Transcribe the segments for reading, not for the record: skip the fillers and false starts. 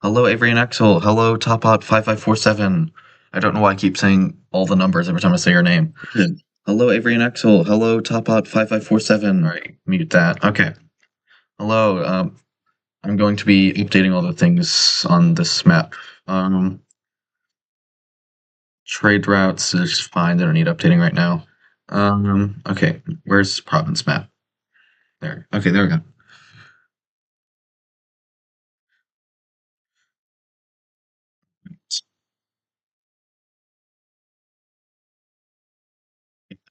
Hello, Avery and Axel. Hello, Topot5547. I don't know why I keep saying all the numbers every time I say your name. Hello, Avery and Axel. Hello, Topot5547. All right, mute that. Okay. Hello. I'm going to be updating all the things on this map. Trade routes is fine. They don't need updating right now. Okay. Where's province map? There. Okay, there we go.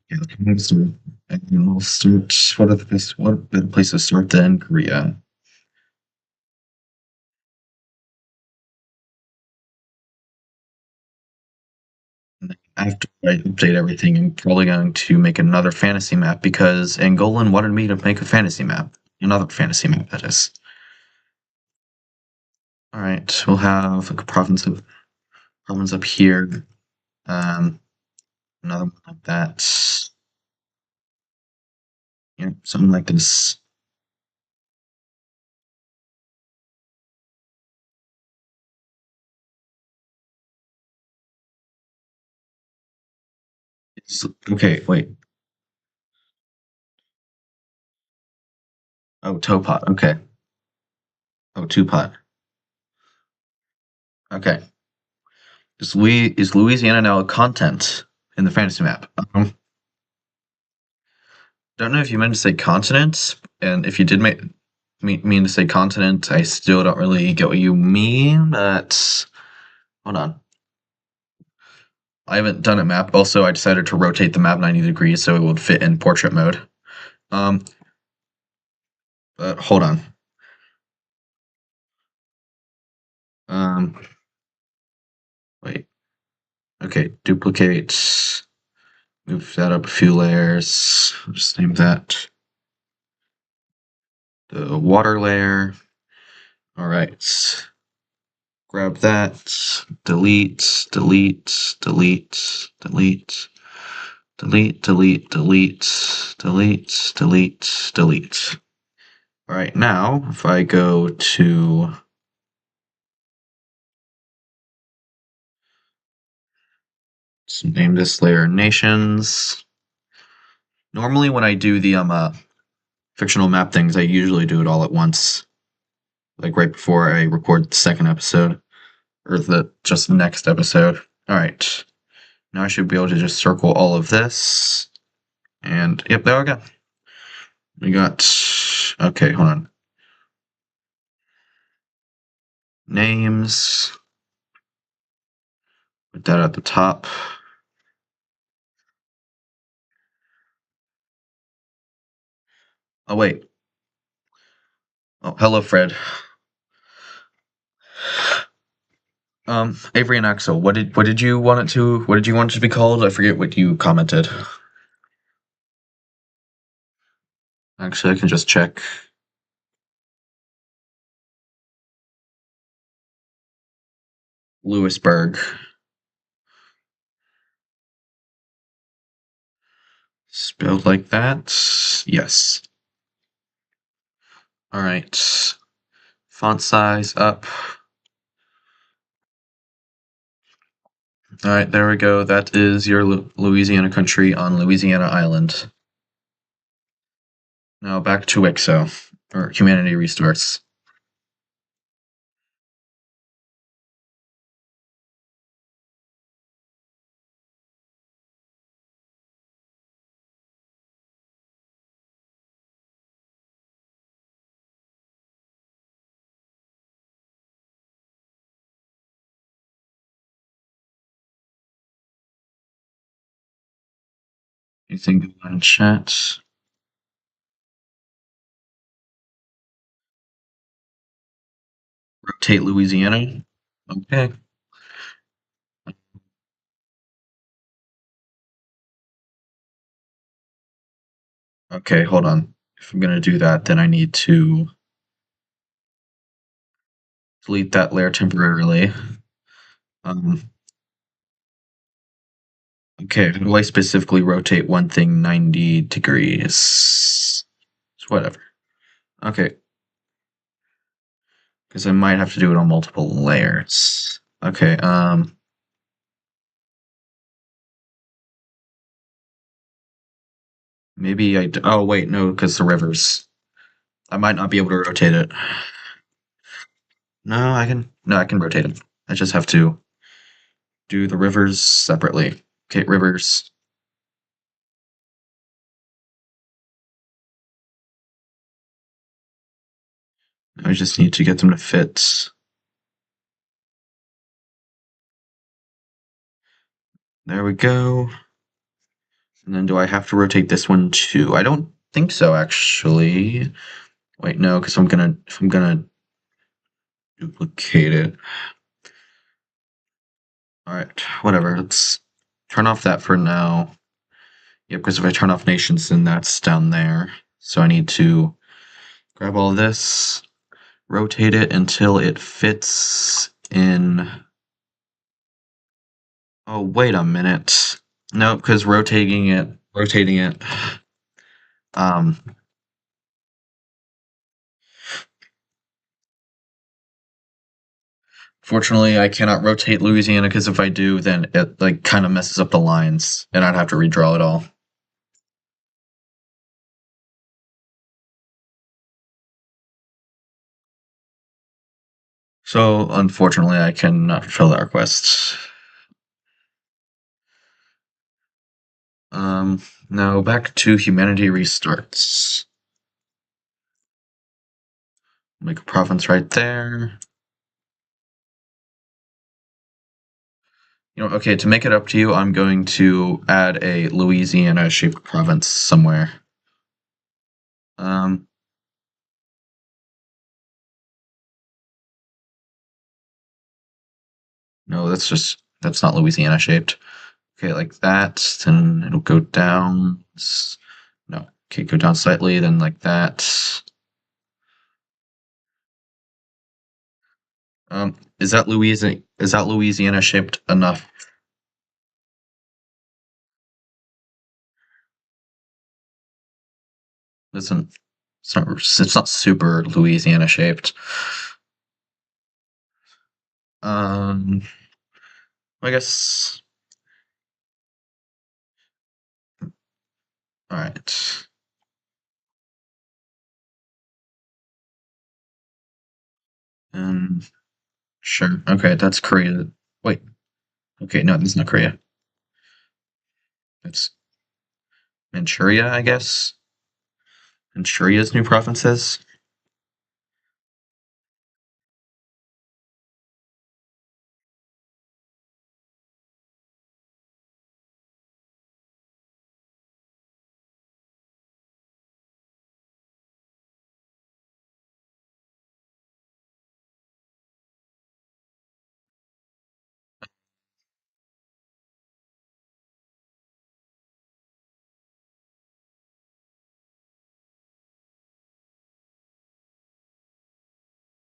Yeah, we'll start. What a better place to start than Korea? After I update everything, I'm probably going to make another fantasy map because Angolan wanted me to make a fantasy map. Another fantasy map, that is. Alright, we'll have a province up here. Another one like that. Yeah, something like this. Okay, wait. Oh, Topot. Okay. Oh, Two-Pot. Okay. Is Louisiana now a content in the fantasy map? Don't know if you meant to say continent, and if you did mean to say continent, I still don't really get what you mean, but hold on. I haven't done a map. Also, I decided to rotate the map 90 degrees so it would fit in portrait mode. Um, but hold on. Um, wait. Okay, duplicate. Move that up a few layers. I'll just name that the water layer. All right. Grab that. Delete, delete, delete, delete. Delete, delete, delete, delete, delete, delete. All right, now if I go to name this layer nations. Normally when I do the fictional map things, I usually do it all at once, like right before I record the second episode or just the next episode. All right, now I should be able to just circle all of this, and yep, there we go. We got okay. Hold on. Names. Put that at the top. Oh wait. Oh, hello, Fred. Avery and Axel, what did you want it to be called? I forget what you commented. Actually, I can just check. Lewisburg. Spelled like that. Yes. All right. Font size up. All right, there we go. That is your Louisiana country on Louisiana Island. Now back to Wixo, or Humanity Restarts. Anything going on in chat? Rotate Louisiana. Okay. Okay, hold on. If I'm gonna do that, then I need to delete that layer temporarily. Okay, how do I specifically rotate one thing 90 degrees? Whatever. Okay. because I might have to do it on multiple layers. Okay, maybe oh wait, no, because the rivers. I might not be able to rotate it. No, I can. No, I can rotate it. I just have to do the rivers separately. Okay, rivers. I just need to get them to fit. There we go. And then do I have to rotate this one too? I don't think so, actually. Wait, no, because if I'm gonna duplicate it. All right, whatever. Let's turn off that for now. Yep, because if I turn off nations, then that's down there. So I need to grab all of this, rotate it until it fits in. Oh, wait a minute. Nope, because rotating it. Um, Fortunately, I cannot rotate Louisiana because if I do, then it like kind of messes up the lines, and I'd have to redraw it all. So unfortunately, I cannot fulfill that request. Um, Now back to humanity restarts. Make a province right there. Okay, to make it up to you, I'm going to add a Louisiana-shaped province somewhere. Um, no, that's not Louisiana-shaped. Okay, like that, then it'll go down. No, okay, go down slightly, then like that. Is that Louisiana-shaped enough? Isn't it's not super Louisiana-shaped. Um, I guess. All right. And sure. Okay, that's Korea. Wait. Okay, no, that's not Korea. It's Manchuria, I guess. Manchuria's new provinces.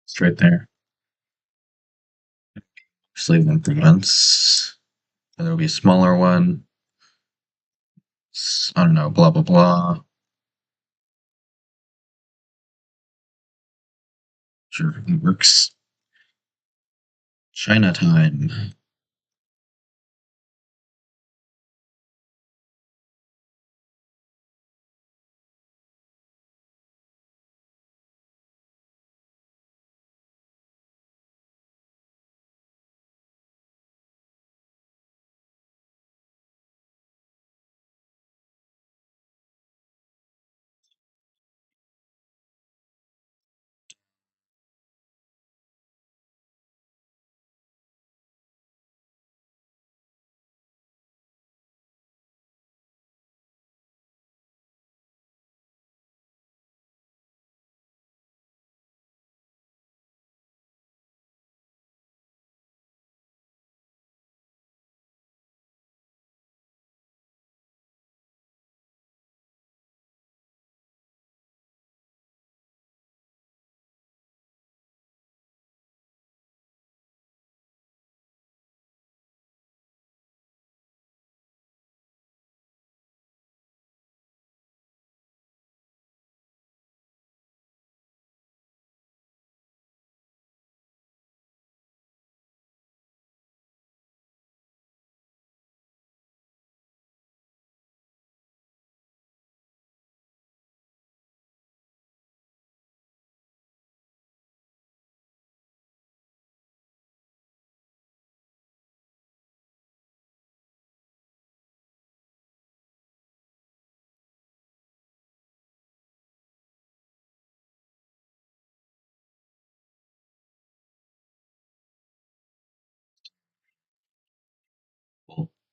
It's right there. Just leave them province. And there'll be a smaller one. I don't know. Blah blah blah. Sure, it works. China time.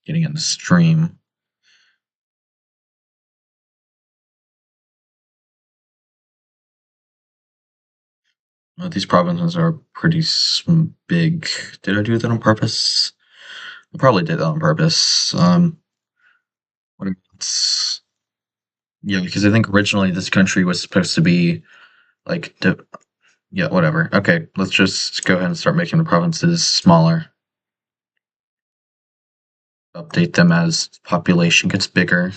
getting in the stream. These provinces are pretty big. Did I do that on purpose? I probably did that on purpose. What else? Yeah, because I think originally this country was supposed to be like, yeah, whatever. Okay, let's just go ahead and start making the provinces smaller. Update them as population gets bigger.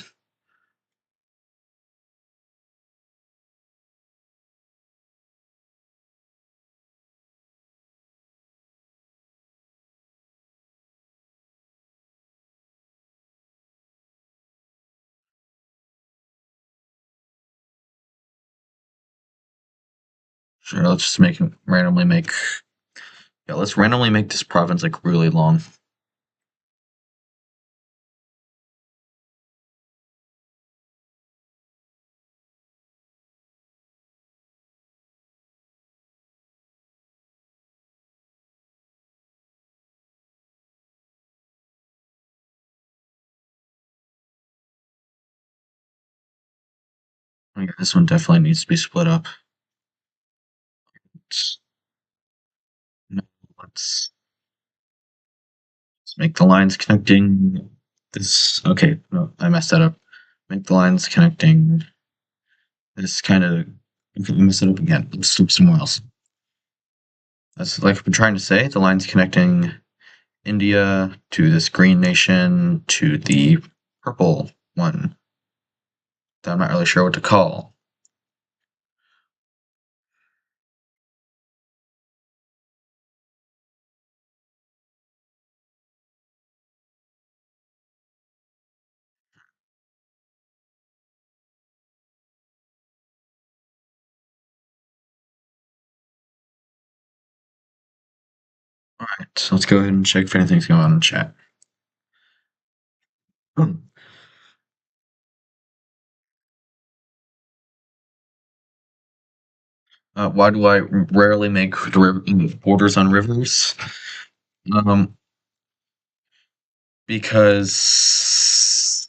Sure, let's just randomly make. Yeah, let's randomly make this province like really long. Okay, this one definitely needs to be split up. Let's, no, let's Let's make the lines connecting this. Okay, no, I messed that up. Make the lines connecting this kind of. Okay, mess it up again. Let's flip somewhere else. That's like I've been trying to say. The lines connecting India to this green nation to the purple one that I'm not really sure what to call. All right, so let's go ahead and check if anything's going on in chat. Hmm. Why do I rarely make borders on rivers? Um, because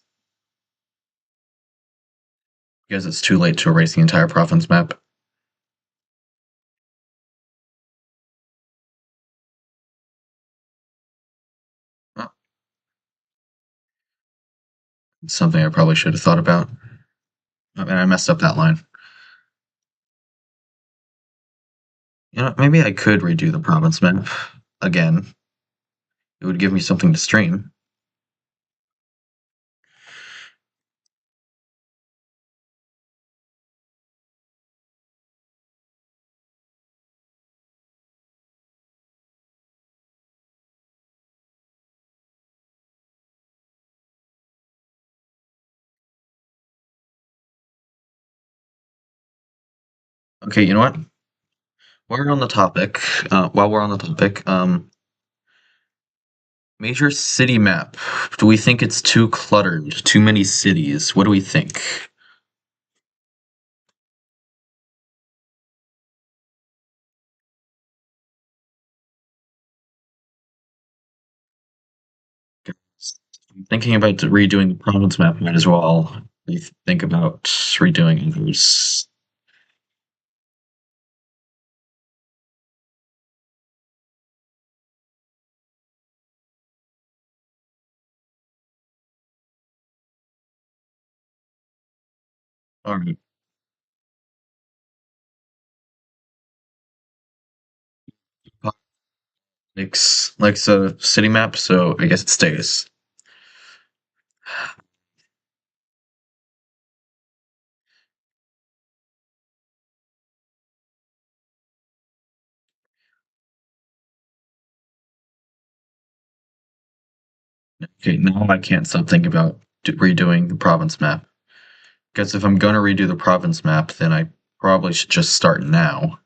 it's too late to erase the entire province map. Oh, it's something I probably should have thought about. And I messed up that line. You know, maybe I could redo the province map again. It would give me something to stream. Okay, you know what? While we're on the topic, major city map. Do we think it's too cluttered? Too many cities? What do we think? I'm thinking about redoing the province map. Might as well think about redoing those. All right. Likes a city map, so I guess it stays. Okay, now I can't stop thinking about redoing the province map. Because if I'm gonna redo the province map, then I probably should just start now.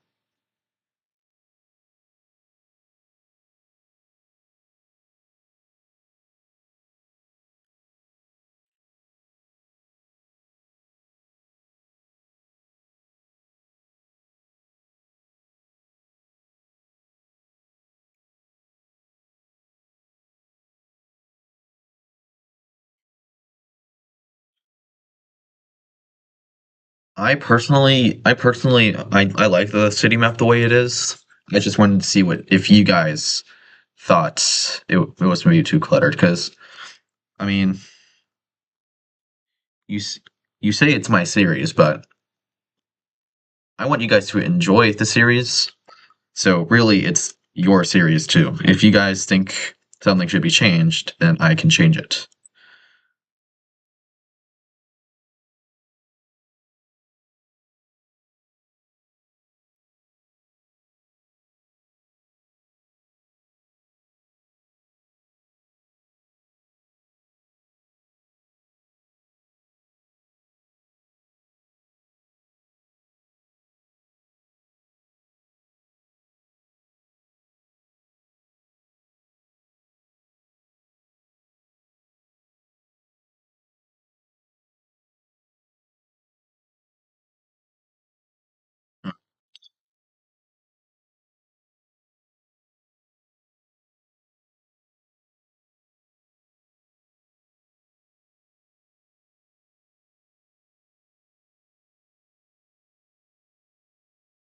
I like the city map the way it is. I just wanted to see what if you guys thought it was maybe too cluttered because I mean you s- you say it's my series, but I want you guys to enjoy the series. So really, it's your series too. If you guys think something should be changed, then I can change it.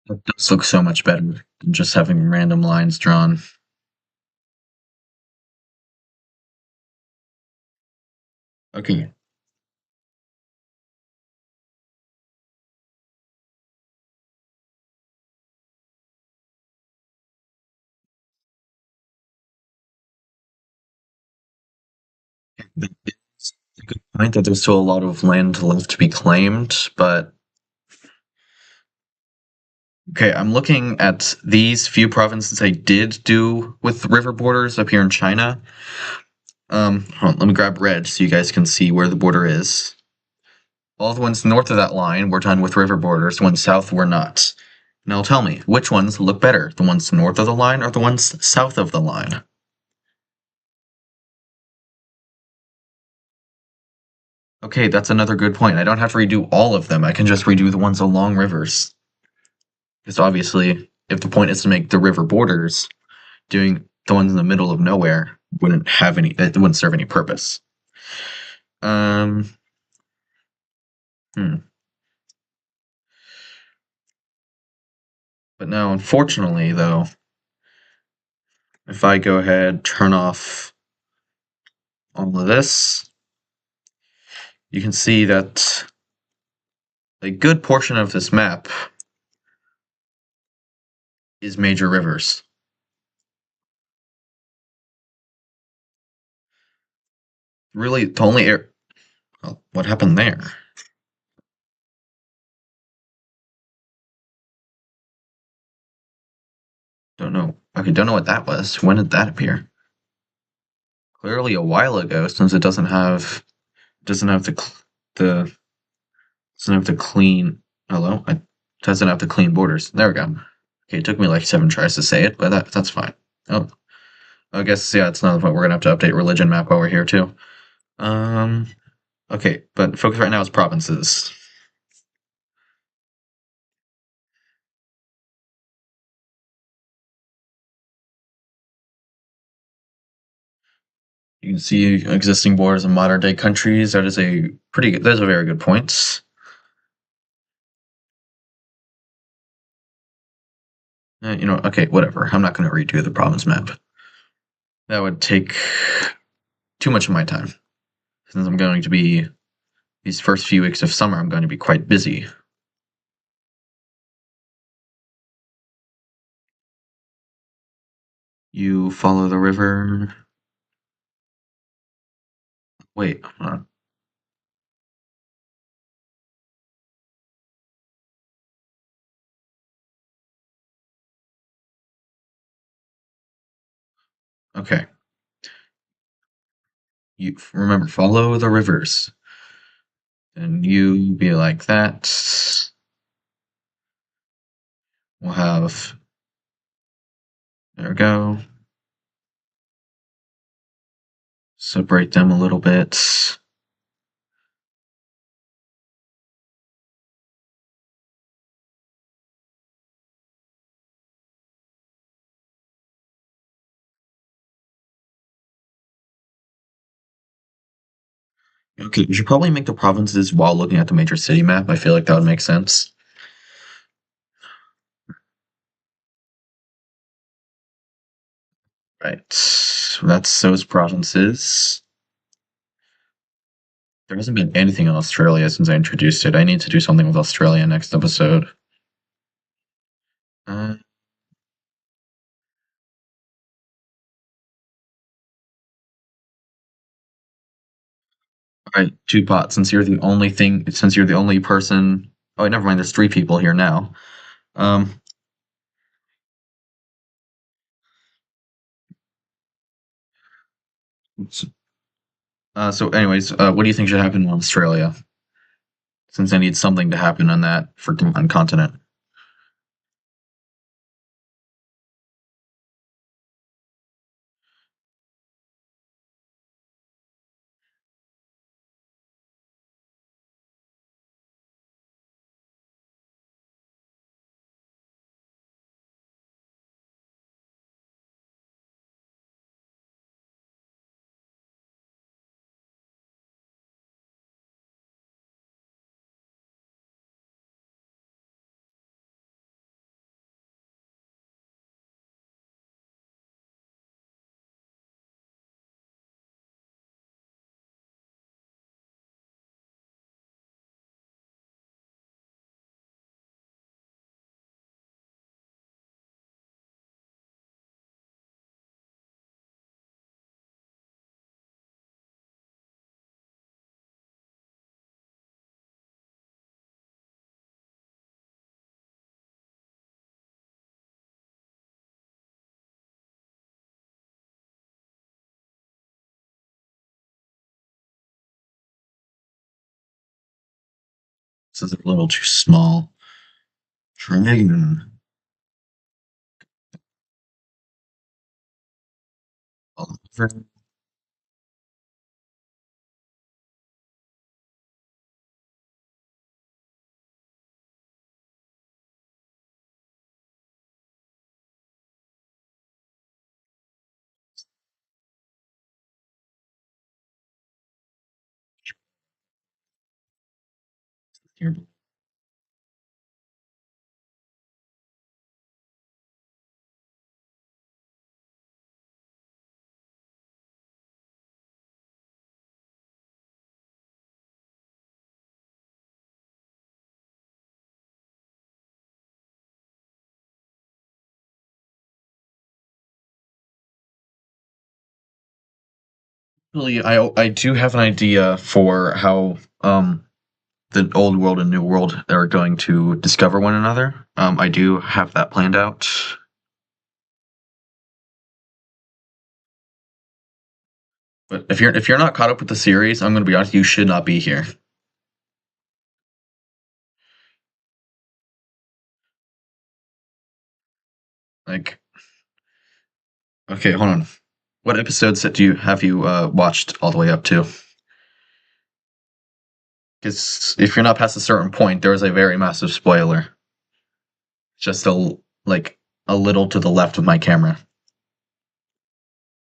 It does look so much better than just having random lines drawn. Okay, it's a good point that there's still a lot of land left to be claimed, but okay, I'm looking at these few provinces I did do with river borders up here in China. Hold on, let me grab red so you guys can see where the border is. All the ones north of that line were done with river borders, the ones south were not. Now tell me, which ones look better? The ones north of the line or the ones south of the line? Okay, that's another good point. I don't have to redo all of them. I can just redo the ones along rivers. Because obviously, if the point is to make the river borders, doing the ones in the middle of nowhere wouldn't have any, it wouldn't serve any purpose. Um, hmm. But now, unfortunately, though, if I go ahead, turn off all of this, you can see that a good portion of this map is major rivers. Really, the only air. Oh, what happened there? Don't know. Okay, don't know what that was. When did that appear? Clearly a while ago, since it doesn't have the doesn't have the clean. Hello, it doesn't have the clean borders. There we go. Okay, it took me like 7 tries to say it, but that's fine. Oh, I guess yeah, it's another point. We're gonna have to update religion map while we're here too. Um, okay, but focus right now is provinces. You can see existing borders in modern day countries. That is a pretty good. That's a very good point. Okay, whatever. I'm not going to redo the province map. That would take too much of my time since I'm going to be these first few weeks of summer. I'm going to be quite busy. You follow the river. Wait, okay. You remember follow the rivers, and you be like that. We'll have there we go. Separate them a little bit. Okay, you should probably make the provinces while looking at the major city map. I feel like that would make sense. Right. That's those provinces. There hasn't been anything in Australia since I introduced it. I need to do something with Australia next episode. Uh, all right, two pots. Since you're the only person. Oh, never mind. There's three people here now. Um, anyways, what do you think should happen in Australia? Since I need something to happen on that for on continent. This is a little too small. Dragon. Oliver. Here. Really, I do have an idea for how the old world and new world are going to discover one another. I do have that planned out. But if you're not caught up with the series, I'm going to be honest. You should not be here. Like, okay, hold on. What episodes that do you have you watched all the way up to? Because if you're not past a certain point, there is a very massive spoiler. Just like a little to the left of my camera.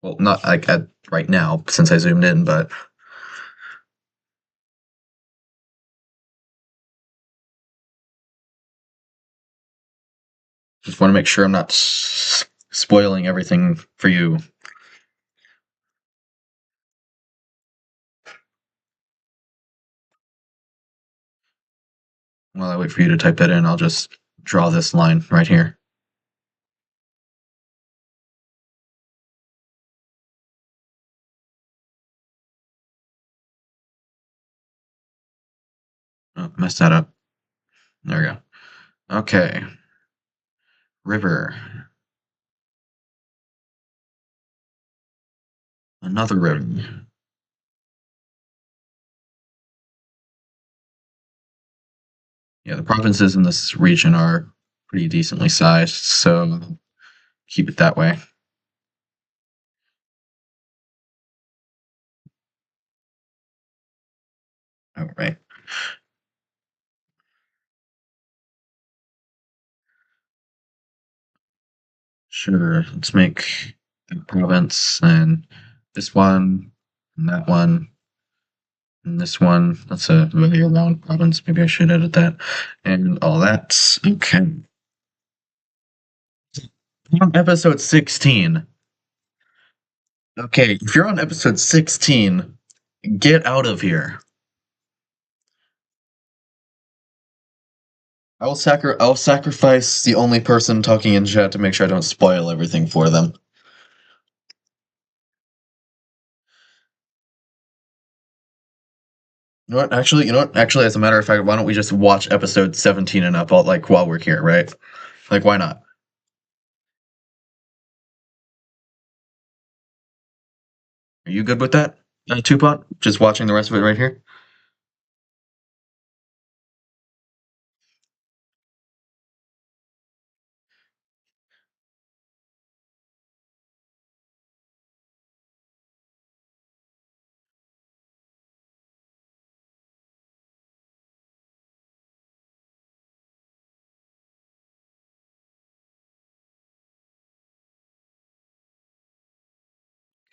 Well, not like at right now since I zoomed in, but just want to make sure I'm not spoiling everything for you. While I wait for you to type that in, I'll just draw this line right here. Oh, messed that up. There we go. Okay. River. Another river. Yeah, the provinces in this region are pretty decently sized, so keep it that way. All right. Sure. Let's make a province and this one and that one. And this one, that's a very long province. Maybe I should edit that. And all that. Okay. On episode 16. Okay, if you're on episode 16, get out of here. I'll sacrifice the only person talking in chat to make sure I don't spoil everything for them. You know what? Actually, as a matter of fact, why don't we just watch episode 17 and up, while we're here, right? Like, why not? Are you good with that, Tupot? Just watching the rest of it right here?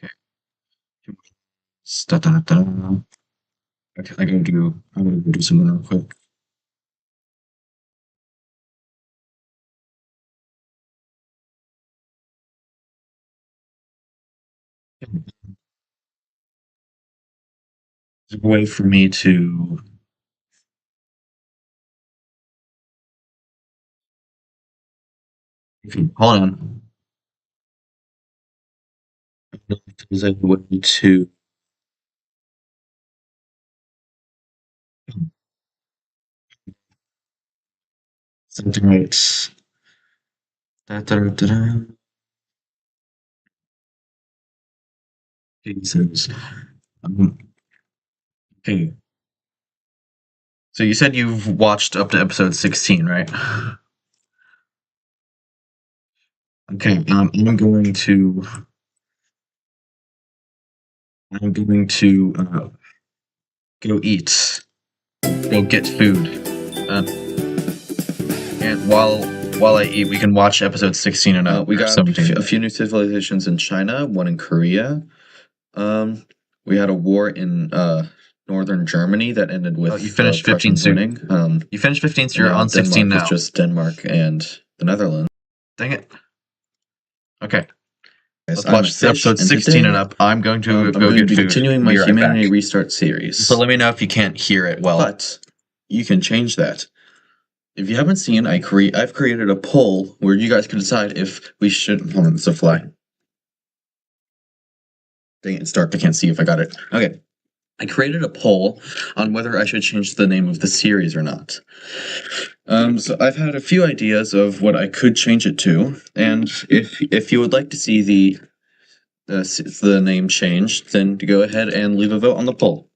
Okay. Da-da-da. Okay, I'm gonna go do something real quick. There's a way for me to. Hold on. There's a way to. Something right. Da-da-da-da. Jesus. Um, okay. So you said you've watched up to episode 16, right? Okay. I'm going to go eat. Go get food. Uh, and while I eat, we can watch episode 16 and up. We got 17. a few new civilizations in China, one in Korea. We had a war in northern Germany that ended with You finished 15 Prussians soon. winning. You finished 15, so you're on 16 Denmark now. is just Denmark and the Netherlands. Dang it. Okay. Let's watch episode 16 and up. I'm going to go get food. Continuing my Humanity Restart series. So let me know if you can't hear it well. But you can change that. If you haven't seen, I've created a poll where you guys can decide if we should. Hold on, it's a fly. Dang it, it's dark. I can't see if I got it. Okay. I created a poll on whether I should change the name of the series or not. So I've had a few ideas of what I could change it to, and if you would like to see the name changed, then go ahead and leave a vote on the poll.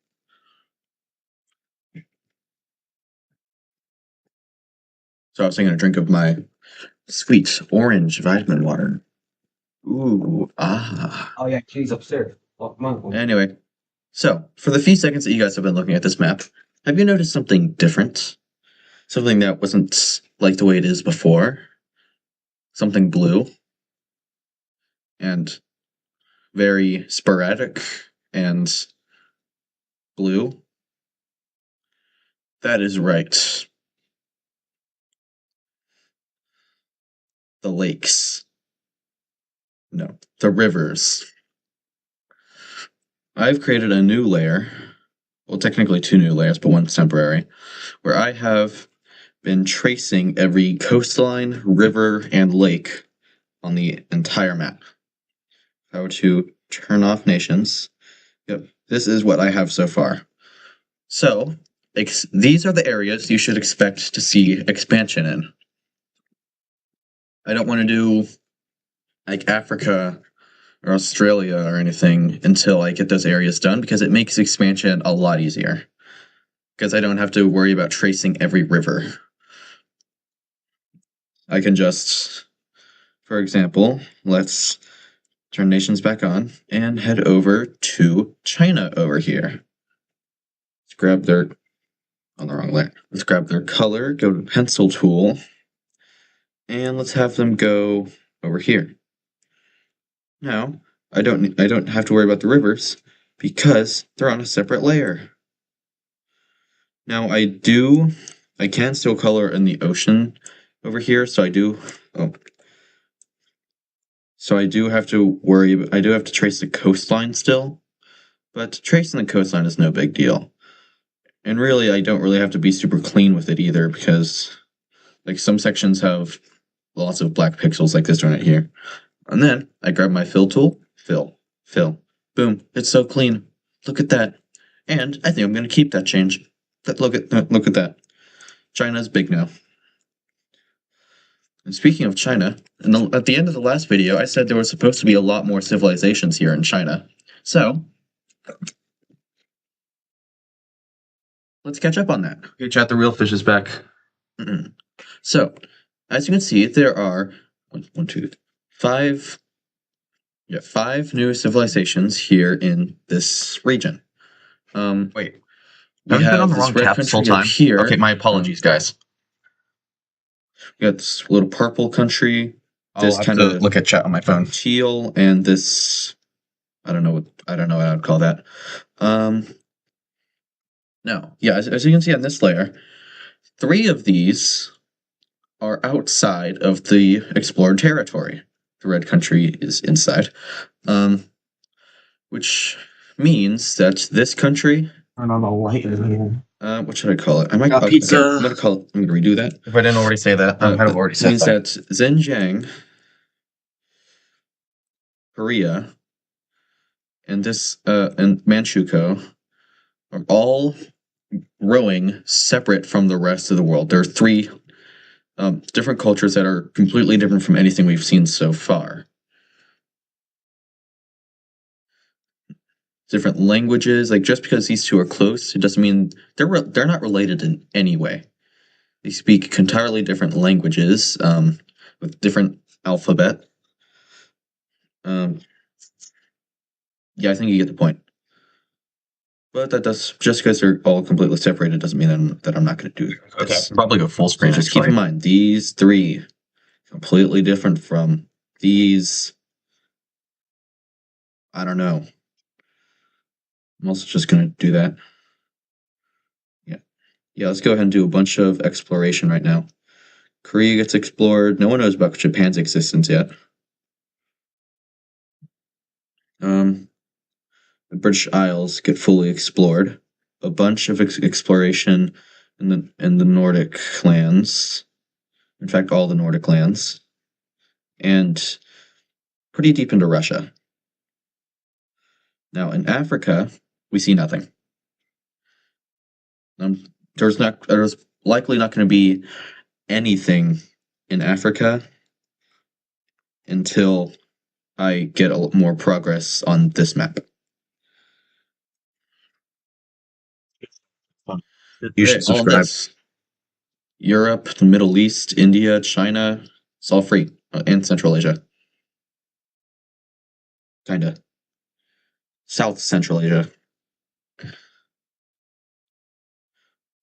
So I was taking a drink of my sweet orange vitamin water. Ooh, ah. Oh yeah, she's upstairs. Oh, come on. Anyway, so for the few seconds that you guys have been looking at this map, have you noticed something different? Something that wasn't like the way it is before? Something blue? And very sporadic and blue? That is right. The lakes. No, the rivers. I've created a new layer. Well, technically two new layers, but one's temporary, where I have been tracing every coastline, river, and lake on the entire map. How to turn off nations. Yep, this is what I have so far. So, these are the areas you should expect to see expansion in. I don't want to do like Africa or Australia or anything until I get those areas done because it makes expansion a lot easier. Because I don't have to worry about tracing every river. I can just, for example, let's turn nations back on and head over to China over here. Let's grab their, on the wrong layer. Let's grab their color, go to pencil tool, and let's have them go over here. Now, I don't have to worry about the rivers because they're on a separate layer. Now I can still color in the ocean over here, so I do have to worry, I do have to trace the coastline still, but tracing the coastline is no big deal. And really, I don't really have to be super clean with it either, because like some sections have lots of black pixels like this one right here. And then I grab my fill tool, fill, boom, it's so clean. Look at that. And I think I'm going to keep that change. Look at that. China's big now. And speaking of China, at the end of the last video, I said there was supposed to be a lot more civilizations here in China. So, let's catch up on that. Okay, chat, the real fish is back. So, as you can see, there are five new civilizations here in this region. Wait. We I've been have on the this wrong red tab this whole country time. up here. Okay, my apologies, guys. We got this little purple country. I'll This have kind to of look at chat on my phone. teal, and this I don't know what I would call that. No, yeah, as you can see on this layer, 3 of these are outside of the explored territory. The red country is inside, which means that this country. Turn on the light in here. What should I call it? I might Got call pizza. Okay, I'm gonna redo that. If I didn't already say that, I might have already said Means that. that Xinjiang, Korea, and and Manchukuo are all growing separate from the rest of the world. There are 3 different cultures that are completely different from anything we've seen so far. Different languages, like just because these 2 are close, it doesn't mean they're not related in any way. They speak entirely different languages with different alphabet. Yeah, I think you get the point. But just because they're all completely separated doesn't mean that I'm not going to do this. Okay, probably go full screen. So just keep in mind, these 3 completely different from these. I don't know. I'm also just going to do that. Yeah, let's go ahead and do a bunch of exploration right now. Korea gets explored. No one knows about Japan's existence yet. The British Isles get fully explored. A bunch of exploration in the Nordic lands. In fact, all the Nordic lands. And pretty deep into Russia. Now, in Africa, we see nothing. There's likely not going to be anything in Africa until I get a lot more progress on this map. You should subscribe. Europe, the Middle East, India, China, it's all free. And Central Asia. Kinda. South Central Asia.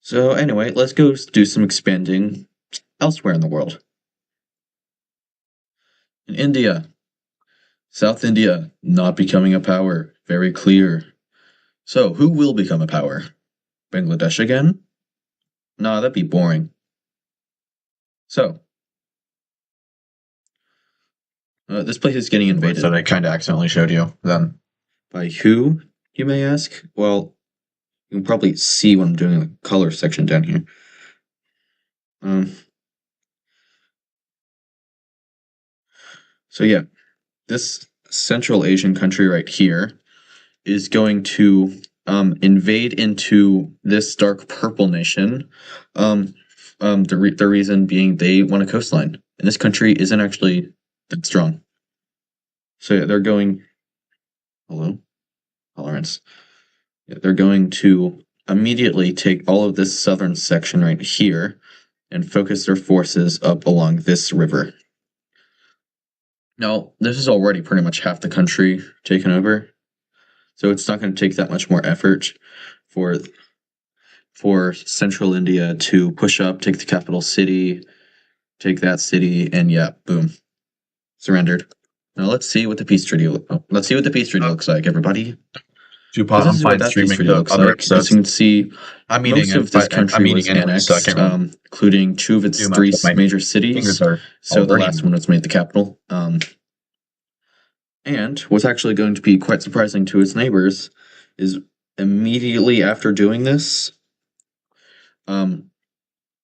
So anyway, let's go do some expanding elsewhere in the world. In India, South India not becoming a power, very clear. So who will become a power? Bangladesh again? Nah, that'd be boring. So, this place is getting invaded. So I kind of accidentally showed you then. By who, you may ask? Well, you can probably see what I'm doing in the color section down here. So yeah, this Central Asian country right here is going to invade into this dark purple nation. The reason being they want a coastline, and this country isn't actually that strong. So yeah, they're going. Hello, tolerance. Yeah, they're going to immediately take all of this southern section right here and focus their forces up along this river. Now, this is already pretty much half the country taken over, so it's not going to take that much more effort for Central India to push up, take the capital city, take that city, and yeah, boom, surrendered. Now let's see what the peace treaty looks like, everybody. Tupac, This I'm is what fine that streaming piece the looks other like. episodes. As you can see, I'm eating most of this country I'm eating was anyway, so I annexed, can't really including two of its do much, three but my major fingers cities. are So all the last burning. one was made the capital. And what's actually going to be quite surprising to its neighbors is immediately after doing this,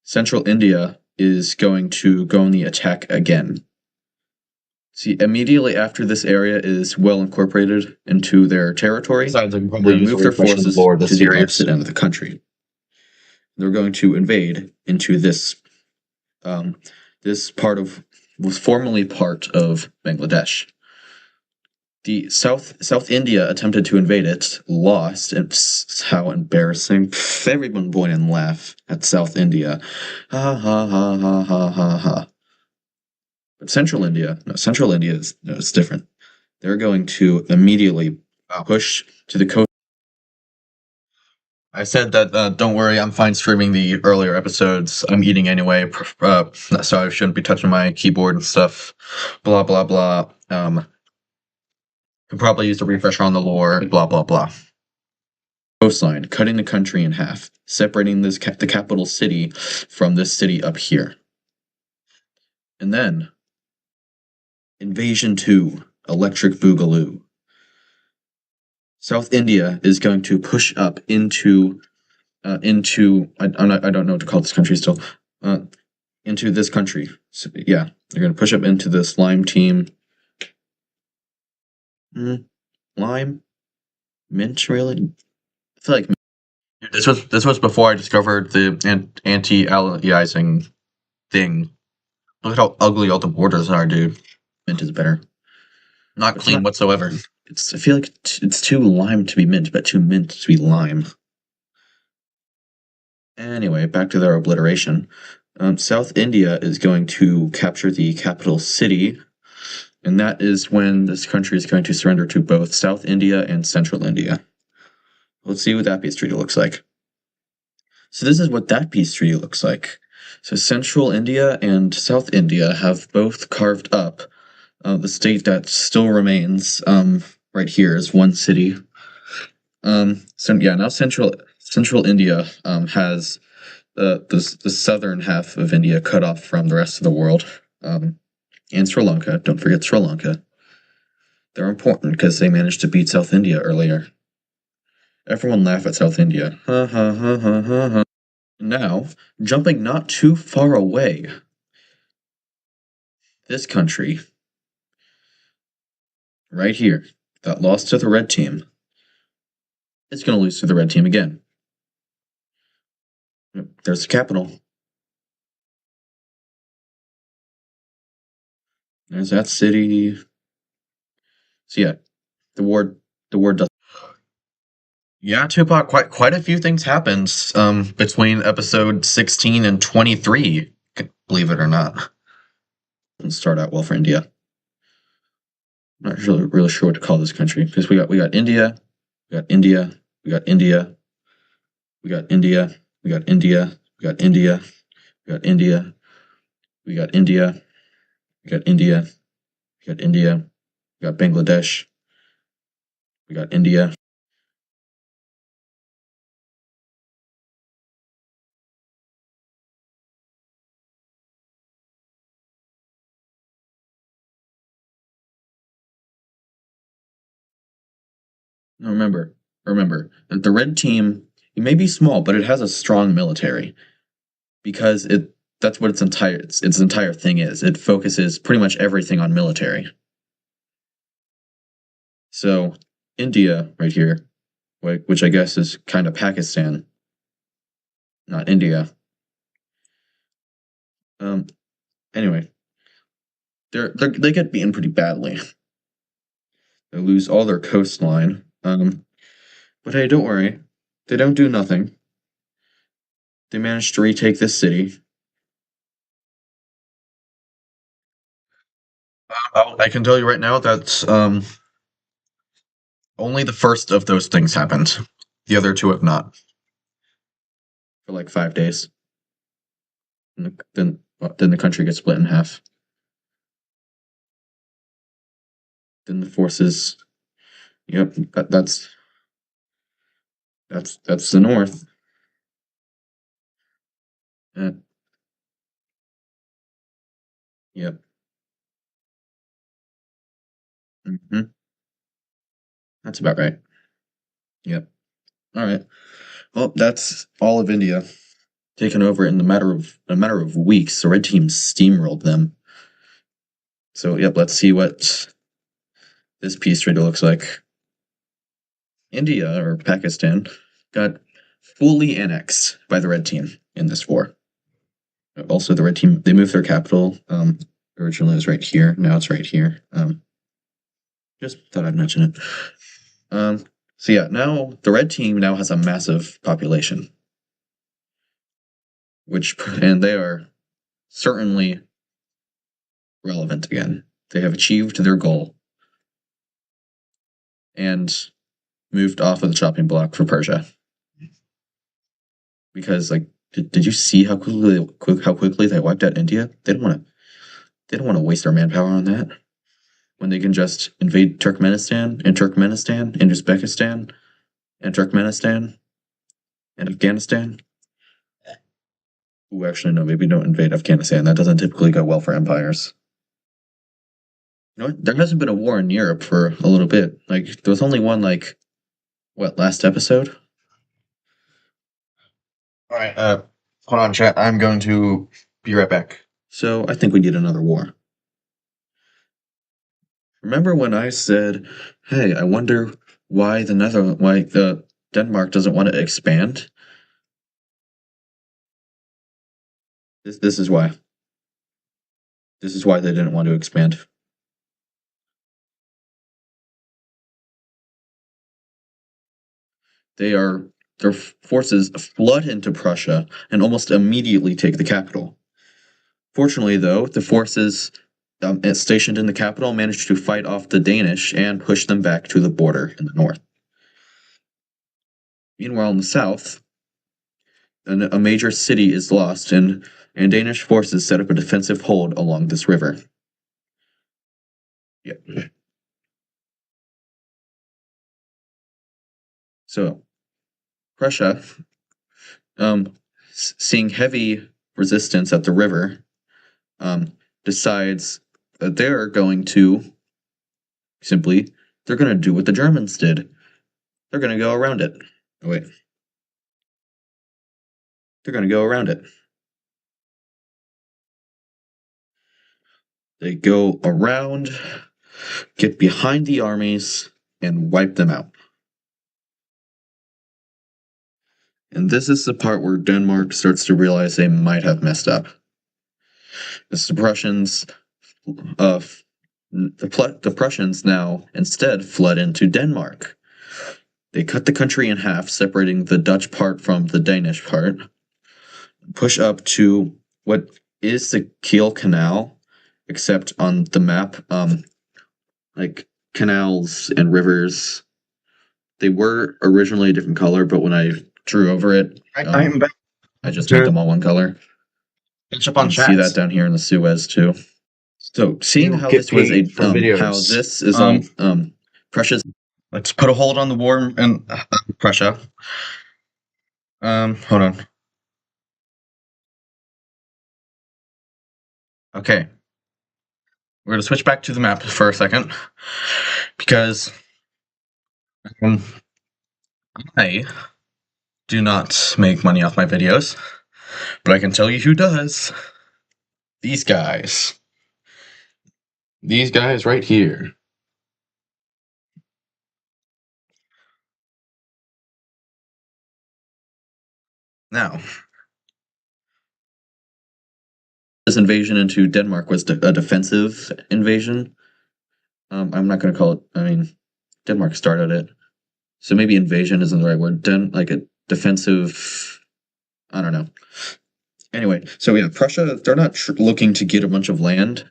Central India is going to go on the attack again. See, immediately after this area is well incorporated into their territory, Besides, I can they probably use move a their refresh of the forces lore of to this the series. opposite end of the country. They're going to invade into this. This part of was formerly part of Bangladesh. The South India attempted to invade it, lost, and how embarrassing! Pff, everyone boy and laugh at South India. Ha ha ha ha ha ha ha. But Central India, no, Central India is no, it's different. They're going to immediately push to the coast. I said that, don't worry, I'm fine streaming the earlier episodes. I'm eating anyway, so I shouldn't be touching my keyboard and stuff. Blah, blah, blah. Could probably use a refresher on the lore, blah, blah, blah. Coastline, cutting the country in half, separating the capital city from this city up here. And then, Invasion 2, Electric Boogaloo. South India is going to push up into I don't know what to call this country still, into this country. So, yeah, they're going to push up into this Lime team. Lime? Mint, really? I feel like This was before I discovered the anti-aliasing thing. Look at how ugly all the borders are, dude. mint is better. Not clean whatsoever. I feel like it's too lime to be mint, but too mint to be lime. Anyway, back to their obliteration. South India is going to capture the capital city, and that is when this country is going to surrender to both South India and Central India. Let's see what that peace treaty looks like. So this is what that peace treaty looks like. So Central India and South India have both carved up the state that still remains right here is one city. So yeah, now Central India has the southern half of India cut off from the rest of the world, and Sri Lanka. Don't forget Sri Lanka. They're important because they managed to beat South India earlier. Everyone laugh at South India. Ha ha ha ha ha ha. Now, jumping not too far away, this country, right here, that lost to the red team, is going to lose to the red team again. There's the capital. There's that city. So yeah, the war does. Yeah, Tupac, quite a few things happened between episode 16 and 23, believe it or not. Start out well for India. I'm not really sure what to call this country because we got India, we got India, we got India, we got India, we got India, we got India, we got India, we got India, we got India, we got India, we got Bangladesh, we got India. Now remember that the red team, it may be small, but it has a strong military because that's what its entire thing is. It focuses pretty much everything on military. So India right here, which I guess is kind of Pakistan, not India. Anyway, they get beaten pretty badly. They lose all their coastline. But hey, don't worry. They don't do nothing. They managed to retake this city. I can tell you right now that only the first of those things happened. The other two have not. For like 5 days. And then the country gets split in half. Then the forces. Yep, that's That's the north. Yep. hmm That's about right. Yep. All right. Well, that's all of India taken over in a matter of weeks. The red team steamrolled them. So, yep. Let's see what this peace treaty looks like. India or Pakistan got fully annexed by the red team in this war. Also, the red team they moved their capital. Originally it was right here. Now it's right here. Just thought I'd mention it. So yeah, now the red team now has a massive population, and they are certainly relevant again. They have achieved their goal and moved off of the chopping block for Persia. Because like, did you see how quickly they wiped out India? They don't want to waste their manpower on that when they can just invade Turkmenistan and Uzbekistan and Turkmenistan and Afghanistan. Ooh, actually, no, maybe don't invade Afghanistan. That doesn't typically go well for empires. You know what? There hasn't been a war in Europe for a little bit. Like, there was only one, like, last episode? All right. Hold on, chat. I'm going to be right back. So, I think we need another war. Remember when I said, hey, I wonder why the Denmark doesn't want to expand? This is why. This is why they didn't want to expand. Their forces flood into Prussia and almost immediately take the capital. Fortunately, though, the forces stationed in the capital managed to fight off the Danish and push them back to the border in the north. Meanwhile, in the south, a major city is lost, and Danish forces set up a defensive hold along this river. Yep. So, Prussia, seeing heavy resistance at the river, decides that they're going to do what the Germans did. They're going to go around it. Oh, wait. They're going to go around it. They go around, get behind the armies, and wipe them out. And this is the part where Denmark starts to realize they might have messed up. The Prussians now instead fled into Denmark. They cut the country in half, separating the Dutch part from the Danish part, push up to what is the Kiel Canal, except on the map, like canals and rivers, they were originally a different color, but when I drew over it, I'm back. I just made them all one color. Catch up on You see that down here in the Suez too. So seeing how this was Prussia's. Let's put a hold on the war in Prussia. Hold on. Okay. We're going to switch back to the map for a second because I do not make money off my videos, but I can tell you who does. These guys. These guys right here. Now, this invasion into Denmark was a defensive invasion. I'm not going to call it. I mean, Denmark started it, so maybe invasion isn't the right word. Like a defensive. I don't know. Anyway, so yeah, Prussia. They're not looking to get a bunch of land,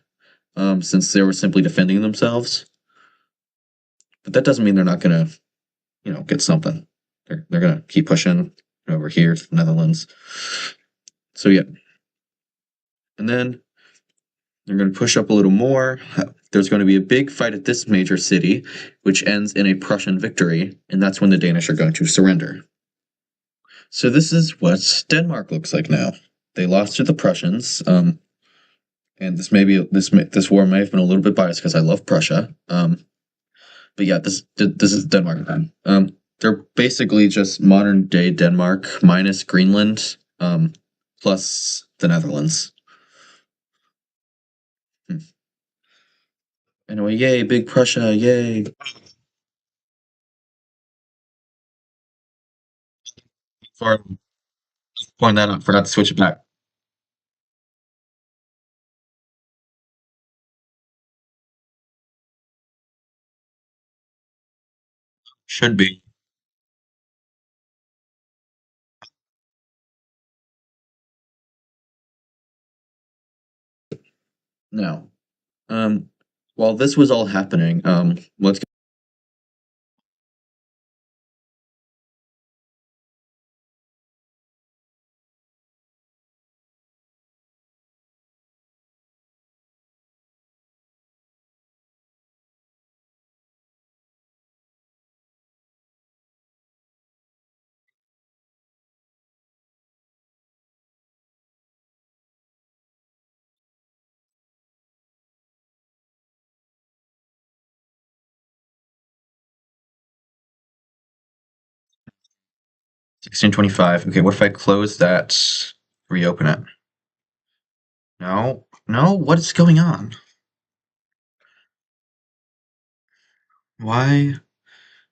since they were simply defending themselves. But that doesn't mean they're not going to, get something. They're going to keep pushing over here to the Netherlands. So yeah. And then they're going to push up a little more. There's going to be a big fight at this major city, which ends in a Prussian victory, and that's when the Danish are going to surrender. So this is what Denmark looks like now. They lost to the Prussians. And this war may have been a little bit biased because I love Prussia. But yeah, this is Denmark then. They're basically just modern day Denmark minus Greenland, plus the Netherlands. Anyway, yay, big Prussia, yay. Before I point that out, forgot to switch it back. Should be. Now, while this was all happening, let's 1625. Okay, what if I close that? Reopen it. No, no, what is going on? Why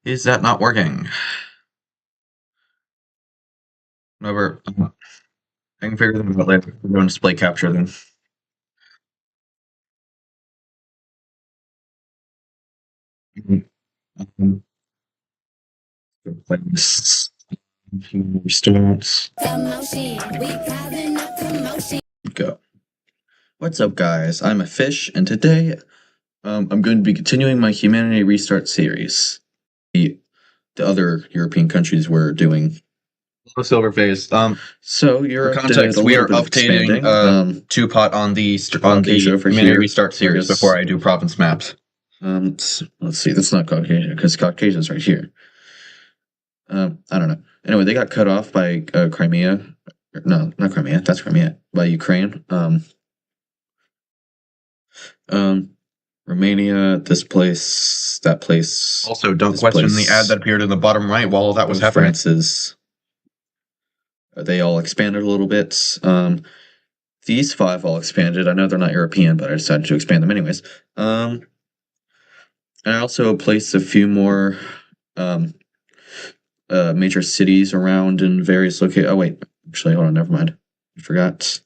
is that not working? Whatever. I can figure that out later. We're going to display capture then. Um, play this. Restart. go. What's up, guys? I'm a fish, and today I'm going to be continuing my Humanity Restart series. The other European countries were doing. Silver phase. So Europe For context, did a we are little bit of updating expanding. two pot on the Caucasia over Humanity here. Restart series Whereas- before I do province maps. Let's see. That's not Caucasia because Caucasia is right here. I don't know. Anyway, they got cut off by Crimea. No, not Crimea. That's Crimea. By Ukraine. Romania. This place. That place. Also, don't This question place- the ad that appeared in the bottom right while that was happening. France's. They all expanded a little bit. These 5 all expanded. I know they're not European, but I decided to expand them anyways. And I also placed a few more major cities around in various locations. Oh wait, actually, hold on, never mind. I forgot.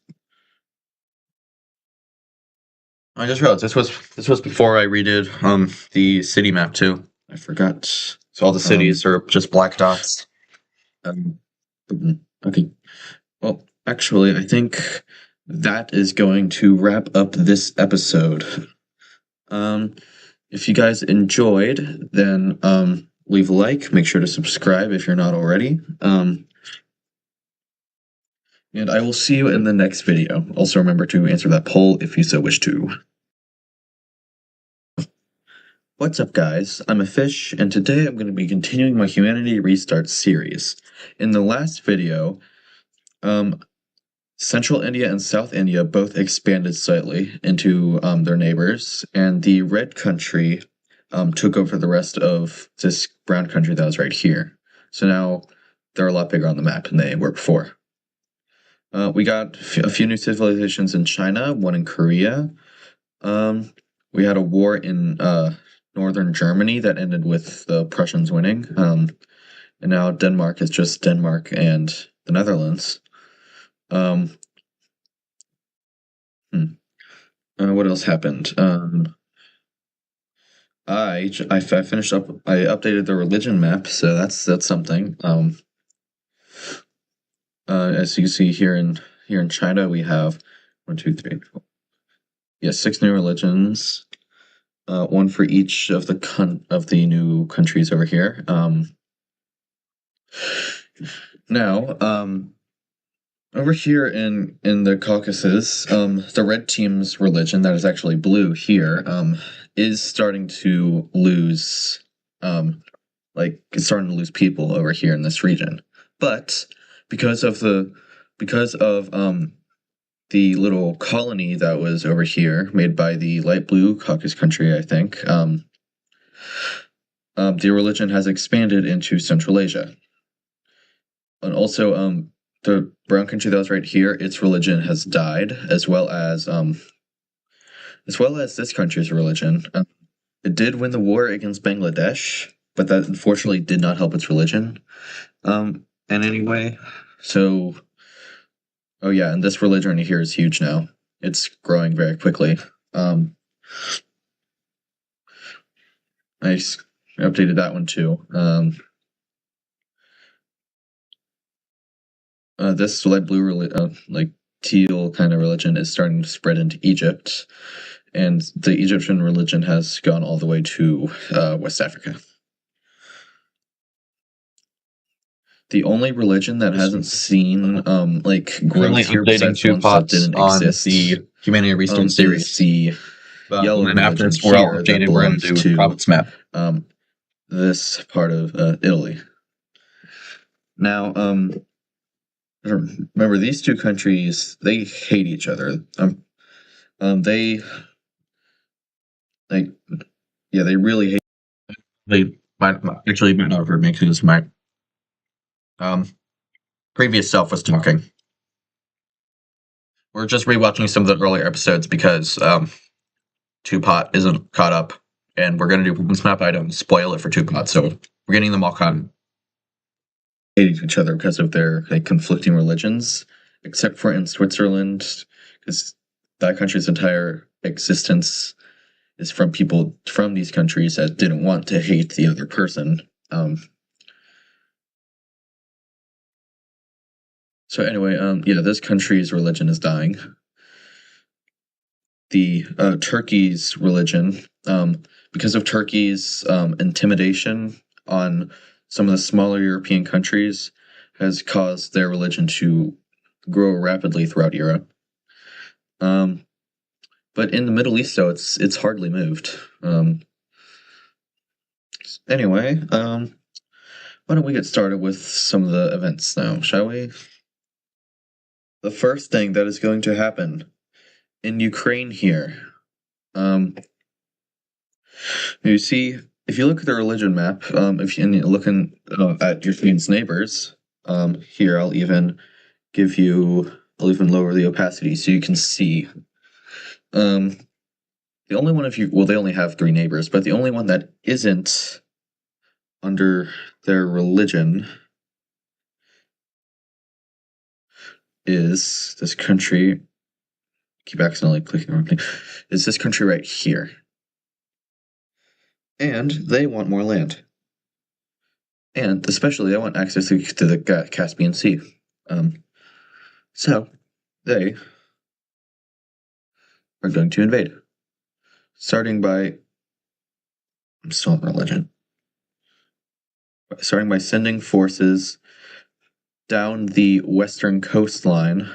I just realized this was before I redid the city map too. I forgot. So all the cities are just black dots. Okay. Well, actually, I think that is going to wrap up this episode. If you guys enjoyed, then leave a like. Make sure to subscribe if you're not already. And I will see you in the next video. Also, remember to answer that poll if you so wish to. What's up, guys? I'm a fish, and today I'm going to be continuing my Humanity Restart series. In the last video, Central India and South India both expanded slightly into their neighbors, and the red country took over the rest of this brown country that was right here. So now they're a lot bigger on the map than they were before. We got a few new civilizations in China, one in Korea. We had a war in northern Germany that ended with the Prussians winning. And now Denmark is just Denmark and the Netherlands. What else happened? I finished up. I updated the religion map, so that's something. As you can see here in China, we have 1, 2, 3, 4. Yeah, 6 new religions. One for each of the new countries over here. Now, over here in the Caucasus, the red team's religion, that is actually blue here, is starting to lose, it's starting to lose people over here in this region. But because of the little colony that was over here made by the light blue Caucasus country, I think. The religion has expanded into Central Asia, and also the brown country that was right here, its religion has died, as well as this country's religion. It did win the war against Bangladesh, but that unfortunately did not help its religion in any way. So, oh yeah, and this religion here is huge now. It's growing very quickly. I updated that one too. This light blue, like teal kind of religion is starting to spread into Egypt, and the Egyptian religion has gone all the way to West Africa. The only religion that hasn't seen like growth here besides two ones that pots didn't on exist the Humanity Research is series. the yellow And then after religion it's we're all here that updated, we're going to belongs do to province map. this part of Italy. Now, remember these two countries, they hate each other. They like, yeah, they really hate. They might not have heard me because my previous self was talking. We're just rewatching some of the earlier episodes because Two Pot isn't caught up, and we're going to do province map items. Spoil it for Two Pot, so we're getting them all caught. Hate each other because of their like conflicting religions, except for in Switzerland, because that country's entire existence is from people from these countries that didn't want to hate the other person. So anyway, yeah, this country's religion is dying. The Turkey's religion, because of Turkey's intimidation on some of the smaller European countries, has caused their religion to grow rapidly throughout Europe. But in the Middle East, though, it's hardly moved. Anyway, why don't we get started with some of the events now, shall we? The first thing that is going to happen in Ukraine here, you see, if you look at the religion map, if you're looking at Ukraine's neighbors, here I'll even lower the opacity so you can see. The only one they only have 3 neighbors, but the only one that isn't under their religion is this country. Keep accidentally clicking on it. Is this country right here? And they want more land. And especially, they want access to the Caspian Sea. So they are going to invade. Starting by sending forces down the western coastline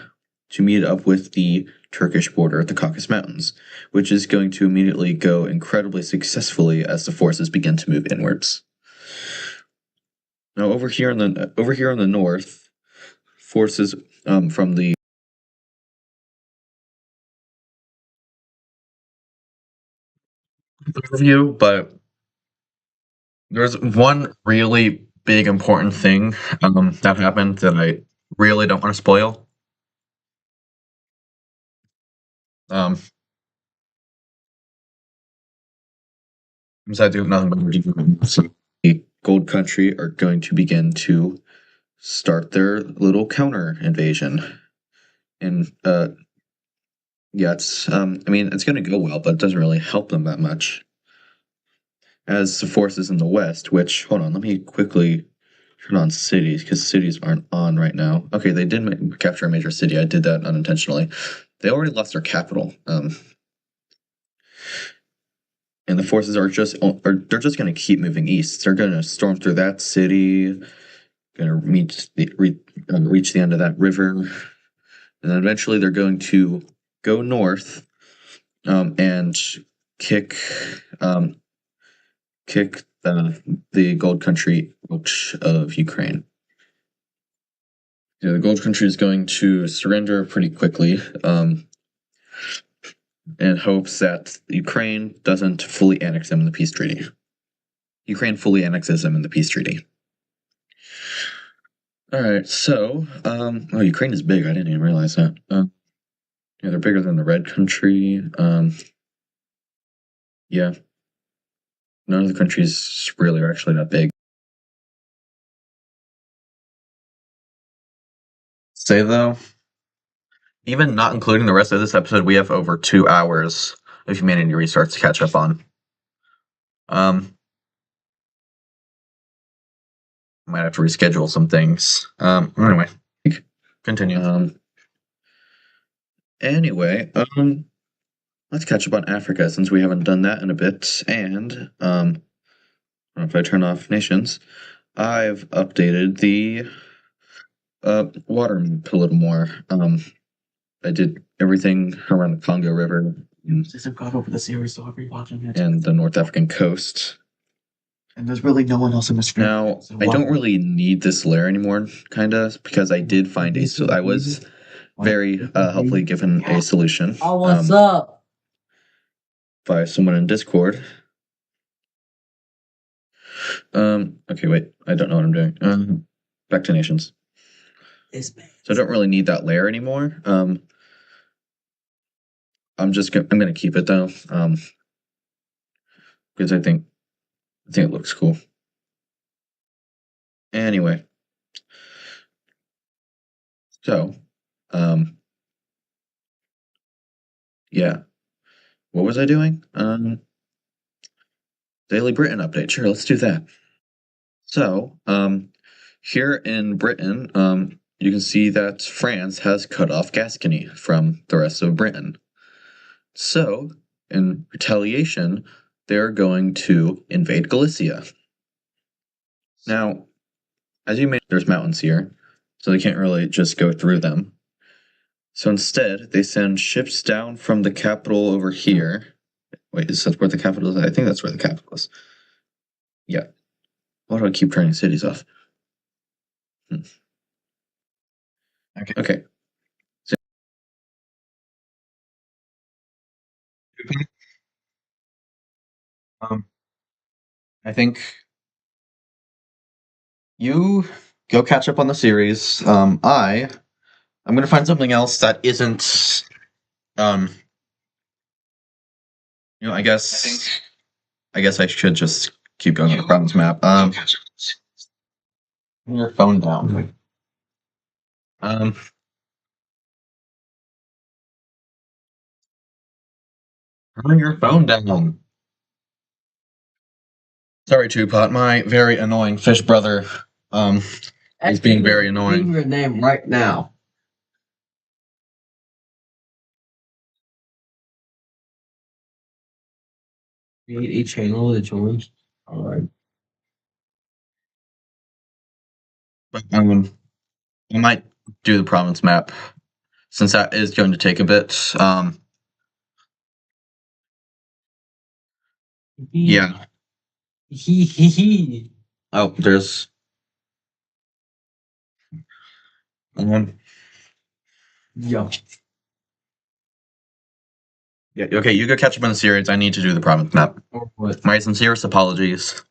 to meet up with the Turkish border at the Caucasus Mountains, which is going to immediately go incredibly successfully as the forces begin to move inwards. Now, over here in the north, forces from the review, but there's one really big important thing that happened that I really don't want to spoil. Besides, I do nothing but so the Gold Country are going to begin to start their little counter invasion, and yeah, it's I mean, it's going to go well, but it doesn't really help them that much. As the forces in the west, which, hold on, let me quickly turn on cities, because cities aren't on right now. Okay, they did capture a major city. I did that unintentionally. They already lost their capital. And the forces they're just going to keep moving east. They're going to storm through that city, going to reach the end of that river, and then eventually they're going to go north and kick the Gold Country out of Ukraine. the gold country is going to surrender pretty quickly, in hopes that Ukraine doesn't fully annex them in the peace treaty. Ukraine fully annexes them in the peace treaty. All right, so Ukraine is big. I didn't even realize that. They're bigger than the red country. Yeah, none of the countries really are actually that big. Say though, even not including the rest of this episode, we have over 2 hours of humanity restarts to catch up on. Might have to reschedule some things. Anyway, continue. Anyway, let's catch up on Africa since we haven't done that in a bit. And if I turn off nations, I've updated the water map a little more. I did everything around the Congo River Since I've got over the series, so I'll be watching it. and the North African coast. And there's really no one else in the stream. Now, So I don't really need this layer anymore, kinda, because I did find I was very helpfully given a solution. Oh, what's up? By someone in Discord. Okay, wait. I don't know what I'm doing. Back to nations. So I don't really need that layer anymore. I'm gonna keep it though. Because I think it looks cool. Anyway. So, yeah. What was I doing? Daily Britain update. Sure, let's do that. So, here in Britain, you can see that France has cut off Gascony from the rest of Britain. So, in retaliation, they're going to invade Galicia. Now, as you may know, there's mountains here, so they can't really just go through them. So instead, they send ships down from the capital over here. Wait, is that where the capital is? I think that's where the capital is. Yeah. Why do I keep turning cities off? Okay. I think you go catch up on the series. I'm gonna find something else that isn't. I guess I should just keep going on the province map. Turn your phone down. Turn your phone down. Sorry, Two-Pot. My very annoying fish brother is being very annoying. Your name right now. Create a channel that joins. All right. But I might do the province map since that is going to take a bit. Yeah. Oh, there's one. Yo. Yeah. Okay, you go catch up on the series. I need to do the province map. Or what? My sincerest apologies.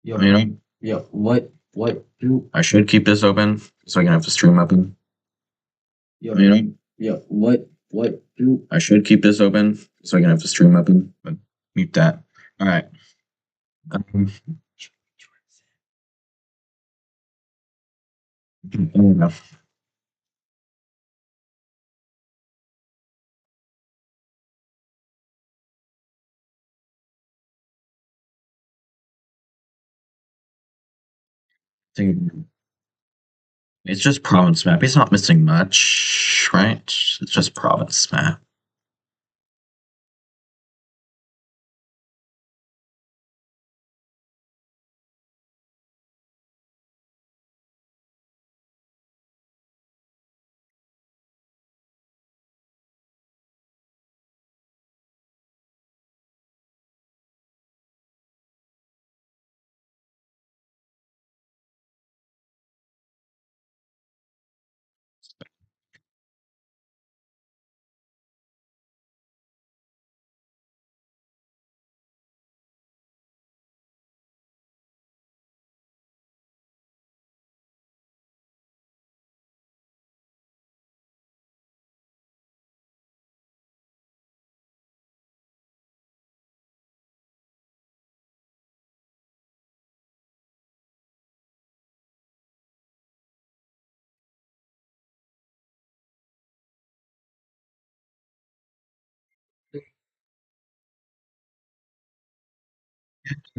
Yo. You know, Yo. What? Dude. I should keep this open so I can have the stream open. Yo. You know, Yo. What? Dude. I should keep this open so I can have the stream open. But mute that. All right. There we go. It's just province map. He's not missing much, right? It's just province map.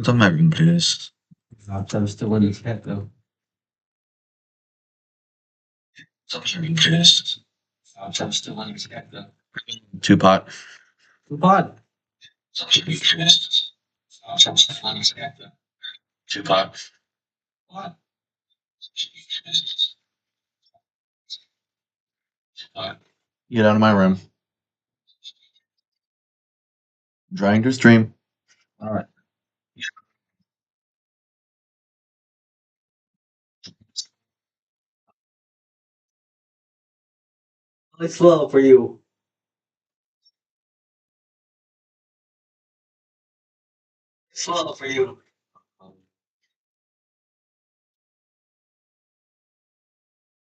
Don't mind, please. I'm still in the chat though. Don't mind, please. I'm still in the chat though. Two pot. Pod. Don't mind, please. Two pot. Pod. Get out of my room. I'm trying to stream. All right. It's slow for you. Slow for you.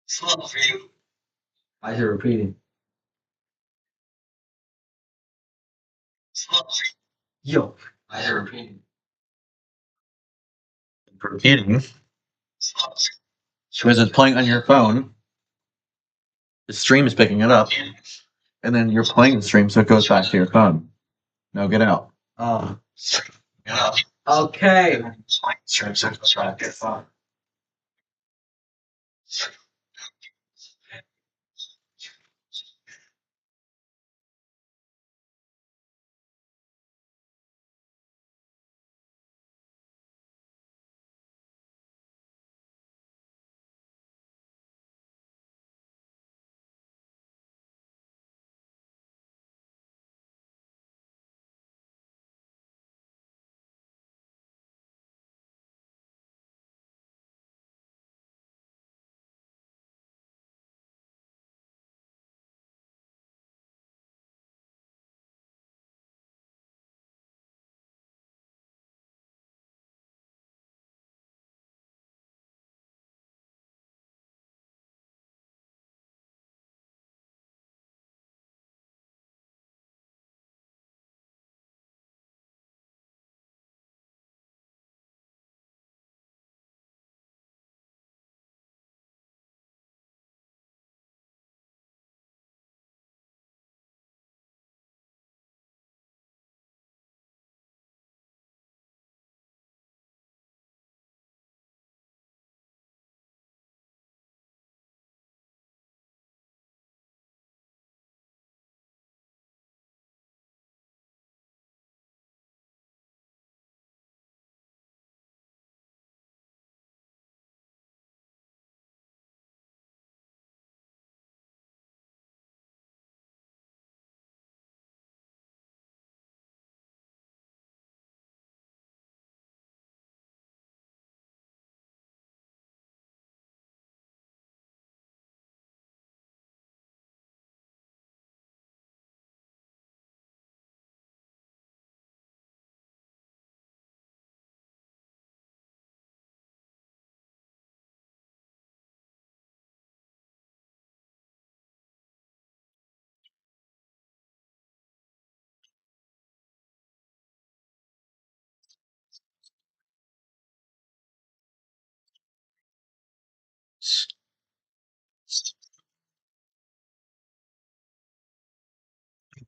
Slow for you. I hear repeating. Slow for you. Yo. I hear repeating. Repeating. Because it's playing on your phone. The stream is picking it up. And then you're playing the stream, so it goes back to your phone. Now get out. Oh. Okay.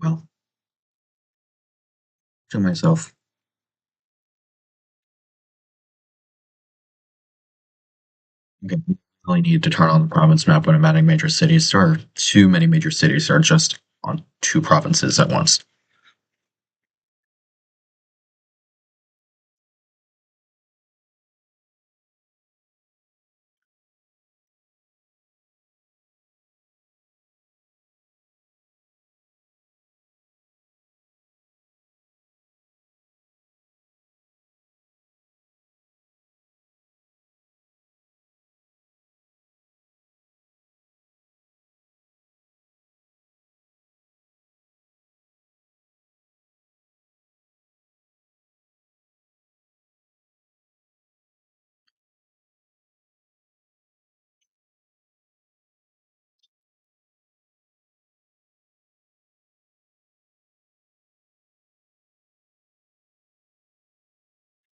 Well, to myself. Okay. I really need to turn on the province map when I'm adding major cities. There are too many major cities that are just on two provinces at once.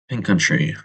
Pink country.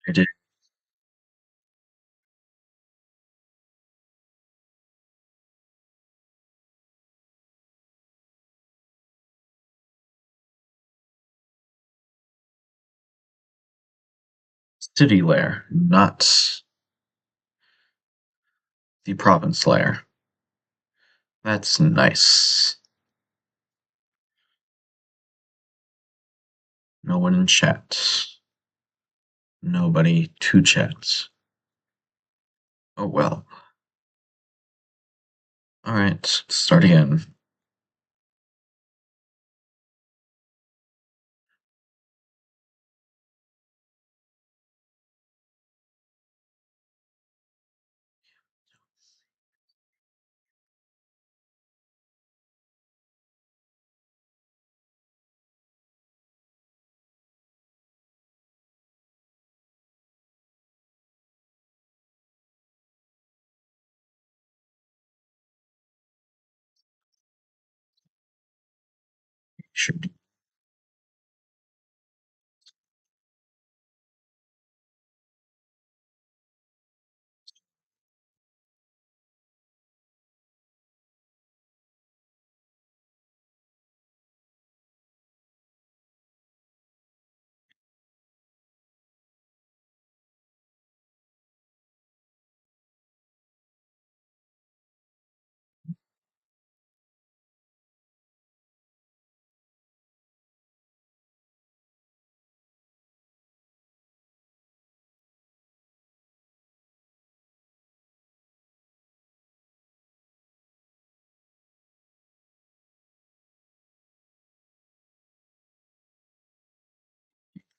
I did. City layer, not the province layer. That's nice. No one in chat. Nobody to chat. Oh well. Alright, start again. Should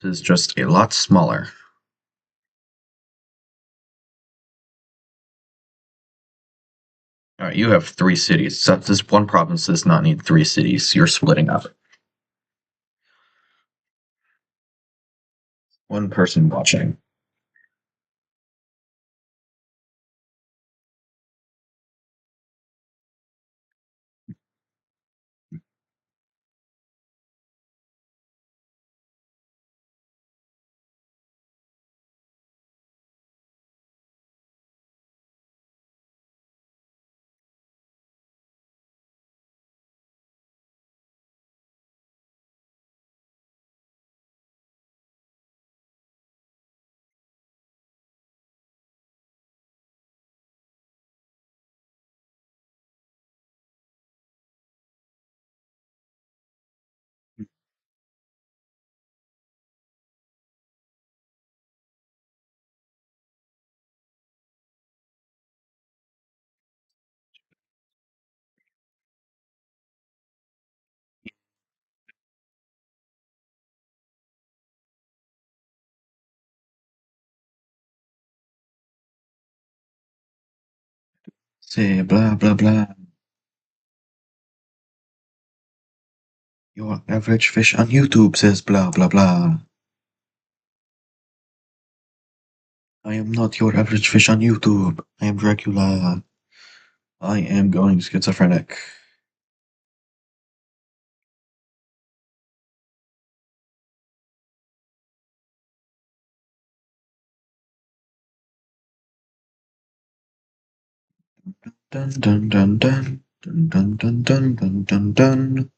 is just a lot smaller. Alright, you have 3 cities. So this one province does not need 3 cities. You're splitting up. One person watching. Say blah blah blah. Your average fish on YouTube says blah blah blah. I am not your average fish on YouTube. I am Dracula. I am going schizophrenic. Dun dun dun dun dun dun dun dun dun dun dun.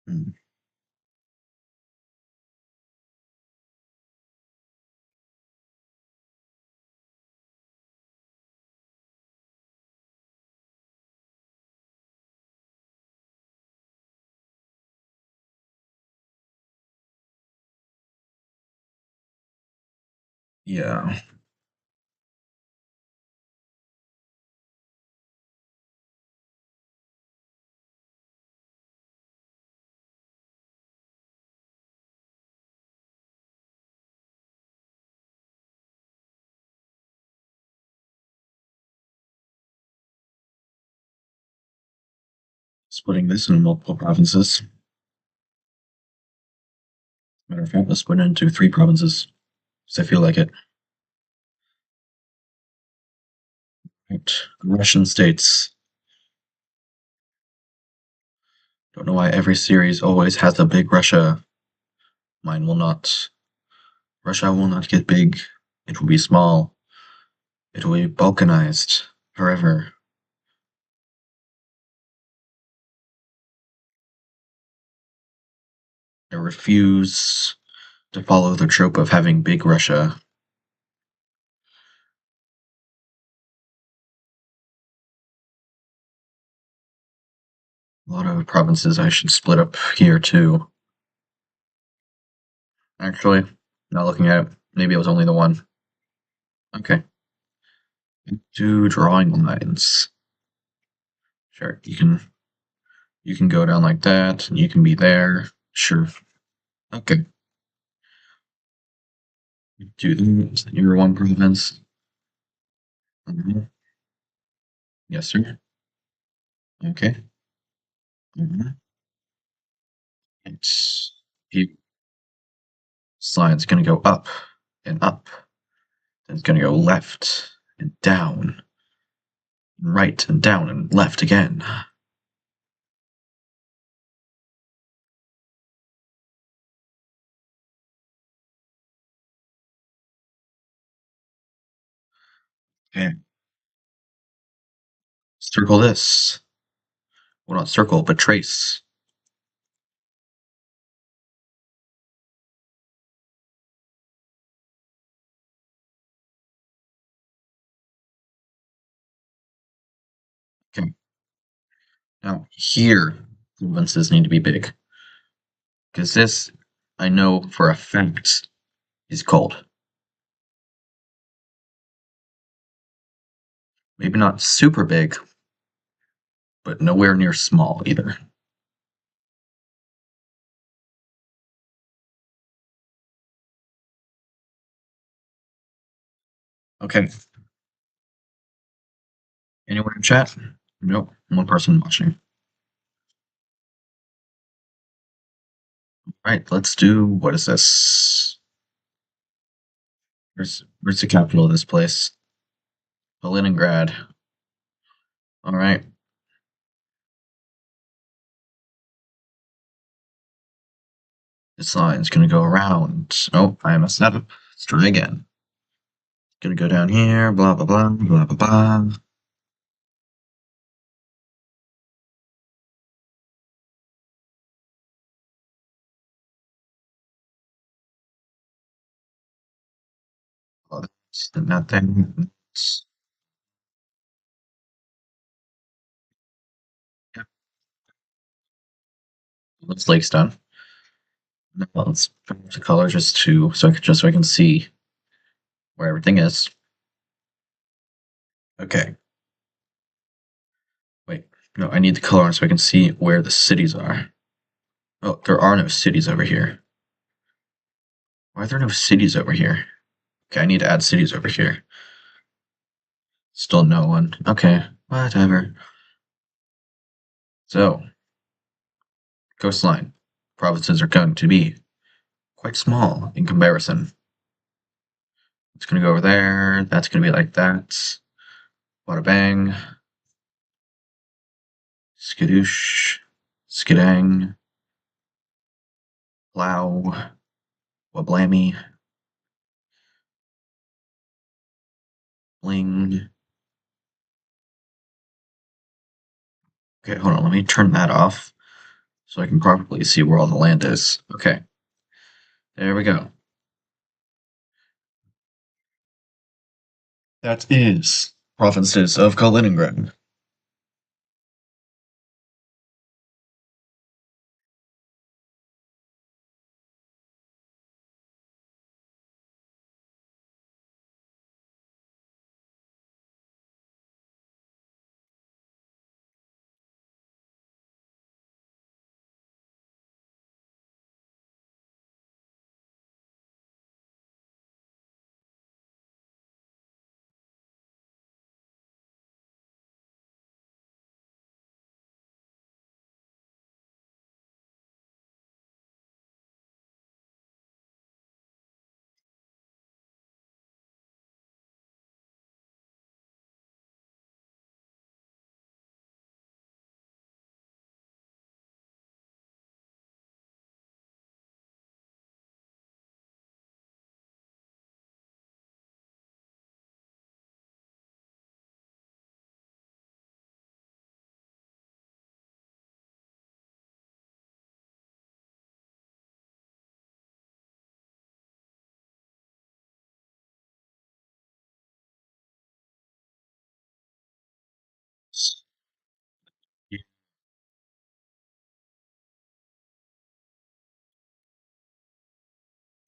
Hmm. Yeah. Splitting this into multiple provinces. Matter of fact, let's split it into 3 provinces. Because I feel like it. Right. Russian states. Don't know why every series always has a big Russia. Mine will not. Russia will not get big. It will be small. It will be balkanized forever. I refuse to follow the trope of having big Russia. A lot of provinces I should split up here too. Actually, not looking at it, maybe it was only the one. Okay. Do drawing lines. Sure, you can go down like that, and you can be there. Sure. Okay. Do that. You're one province. Mhm. Yes, sir. Okay. Mhm. It's you slide's gonna go up and up. Then it's gonna go left and down, and right and down and left again. Okay. Circle this. Well, not circle, but trace. Okay. Now here, provinces need to be big. Because this, I know for a fact, is cold. Maybe not super big, but nowhere near small either. Okay. Anyone in chat? Nope. One person watching. Right, let's do what is this? Where's the capital of this place? Kaliningrad. Alright. This line's gonna go around. Oh, I messed that up. Let's try again. Gonna go down here, blah blah blah, blah blah blah. Oh, that's not that. Yeah, this lake's done. Now let's change the color just to so I can see where everything is. Okay. Wait, no, I need the color on so I can see where the cities are. Oh, there are no cities over here. Why are there no cities over here? Okay, I need to add cities over here. Still no one. Okay, whatever. So, coastline. Provinces are going to be quite small in comparison. It's going to go over there. That's going to be like that. Bada bang. Skadoosh. Skidang. Plow. Wablammy. Bling. Okay, hold on. Let me turn that off so I can properly see where all the land is. Okay, there we go. That is provinces of Kaliningrad.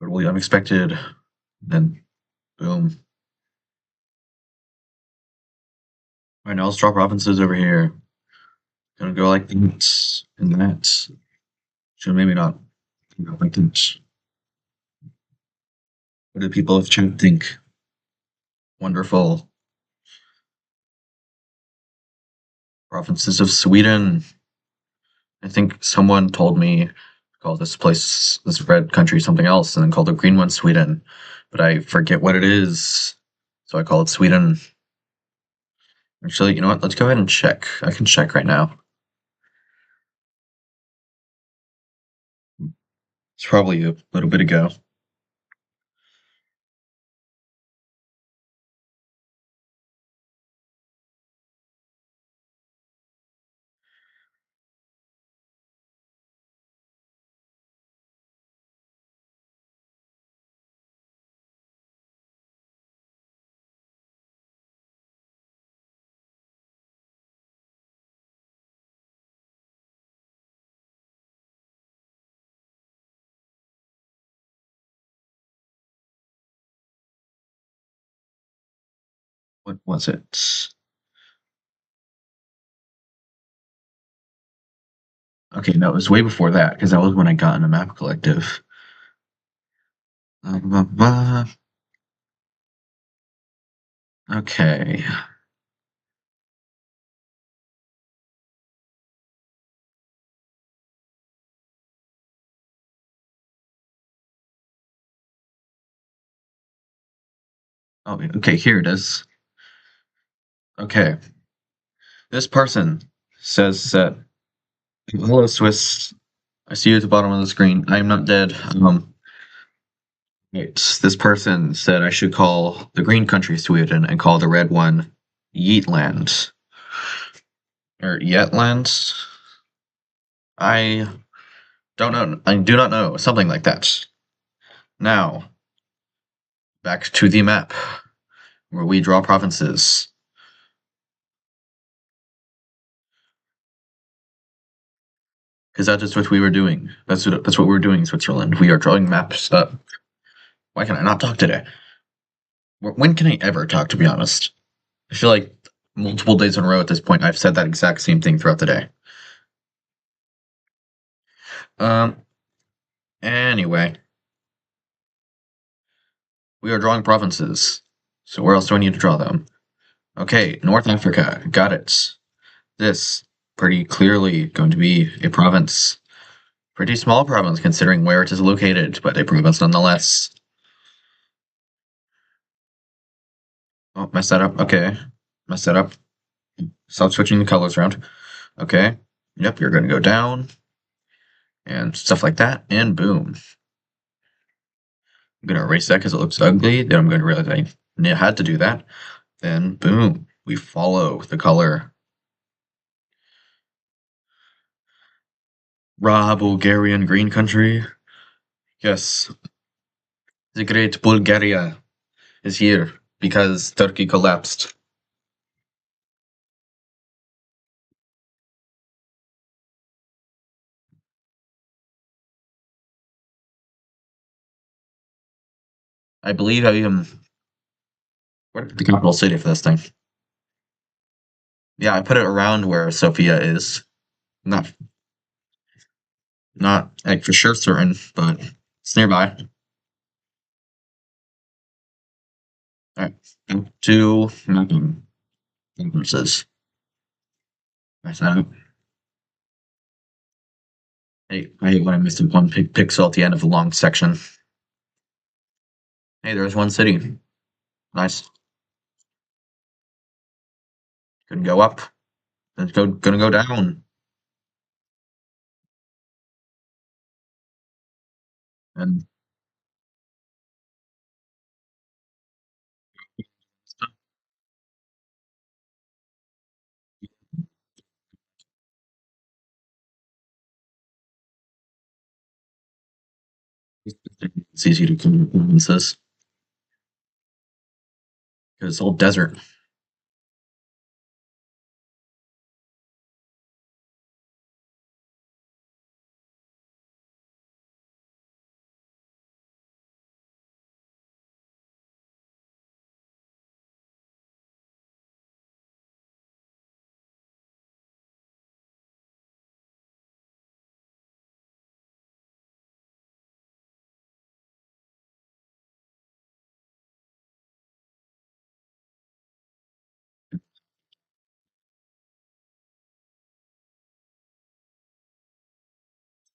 totally unexpected. Then, boom. Alright, now let's draw provinces over here. Gonna go like that and that. So maybe not. Go like that. What do people of chat think? Wonderful. Provinces of Sweden. I think someone told me to call this place, this red country, something else, and then call the green one Sweden. But I forget what it is. So I call it Sweden. Actually, you know what? Let's go ahead and check. I can check right now. It's probably a little bit ago. What was it? Okay, no, it was way before that, because that was when I got in a map collective. Blah, blah. Okay. Oh, okay, here it is. Okay. This person says that, hello, Swiss. I see you at the bottom of the screen. I am not dead. This person said I should call the green country Sweden and call the red one Yeetland. Or Yetland? I don't know. I do not know. Something like that. Now, back to the map, where we draw provinces. Because that is what we were doing. That's what we're doing in Switzerland. We are drawing maps up. Why can I not talk today? When can I ever talk, to be honest? I feel like multiple days in a row at this point, I've said that exact same thing throughout the day. Um, anyway. We are drawing provinces. So where else do I need to draw them? Okay, North Africa. Got it. This, pretty clearly going to be a province. Pretty small province considering where it is located, but a province nonetheless. Oh, messed that up. Okay. Messed that up. Stop switching the colors around. Okay. Yep, you're going to go down. And stuff like that. And boom. I'm going to erase that because it looks ugly. Then I'm going to realize I had to do that. Then boom. We follow the color. Raw Bulgarian green country. Yes. The great Bulgaria is here because Turkey collapsed. I believe I am. Where's the capital city for this thing? Yeah, I put it around where Sofia is. Not, not like for sure certain, but it's nearby. Alright, to mapping conferences. Nice that. Hey, I hate when I miss one pixel at the end of a long section. Hey, there's one city. Nice. Couldn't go up. It's gonna go down. And it's easy to come to provinces because it's all desert.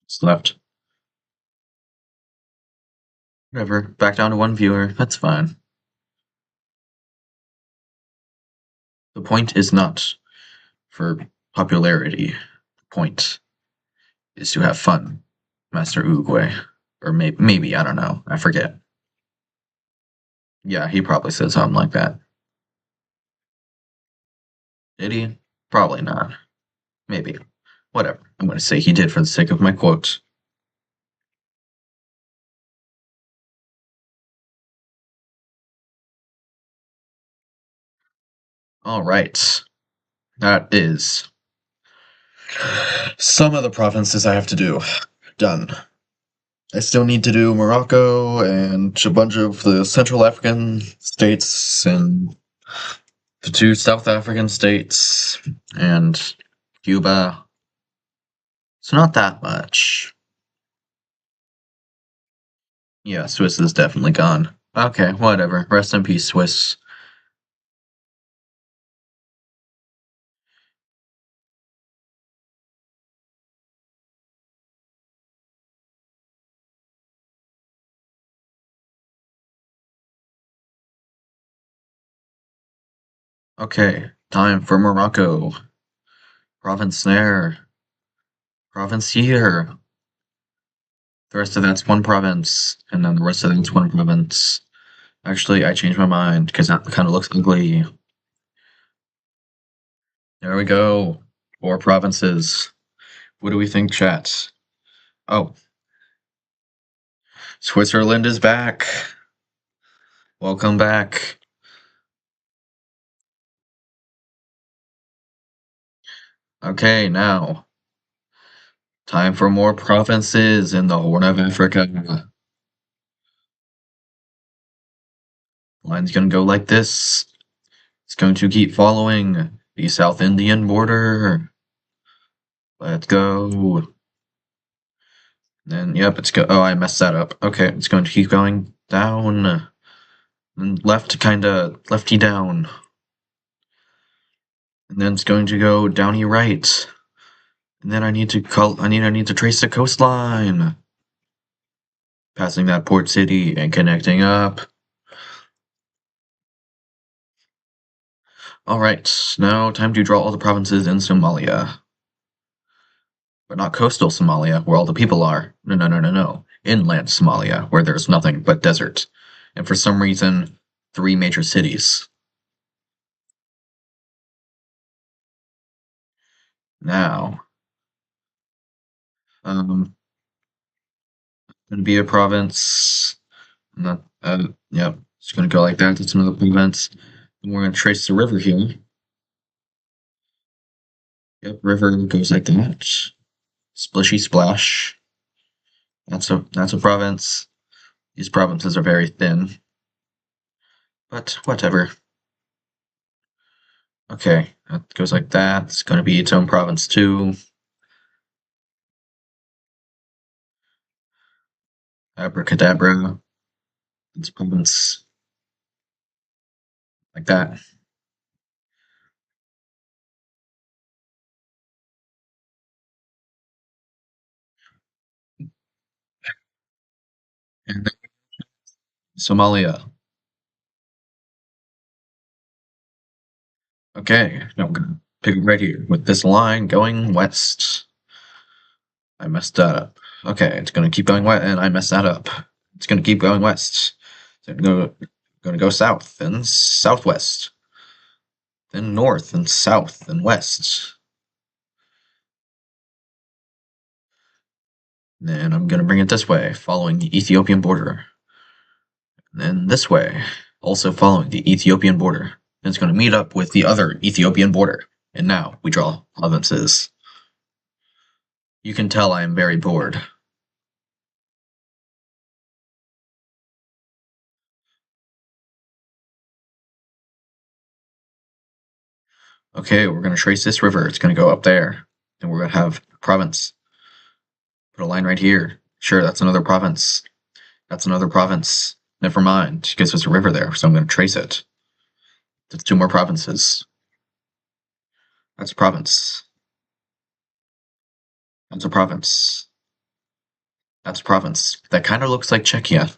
It's left. Whatever. Back down to 1 viewer. That's fine. The point is not for popularity. The point is to have fun, Master Uguay. Or maybe, I don't know. I forget. Yeah, he probably said something like that. Did he? Probably not. Maybe. Whatever. I'm going to say he did for the sake of my quote. All right. That is some of the provinces I have to do. Done. I still need to do Morocco and a bunch of the Central African states and the 2 South African states and Cuba. It's not that much. Yeah, Swiss is definitely gone. Okay, whatever. Rest in peace, Swiss. Okay, time for Morocco. Province there. Province here. The rest of that's 1 province, and then the rest of that's 1 province. Actually, I changed my mind, because that kind of looks ugly. There we go. 4 provinces. What do we think, chat? Oh. Switzerland is back. Welcome back. Okay, now. Time for more provinces in the Horn of Africa. Line's gonna go like this. It's going to keep following the South Indian border. Let's go. Then, yep, it's go. Oh, I messed that up. Okay, it's going to keep going down. And left, kinda lefty down. And then it's going to go downy right. And then I need to trace the coastline. Passing that port city and connecting up. Alright, now time to draw all the provinces in Somalia. But not coastal Somalia, where all the people are. No. Inland Somalia, where there's nothing but desert. And for some reason, 3 major cities. Now, gonna be a province. Not, yep, it's gonna go like that. That's another province. And we're gonna trace the river here. Yep, river goes like that. Splishy splash. That's a province. These provinces are very thin. But whatever. Okay, that goes like that. It's gonna be its own province too. Abracadabra. It's province like that. And then Somalia. Okay, now I'm gonna pick it right here with this line going west. I messed that up. Okay, it's gonna keep going west, and I messed that up. It's gonna keep going west. So I'm gonna go south and southwest, then north and south and west. Then I'm gonna bring it this way, following the Ethiopian border. And then this way, also following the Ethiopian border. And it's gonna meet up with the other Ethiopian border. And now we draw provinces. You can tell I am very bored. Okay, we're gonna trace this river. It's gonna go up there. And we're gonna have a province. Put a line right here. Sure, that's another province. That's another province. Never mind, because there's a river there, so I'm gonna trace it. That's 2 more provinces. That's a province. That's a province. That's a province. That kind of looks like Czechia.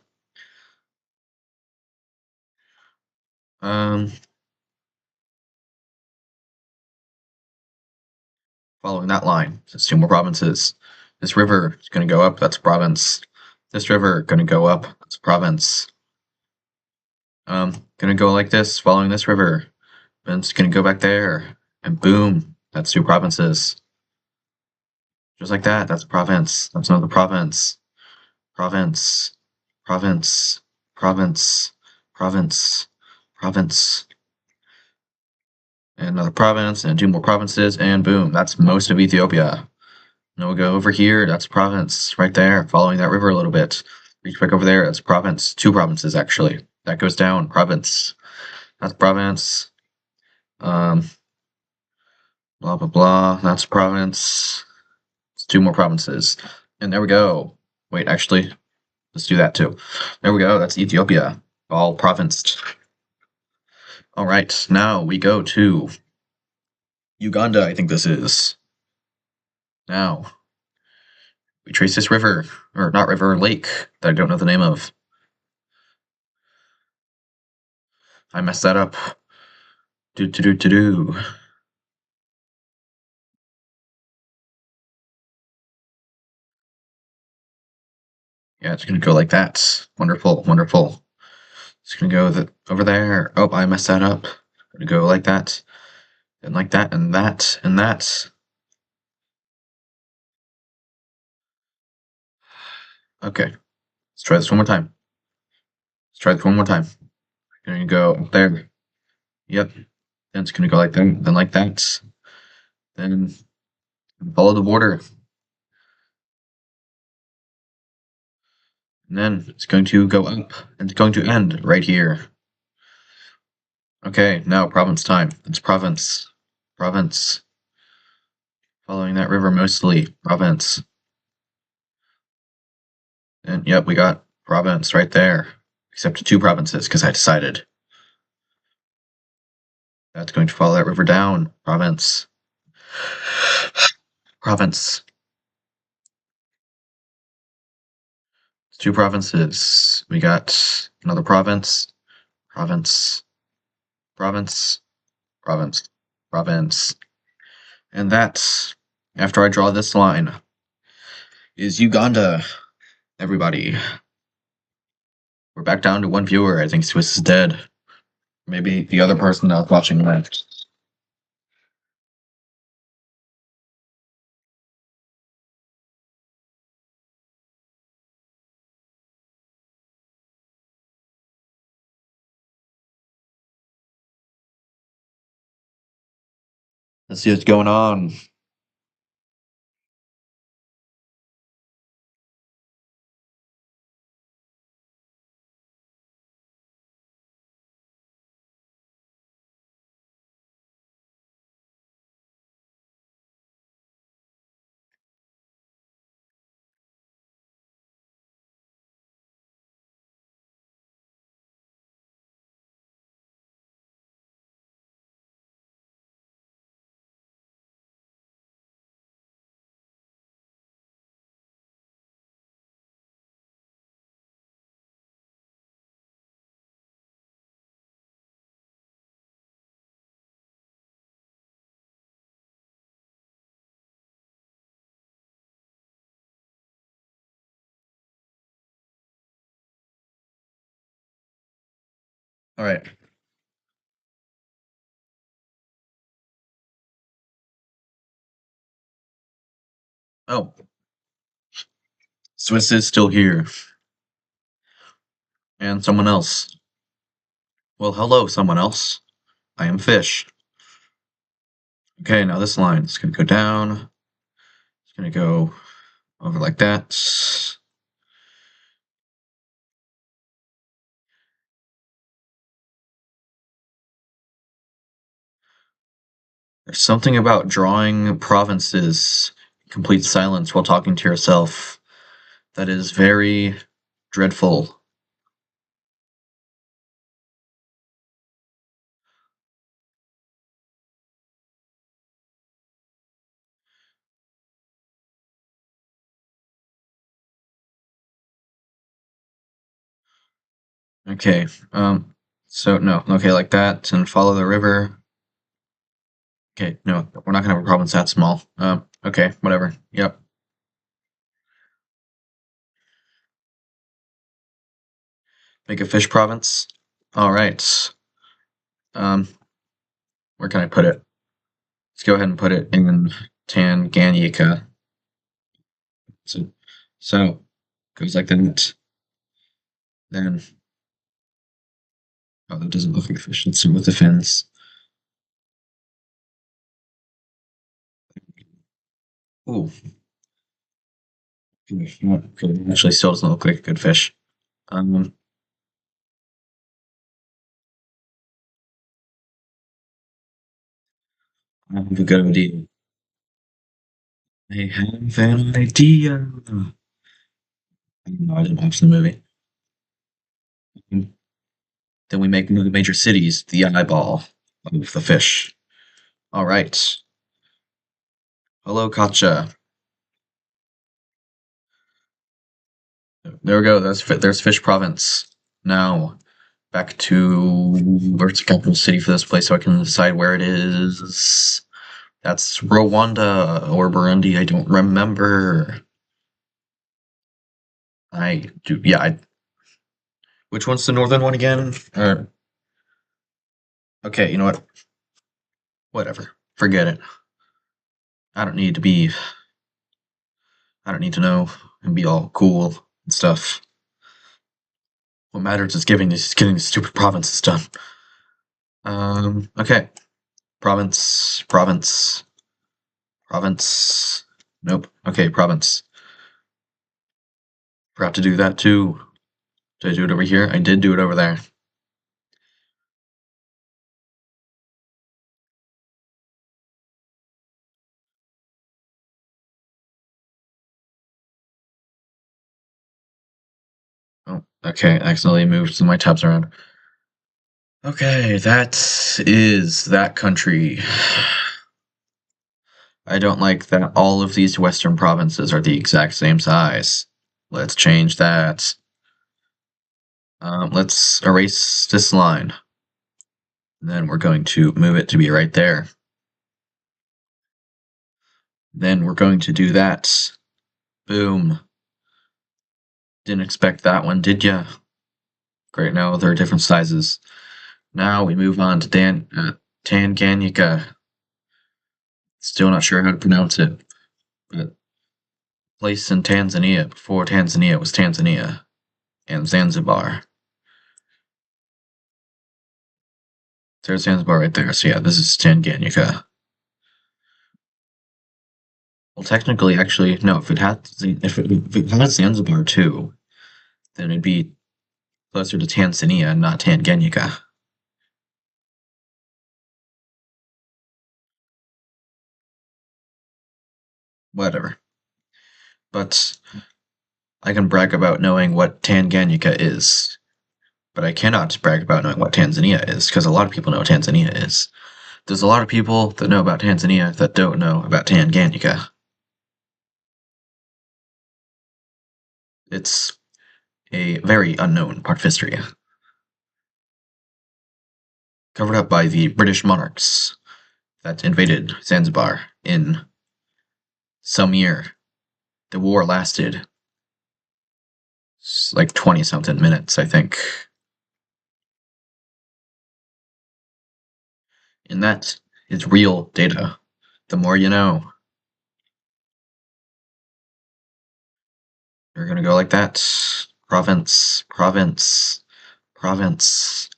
Following that line, there's 2 more provinces. This river is going to go up. That's a province. This river going to go up. That's a province. Gonna go like this, following this river. Then it's gonna go back there, and boom, that's 2 provinces. Just like that, that's a province. That's another province. Province. Province. Province. Province. Province. And another province, and 2 more provinces, and boom, that's most of Ethiopia. Now we'll go over here, that's a province, right there, following that river a little bit. Reach back over there, that's a province. 2 provinces, actually. That goes down, province. That's province. Blah blah blah. That's province. It's 2 more provinces. And there we go. Wait, actually, let's do that too. There we go. That's Ethiopia. All provinced. Alright, now we go to Uganda, I think this is. Now, we trace this river, or not river, lake, that I don't know the name of. I messed that up. Do. Yeah, it's gonna go like that. Wonderful, wonderful. It's gonna go over there. Oh, I messed that up. Gonna go like that, and like that, and that, and that. Okay, let's try this one more time. Let's try this one more time. Gonna go up there. Yep. Then it's gonna go like that, then like that. Then follow the border. And then it's going to go up, and it's going to end right here. Okay, now province time. It's province. Province. Following that river mostly. Province. And yep, we got province right there. Except 2 provinces, because I decided. That's going to follow that river down. Province. Province. 2 provinces. We got another province. Province. Province. Province. Province. And that, after I draw this line, is Uganda. Everybody. We're back down to 1 viewer. I think Swiss is dead. Maybe the other person that was watching left. Let's see what's going on. All right. Oh, Swiss is still here. And someone else. Well, hello, someone else. I am Fish. Okay, now this line is going to go down. It's going to go over like that. There's something about drawing provinces in complete silence while talking to yourself that is very dreadful. Okay. So no. Okay, like that, and follow the river. Okay. No, we're not gonna have a province that small. Okay. Whatever. Yep. Make a fish province. All right. Um, where can I put it? Let's go ahead and put it in Tanganyika. So goes like that. Then oh, that doesn't look like a fish. Let's see with the fins. Ooh, okay, actually, still doesn't look like a good fish. Um, I have a good idea. I have an idea. No, I didn't watch the movie. Then we make the major cities the eyeball of the fish. All right. Hello, Katja. There we go. There's Fish Province. Now back to where's the capital city for this place, so I can decide where it is. That's Rwanda or Burundi. I don't remember. I do. Yeah. Which one's the northern one again? Okay. You know what? Whatever. Forget it. I don't need to be. I don't need to know and be all cool and stuff. What matters is getting these stupid provinces done. Okay. Province. Nope. Okay, province. Forgot to do that too. Did I do it over here? I did do it over there. Oh, okay. I accidentally moved some of my tabs around. Okay, that is that country. I don't like that all of these western provinces are the exact same size. Let's change that. Let's erase this line. Then we're going to move it to be right there. Then we're going to do that. Boom. Didn't expect that one, did ya? Great, now they're different sizes. Now we move on to Tanganyika. Still not sure how to pronounce it, but place in Tanzania before Tanzania was Tanzania and Zanzibar. There's Zanzibar right there. So yeah, this is Tanganyika. Well, technically, actually, no. If it had Zanzibar too, then it'd be closer to Tanzania, not Tanganyika. Whatever. But I can brag about knowing what Tanganyika is, but I cannot brag about knowing what Tanzania is because a lot of people know what Tanzania is. There's a lot of people that know about Tanzania that don't know about Tanganyika. It's a very unknown part of history, covered up by the British monarchs that invaded Zanzibar in some year. The war lasted like 20 something minutes, I think. And that is real data. The more you know. You're gonna go like that. Province, province, province.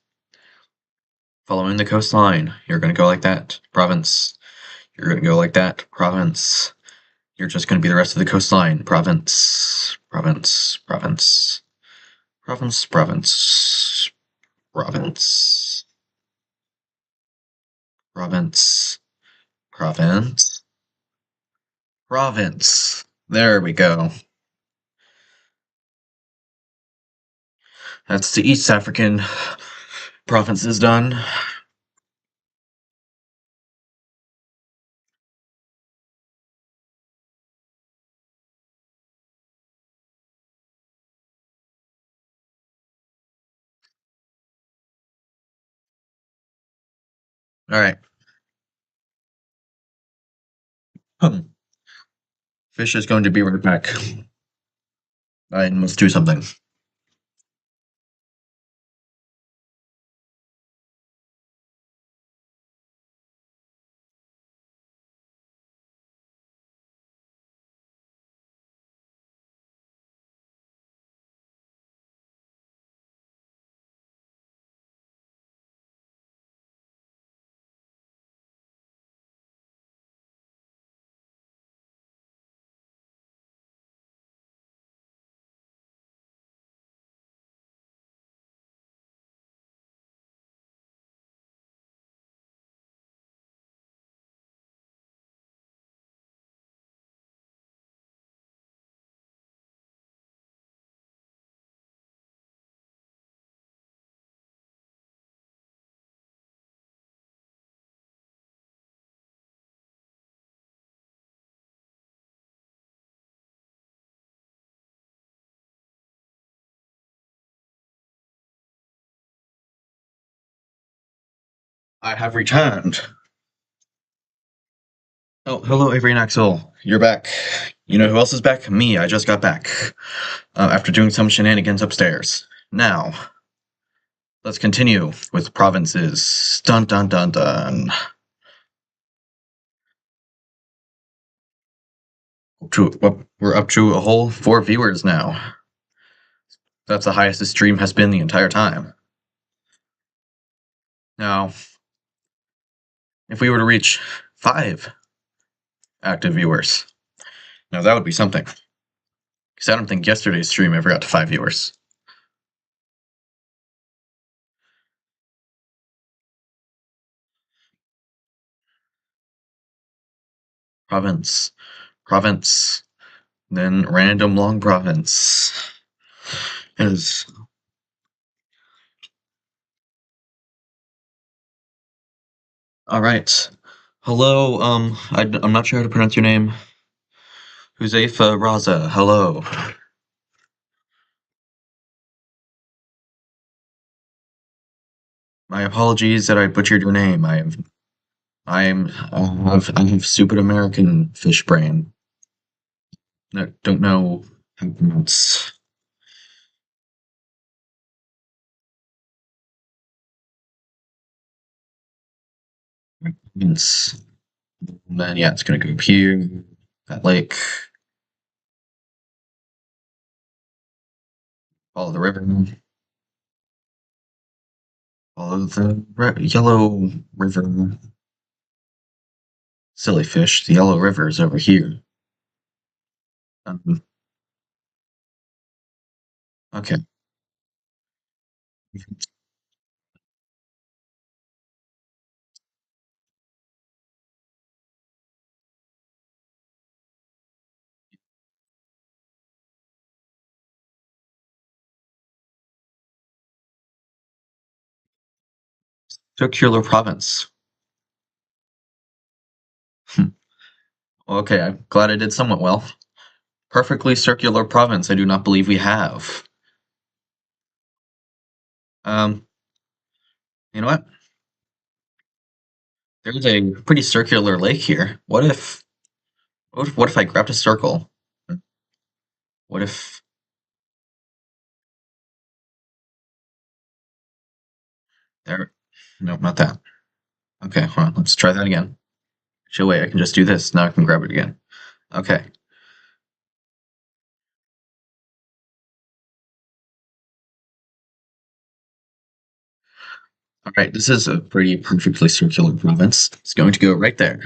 Following the coastline, you're gonna go like that. Province. You're gonna go like that. Province. You're just gonna be the rest of the coastline. Province, province, province, province, province, province, province, province, province. There we go. That's the East African provinces done. All right. Fish is going to be right back. I must do something. I have returned. Oh, hello, Avery and Axel. You're back. You know who else is back? Me. I just got back after doing some shenanigans upstairs. Now, let's continue with provinces. Dun dun dun dun. We're up to a whole 4 viewers now. That's the highest this stream has been the entire time. Now, if we were to reach 5 active viewers, now that would be something. Because I don't think yesterday's stream ever got to 5 viewers. Province. Province. Then random long province. Is all right. Hello, I'm not sure how to pronounce your name. Huzaifa Raza, hello. My apologies that I butchered your name. I have stupid American fish brain. I don't know how to pronounce. It's, then yeah, it's gonna go up here. That lake. Follow the river. Follow the yellow river. Silly fish. The yellow river is over here. Okay. Circular province. Okay, I'm glad I did somewhat well. Perfectly circular province, I do not believe we have. Um, you know what? There's a pretty circular lake here. What if I grabbed a circle? What if there no, not that. Okay, hold on, let's try that again. Actually, wait, I can just do this. Now I can grab it again. Okay. Alright, this is a pretty perfectly circular province. It's going to go right there.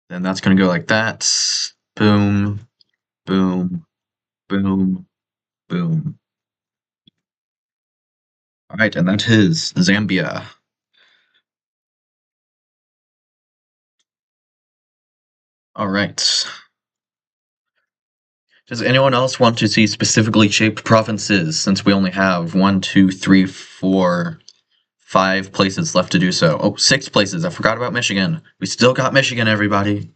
Then that's gonna go like that. Boom, boom, boom, boom. Alright, and that is Zambia. Alright. Does anyone else want to see specifically shaped provinces since we only have 1, 2, 3, 4, 5 places left to do so? Oh, 6 places. I forgot about Michigan. We still got Michigan, everybody.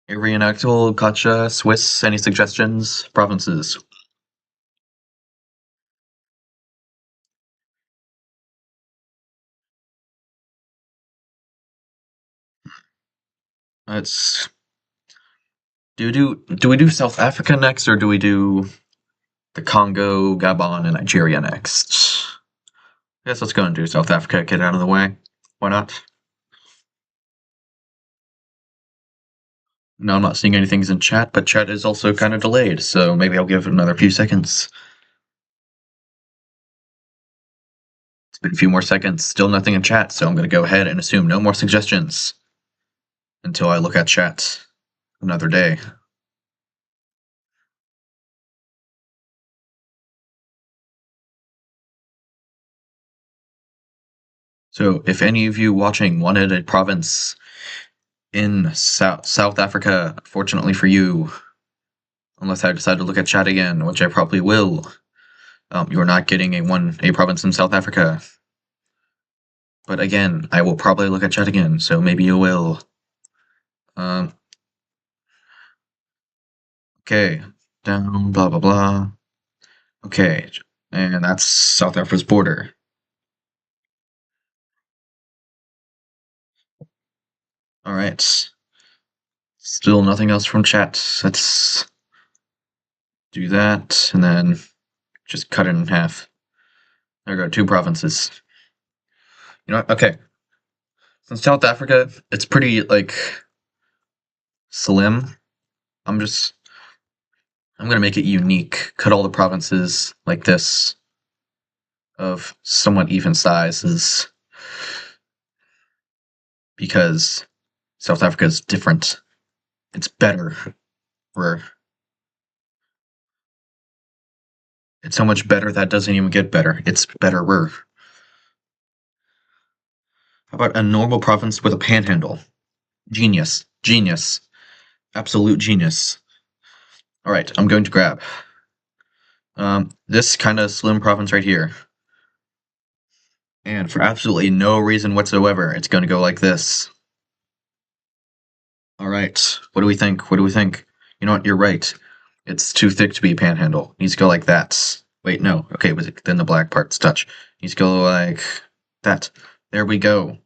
Arian Actal, Kacha, Swiss, any suggestions? Provinces. Let's do we do South Africa next, or do we do the Congo, Gabon, and Nigeria next? I guess let's go and do South Africa, get it out of the way. Why not? No, I'm not seeing anything in chat, but chat is also kind of delayed, so maybe I'll give it another few seconds. It's been a few more seconds, still nothing in chat, so I'm going to go ahead and assume no more suggestions until I look at chat another day. So if any of you watching wanted a province in South Africa, fortunately for you, unless I decide to look at chat again, which I probably will, you're not getting a province in South Africa. But again, I will probably look at chat again, so maybe you will. Okay, down, blah, blah, blah. Okay, and that's South Africa's border. Alright. Still nothing else from chat. Let's do that, and then just cut it in half. There we go, 2 provinces. You know what? Okay. Since South Africa, it's pretty, like, slim. I'm gonna make it unique. Cut all the provinces like this of somewhat even sizes because South Africa is different. It's better. It's so much better that doesn't even get better. It's betterer. How about a normal province with a panhandle? Genius. Genius. Absolute genius. Alright, I'm going to grab this kind of slim province right here. And for absolutely no reason whatsoever, it's going to go like this. Alright, what do we think? What do we think? You know what, you're right. It's too thick to be a panhandle. It needs to go like that. Wait, no. Okay, then the black parts touch. It needs to go like that. There we go.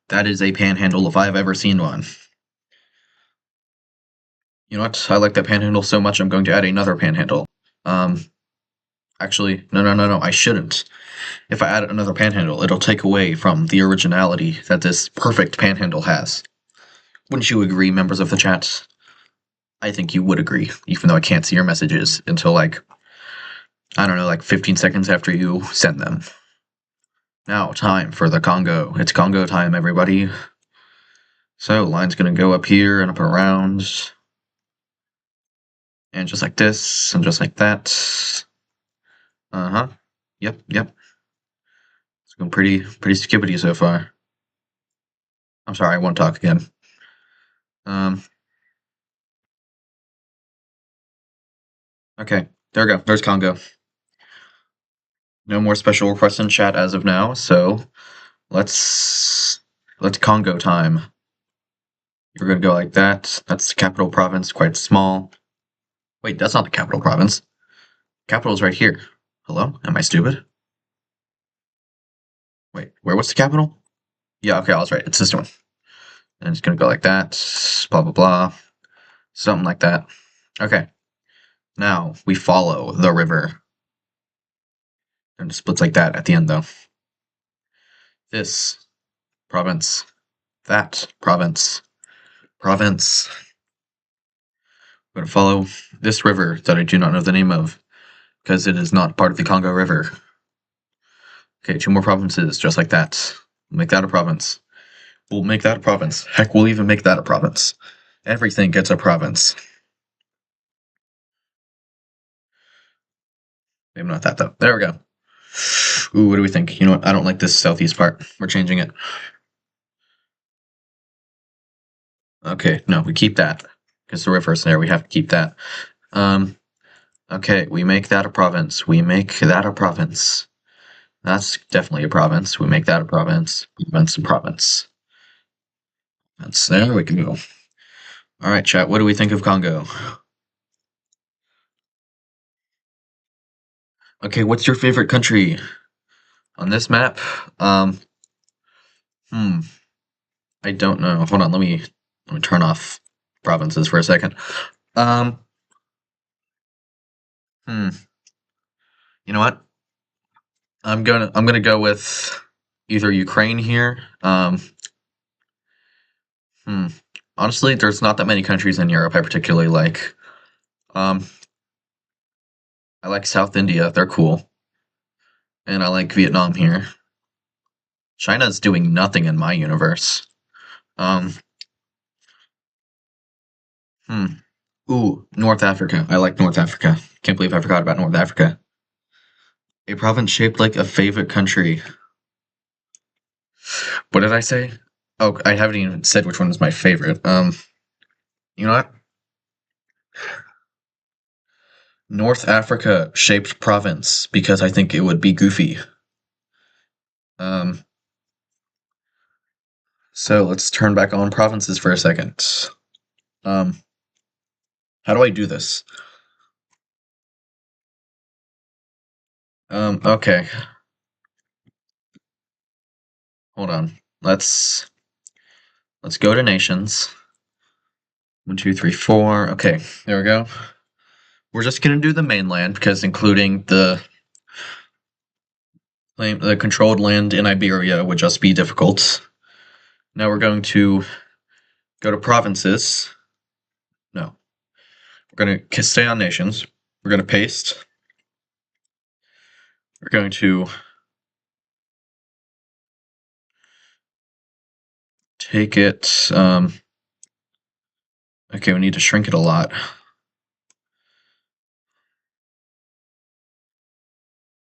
That is a panhandle if I've ever seen one. You know what? I like that panhandle so much I'm going to add another panhandle. Actually, no, I shouldn't. If I add another panhandle, it'll take away from the originality that this perfect panhandle has. Wouldn't you agree, members of the chat? I think you would agree, even though I can't see your messages until, like, I don't know, like 15 seconds after you send them. Now, time for the Congo. It's Congo time, everybody. So, line's gonna go up here and up and around. And just like this, and just like that. Uh-huh. Yep. It's going pretty skippity so far. I'm sorry, I won't talk again. Okay, there we go. There's Congo. No more special requests in chat as of now, so let's Congo time. You're gonna go like that. That's the capital province, quite small. Wait, that's not the capital province. Capital's right here. Hello? Am I stupid? Wait, where was the capital? Yeah, okay, I was right. It's this one. And it's gonna go like that. Blah, blah, blah. Something like that. Okay. Now, we follow the river. And it splits like that at the end, though. This province. That province. Province. I'm going to follow this river that I do not know the name of, because it is not part of the Congo River. Okay, 2 more provinces, just like that. Make that a province. We'll make that a province. Heck, we'll even make that a province. Everything gets a province. Maybe not that, though. There we go. Ooh, what do we think? You know what? I don't like this southeast part. We're changing it. Okay, no, we keep that. Because the river's there, we have to keep that. Okay, we make that a province. We make that a province. That's definitely a province. We make that a province. Province and province. That's there we go. All right, chat. What do we think of Congo? Okay, what's your favorite country on this map? I don't know. Hold on. Let me turn off provinces for a second. Um, hmm. You know what? I'm gonna go with either Ukraine here. Hmm. Honestly, there's not that many countries in Europe I particularly like. Um, I like South India. They're cool. And I like Vietnam here. China's doing nothing in my universe. Um, hmm. Ooh, North Africa. I like North Africa. Can't believe I forgot about North Africa. A province shaped like a favorite country. What did I say? Oh, I haven't even said which one is my favorite. You know what? North Africa shaped province because I think it would be goofy. Um, so let's turn back on provinces for a second. How do I do this? Okay. Hold on. Let's go to nations. 1, 2, 3, 4. Okay, there we go. We're just gonna do the mainland because including the controlled land in Iberia would just be difficult. Now we're going to go to provinces. No. We're going to stay on nations. We're going to paste. We're going to take it. Okay, we need to shrink it a lot.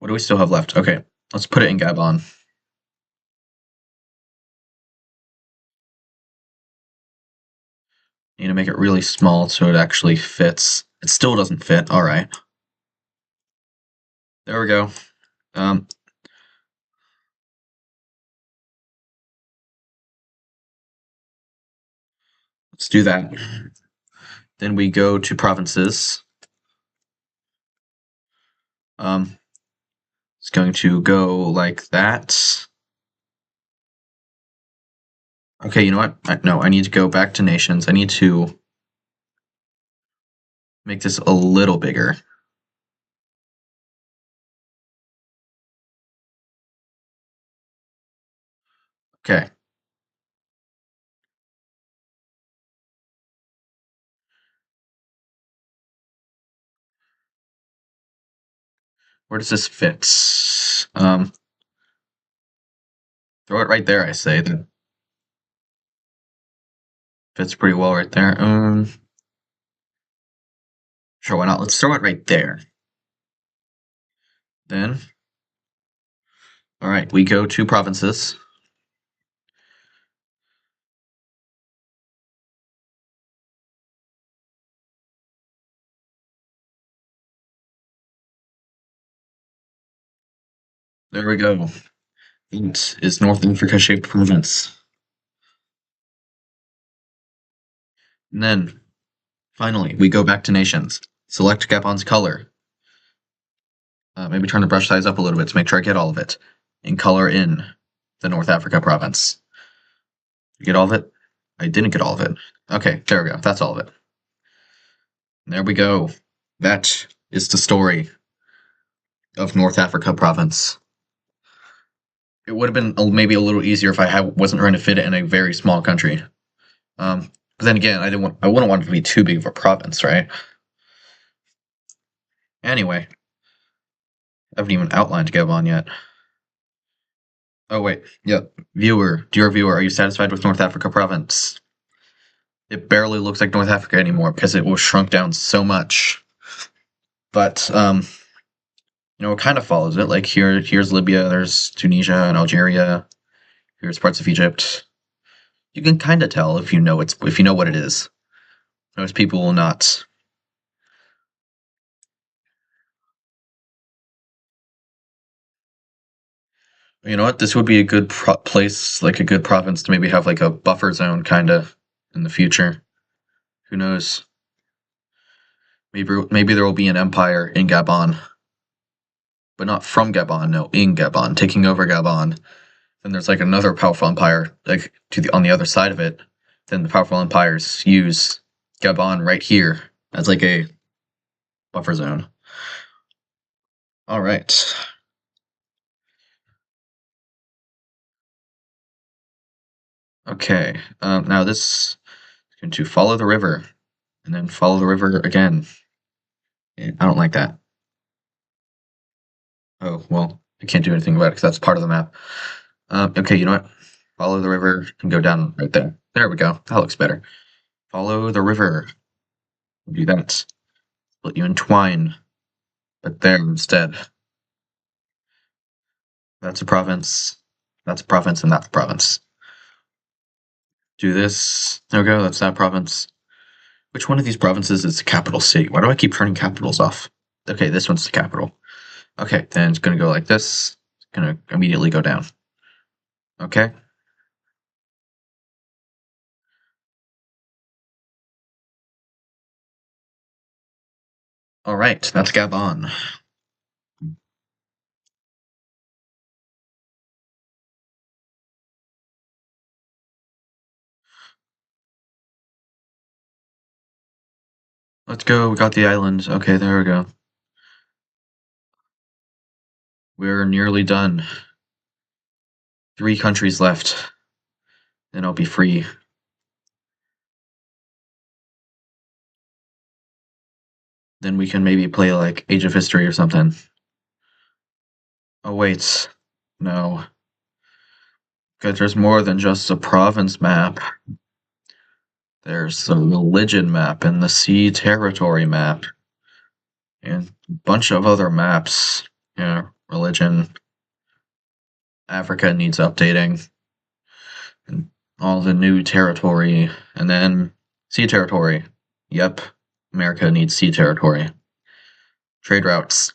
What do we still have left? Okay, let's put it in Gabon. Need to make it really small so it actually fits. It still doesn't fit. All right. There we go. Let's do that. Then we go to provinces. It's going to go like that. Okay, you know what? No, I need to go back to nations. I need to make this a little bigger. Okay. Where does this fit? Throw it right there, I say. That fits pretty well right there. Sure, why not? Let's throw it right there. Then, all right, we go to provinces. There we go. It is North Africa shaped province. And then, finally, we go back to nations. Select Gabon's color. Maybe turn the brush size up a little bit to make sure I get all of it. And color in the North Africa province. You get all of it? I didn't get all of it. Okay, there we go. That's all of it. There we go. That is the story of North Africa province. It would have been maybe a little easier if I wasn't trying to fit it in a very small country. But then again, I wouldn't want it to be too big of a province, right? Anyway, I haven't even outlined Gabon yet. Oh wait, yep. Viewer, dear viewer, are you satisfied with North Africa province? It barely looks like North Africa anymore because it was shrunk down so much. But it kind of follows it. Like here's Libya, there's Tunisia and Algeria. Here's parts of Egypt. You can kind of tell if you know what it is. Most people will not. You know what? This would be a good place, like a good province to maybe have like a buffer zone kind of in the future. Who knows? Maybe there will be an empire in Gabon. But not from Gabon, no, in Gabon, taking over Gabon. Then there's like another powerful empire, like on the other side of it. Then the powerful empires use Gabon right here as like a buffer zone. All right. Okay. Now this is going to follow the river, and then follow the river again. I don't like that. Oh well, I can't do anything about it because that's part of the map. Okay, you know what? Follow the river and go down right there. There we go. That looks better. Follow the river. Do that. Split you in twine. But there instead. That's a province. That's a province, and that's a province. Do this. There we go. That's that province. Which one of these provinces is the capital city? Why do I keep turning capitals off? Okay, this one's the capital. Okay, then it's going to go like this. It's going to immediately go down. Okay. All right, that's Gabon. Let's go. We got the island. Okay, there we go. We're nearly done. 3 countries left. Then I'll be free. Then we can maybe play like Age of History or something. Oh wait, no. Because there's more than just a province map. There's the religion map and the sea territory map. And a bunch of other maps. Yeah, religion. Africa needs updating. And all the new territory. And then sea territory. Yep, America needs sea territory. Trade routes.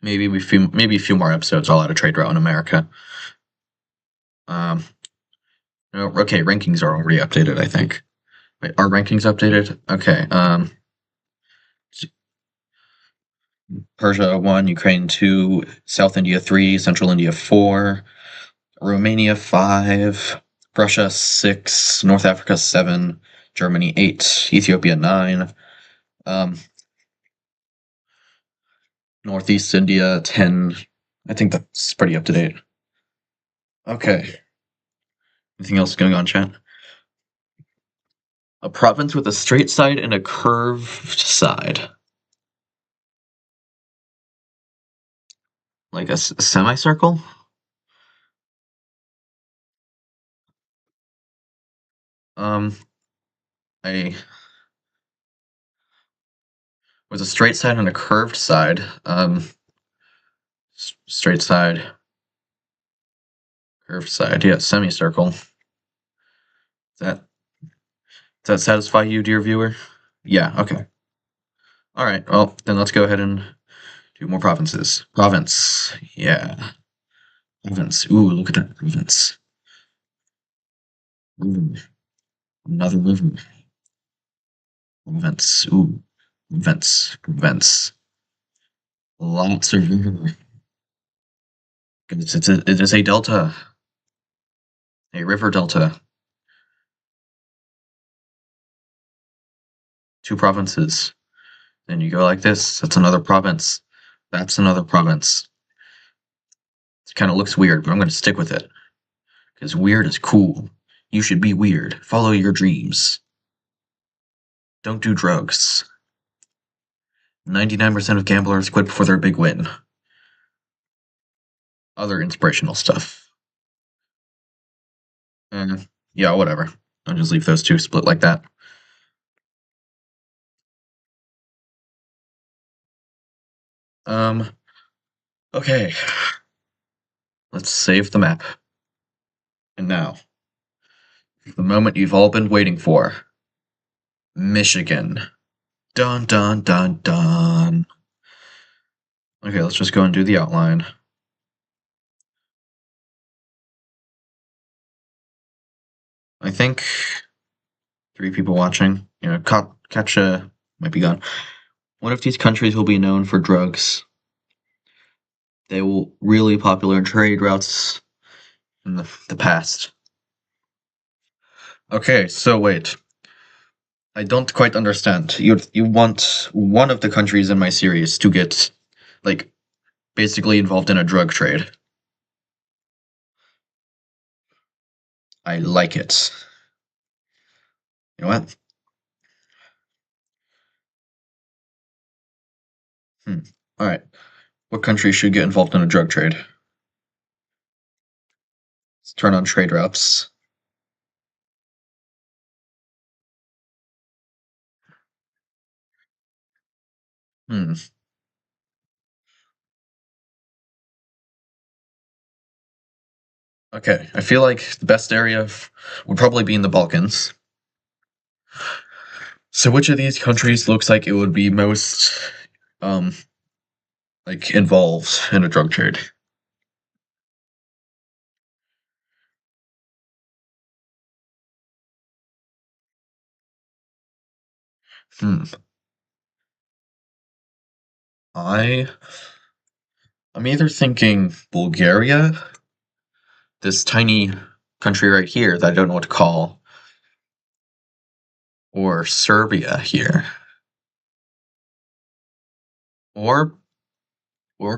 Maybe a few more episodes I'll add a trade route in America. Okay, rankings are already updated, I think. Wait, are rankings updated? Okay. Persia 1, Ukraine 2, South India 3, Central India 4, Romania 5, Russia 6, North Africa 7, Germany 8, Ethiopia 9, Northeast India 10. I think that's pretty up to date. Okay. Anything else going on, chat? A province with a straight side and a curved side. Like a semicircle? With a straight side and a curved side. Straight side. Curved side. Yeah, semicircle. Does that satisfy you, dear viewer? Yeah, okay. Alright, well, then let's go ahead and do more provinces. Province. Yeah. Province. Ooh, look at that province. Ooh. Another river. Province. Ooh. Province. Lots of river. It is a delta. A river delta. 2 provinces. Then you go like this. That's another province. That's another province. It kind of looks weird, but I'm going to stick with it. Because weird is cool. You should be weird. Follow your dreams. Don't do drugs. 99% of gamblers quit before their big win. Other inspirational stuff. Yeah, whatever. I'll just leave those 2 split like that. Okay. Let's save the map. And now, the moment you've all been waiting for. Michigan. Dun dun dun dun. Okay, let's just go and do the outline. I think 3 people watching. You know, catch might be gone. One of these countries will be known for drugs. They were really popular in trade routes in the past. Okay, so wait. I don't quite understand. You want one of the countries in my series to get, like, basically involved in a drug trade. I like it. You know what? Alright. What country should get involved in a drug trade? Let's turn on trade routes. Hmm. Okay, I feel like the best area would probably be in the Balkans. So which of these countries looks like it would be most, um, like, involved in a drug trade? Hmm. I I'm either thinking Bulgaria, this tiny country right here that I don't know what to call, or Serbia here, or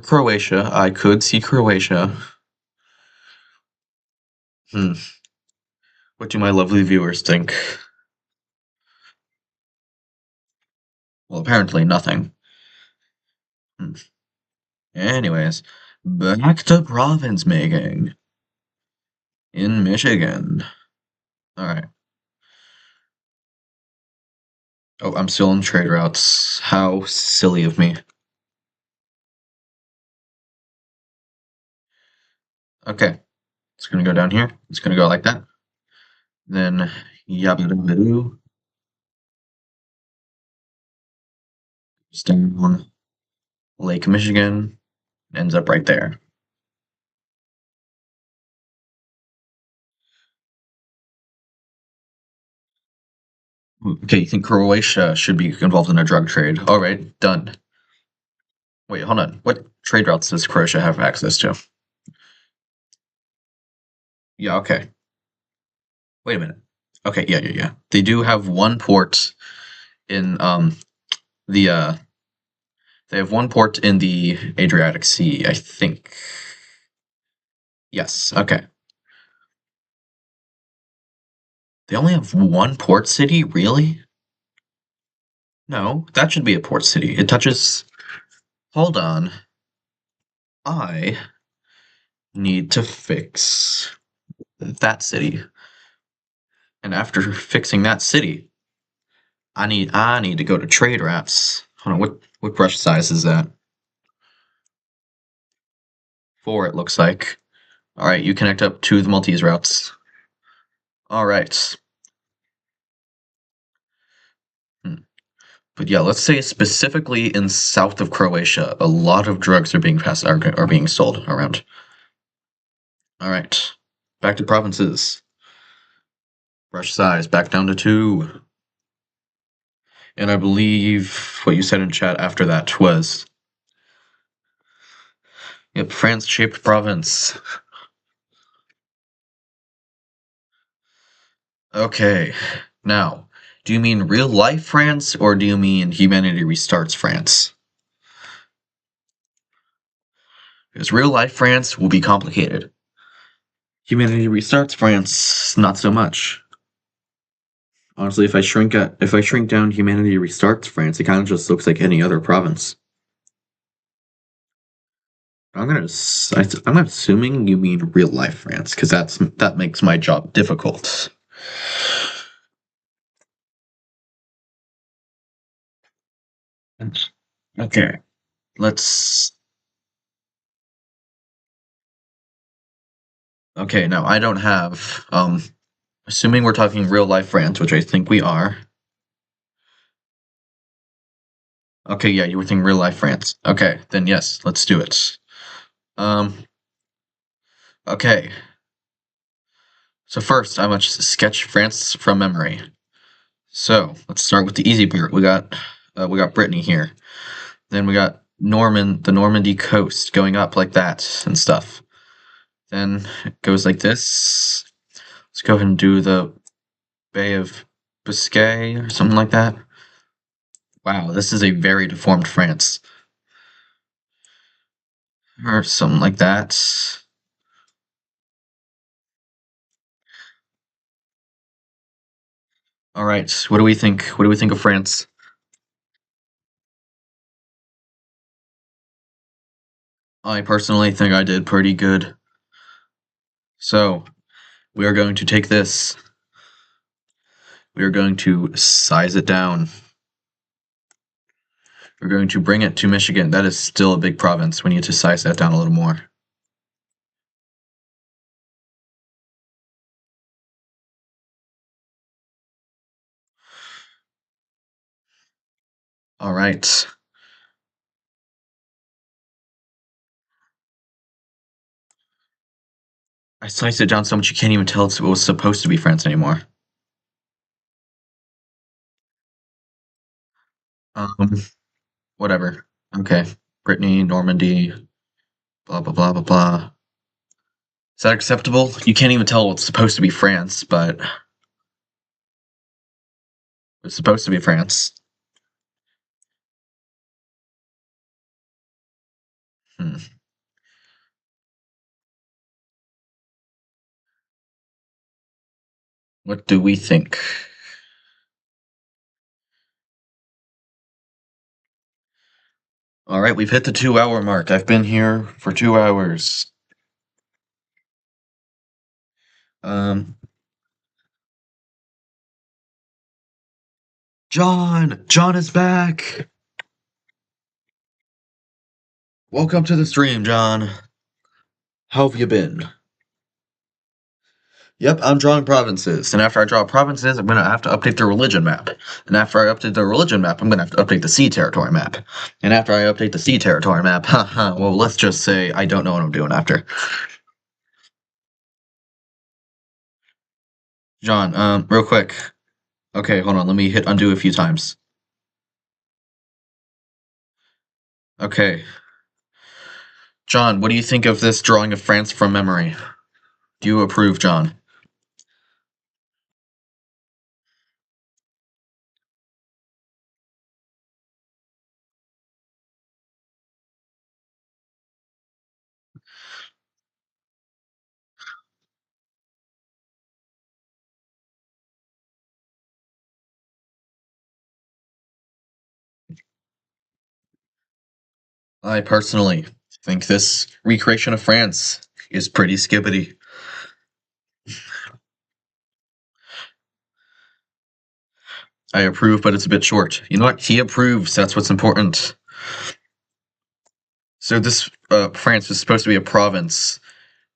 Croatia. I could see Croatia. Hmm. What do my lovely viewers think? Well, apparently nothing. Hmm. Anyways, back to province making in Michigan. All right. Oh, I'm still in trade routes. How silly of me. Okay, it's gonna go down here. It's gonna go like that. Then yabba down Lake Michigan, ends up right there. Okay, you think Croatia should be involved in a drug trade? All right, done. Wait, hold on. What trade routes does Croatia have access to? Yeah, okay. Wait a minute. Okay, yeah. They do have one port in the they have one port in the Adriatic Sea, I think. Yes, okay. They only have one port city, really? No, that should be a port city. It touches. Hold on. I need to fix that city. And after fixing that city, I need to go to trade routes. Hold on, what brush size is that? 4, it looks like. Alright, you connect up to the Maltese routes. Alright. But yeah, let's say specifically in south of Croatia, a lot of drugs are being sold around. Alright. Back to provinces. Brush size back down to 2. And I believe what you said in chat after that was, yep, France-shaped province. Okay, now, do you mean real life France or do you mean Humanity Restarts France? Because real life France will be complicated. Humanity Restarts France, not so much. Honestly, if I shrink down Humanity Restarts France, it kind of just looks like any other province. I'm assuming you mean real life France, because that makes my job difficult. Okay, let's. Okay, now I don't have. Assuming we're talking real life France, which I think we are. Okay, yeah, you were thinking real life France. Okay, then yes, let's do it. Okay. So first, I must sketch France from memory. So let's start with the easy part. We got Brittany here. Then we got the Normandy coast going up like that and stuff. Then it goes like this. Let's go ahead and do the Bay of Biscay or something like that. Wow, this is a very deformed France. Or something like that. All right, what do we think? What do we think of France? I personally think I did pretty good. So, we are going to take this. We are going to size it down. We're going to bring it to Michigan. That is still a big province. We need to size that down a little more. All right. I sized it down so much you can't even tell it was supposed to be France anymore. Whatever. Okay. Brittany, Normandy, blah, blah, blah, blah, blah. Is that acceptable? You can't even tell what's supposed to be France, but it's supposed to be France. What do we think? All right, we've hit the 2-hour mark. I've been here for 2 hours. John is back. Welcome to the stream, John. How have you been? Yep, I'm drawing provinces, and after I draw provinces, I'm gonna have to update the religion map. And after I update the religion map, I'm gonna have to update the sea territory map. And after I update the sea territory map, well, let's just say I don't know what I'm doing after. John, real quick. Okay, hold on, let me hit undo a few times. Okay. John, what do you think of this drawing of France from memory? Do you approve, John? I personally think this recreation of France is pretty skibbity. I approve, but it's a bit short. You know what? He approves. That's what's important. So this France was supposed to be a province,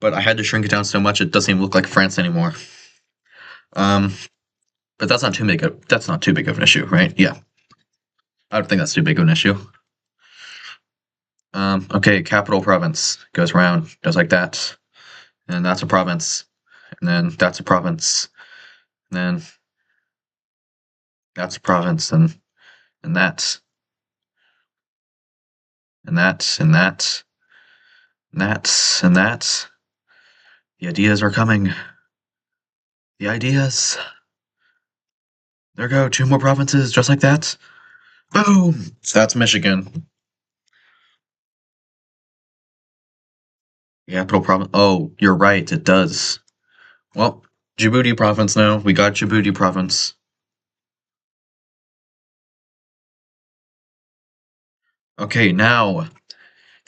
but I had to shrink it down so much it doesn't even look like France anymore. But that's not too big. That's not too big of an issue, right? Yeah, I don't think that's too big of an issue. Okay, capital province goes around, does like that, and that's a province, and then that's a province, and then that's a province, and that, and that, and that, and that, and that. The ideas are coming. The ideas. There go, 2 more provinces, just like that. Boom! That's Michigan. Capital province. Oh, you're right, it does. Well, Djibouti province now. We got Djibouti province. Okay, now,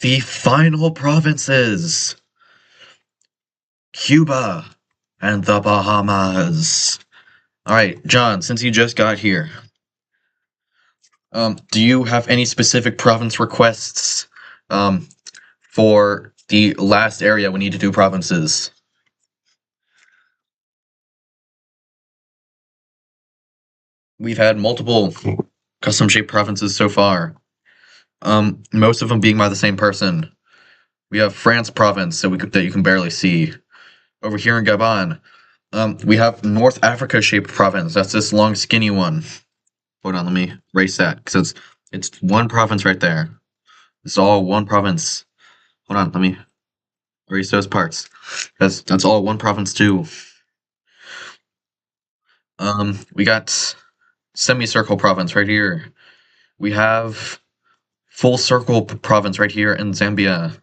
the final provinces. Cuba and the Bahamas. Alright, John, since you just got here, do you have any specific province requests for the last area we need to do provinces? We've had multiple custom-shaped provinces so far. Most of them being by the same person. We have France province that you can barely see. Over here in Gabon, We have North Africa shaped province. That's this long, skinny one. Hold on, let me erase that because it's one province right there. It's all one province. Hold on, let me erase those parts. That's all one province too. We got semicircle province right here. We have full circle province right here in Zambia.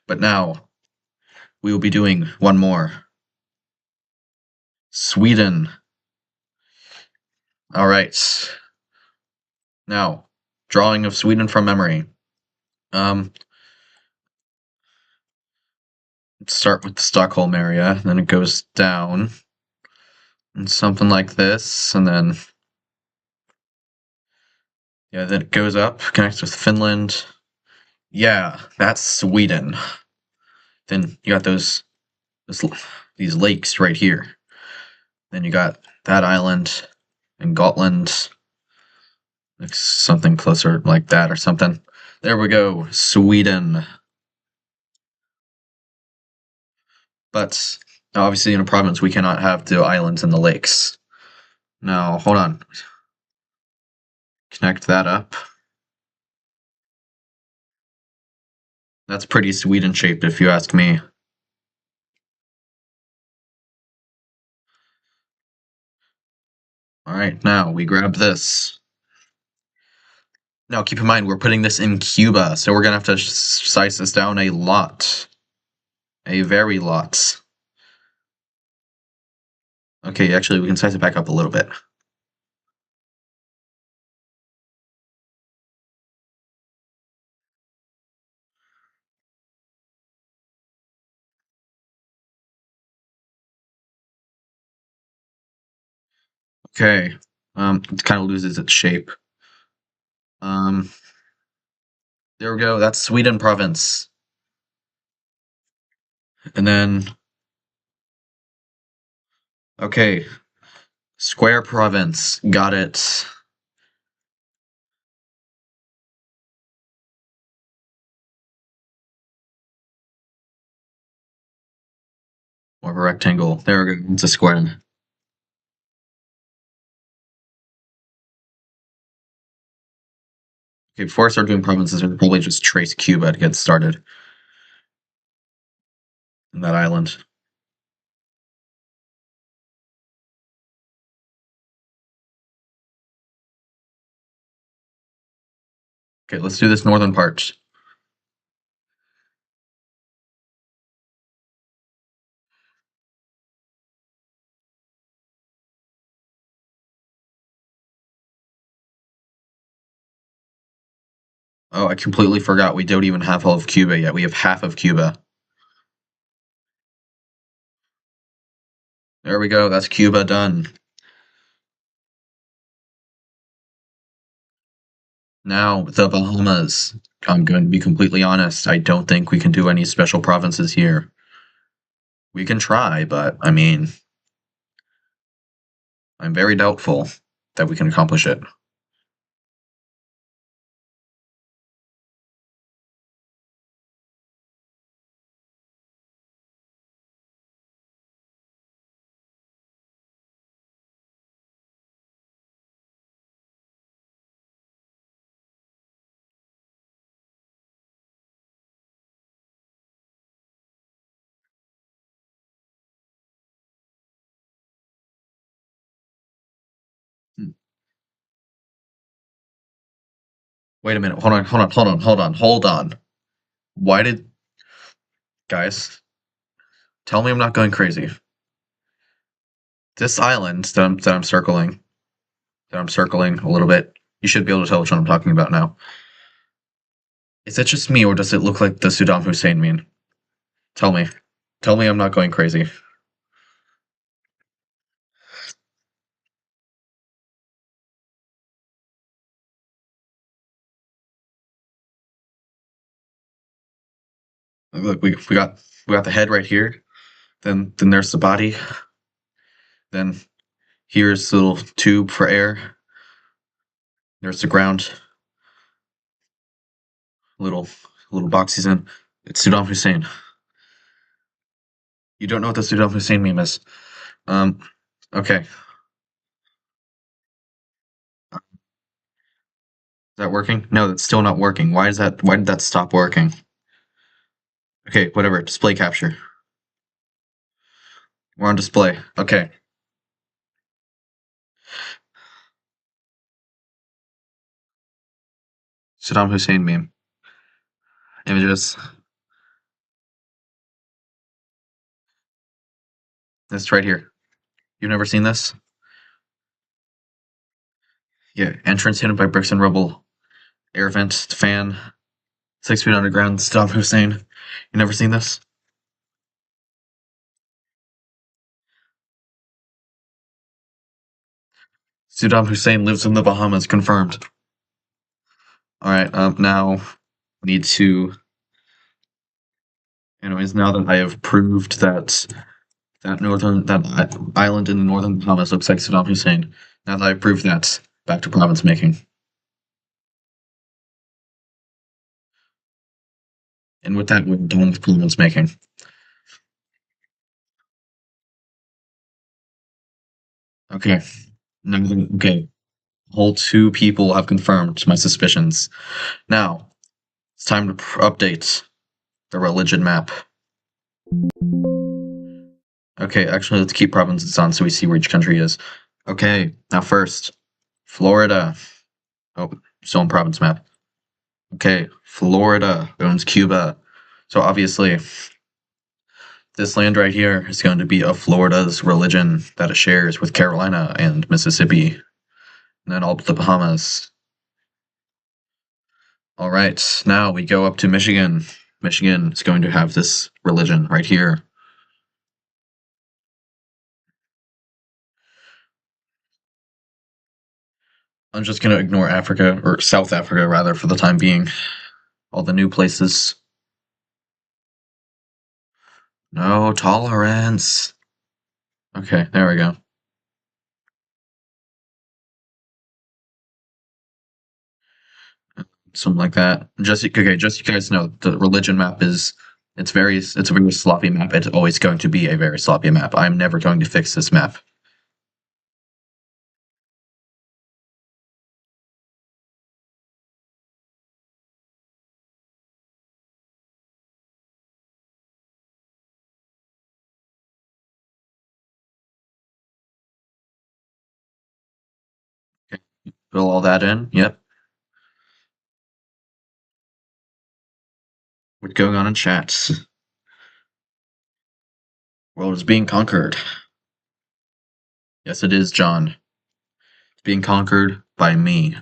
But now we will be doing one more. Sweden. All right. Now, drawing of Sweden from memory. Start with the Stockholm area, then it goes down, and something like this, and then yeah, then it goes up, connects with Finland. Yeah, that's Sweden. Then you got these lakes right here. Then you got that island and Gotland, like something closer like that or something. There we go, Sweden. But obviously, in a province, we cannot have the islands and the lakes. Now, hold on. Connect that up. That's pretty Sweden shaped, if you ask me. All right, now we grab this. Now, keep in mind, we're putting this in Cuba, so we're going to have to size this down a lot. A very lot. Okay, actually, we can size it back up a little bit. Okay, it kind of loses its shape. There we go, that's Sweden province. And then, okay, square province, got it. More of a rectangle, there we go, it's a square. Okay, before I start doing provinces, I'll probably just trace Cuba to get started. In that island. Okay, let's do this northern part. Oh, I completely forgot we don't even have all of Cuba yet. We have half of Cuba. There we go, that's Cuba done. Now, the Bahamas. I'm going to be completely honest, I don't think we can do any special provinces here. We can try, but, I mean, I'm very doubtful that we can accomplish it. Hmm. Wait a minute, hold on. Why did... Guys, tell me I'm not going crazy. This island that I'm circling a little bit, you should be able to tell which one I'm talking about now. Is it just me, or does it look like the Saddam Hussein meme? Tell me. Tell me I'm not going crazy. Look, we got the head right here. Then there's the body. Then here's the little tube for air. There's the ground. Little box he's in. It's Saddam Hussein. You don't know what the Saddam Hussein meme is. Okay. Is that working? No, that's still not working. Why did that stop working? Okay, whatever. Display capture. We're on display. Okay. Saddam Hussein meme. Images. It's right here. You've never seen this? Yeah. Entrance hidden by bricks and rubble. Air vent, fan. 6 feet underground. Saddam Hussein. You never seen this? Saddam Hussein lives in the Bahamas. Confirmed. All right. Now need to. Anyways, now that I have proved that island in the northern Bahamas looks like Saddam Hussein. Now that I've proved that, back to province making. And with that, we're done with province making. Okay. Okay. Whole 2 people have confirmed my suspicions. Now, it's time to update the religion map. Okay, actually, let's keep provinces on so we see where each country is. Okay, now first, Florida. Oh, still on province map. Okay, Florida owns Cuba. So obviously, this land right here is going to be of Florida's religion that it shares with Carolina and Mississippi, and then all but the Bahamas. All right, now we go up to Michigan. Michigan is going to have this religion right here. I'm just going to ignore Africa, or South Africa rather, for the time being. All the new places. No tolerance. Okay, there we go. Something like that. Just so you guys know, the religion map is it's a very sloppy map. It's always going to be a very sloppy map. I'm never going to fix this map. Okay. Fill all that in. Yep. What's going on in chat? World is being conquered. Yes, it is, John. It's being conquered by me.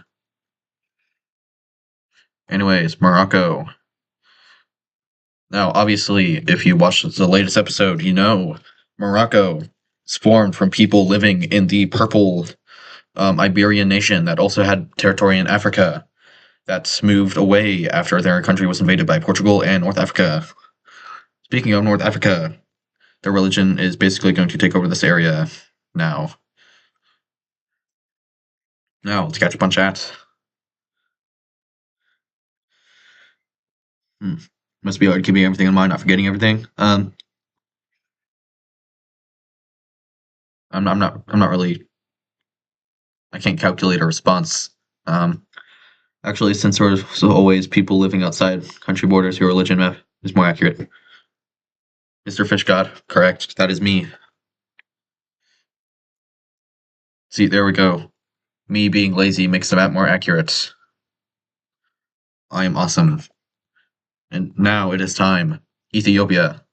Anyways, Morocco. Now, obviously, if you watched the latest episode, you know Morocco is formed from people living in the purple Iberian nation that also had territory in Africa that's moved away after their country was invaded by Portugal and North Africa. Speaking of North Africa, their religion is basically going to take over this area now. Now, let's catch up on chat. Must be hard keeping everything in mind, not forgetting everything. I'm not really. I can't calculate a response. Actually, since there's always people living outside country borders, your religion map is more accurate. Mr. Fish God, correct. That is me. See, there we go. Me being lazy makes the map more accurate. I am awesome. And now it is time. Ethiopia.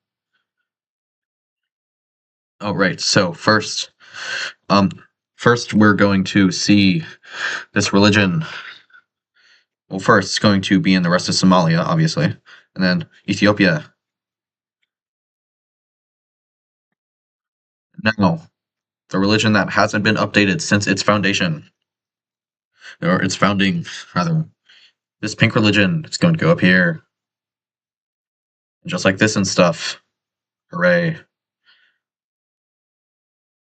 Oh, right. So first we're going to see this religion. Well, first it's going to be in the rest of Somalia, obviously, and then Ethiopia. Now, the religion that hasn't been updated since its foundation, or its founding, rather. This pink religion, it's going to go up here. Just like this and stuff. Hooray.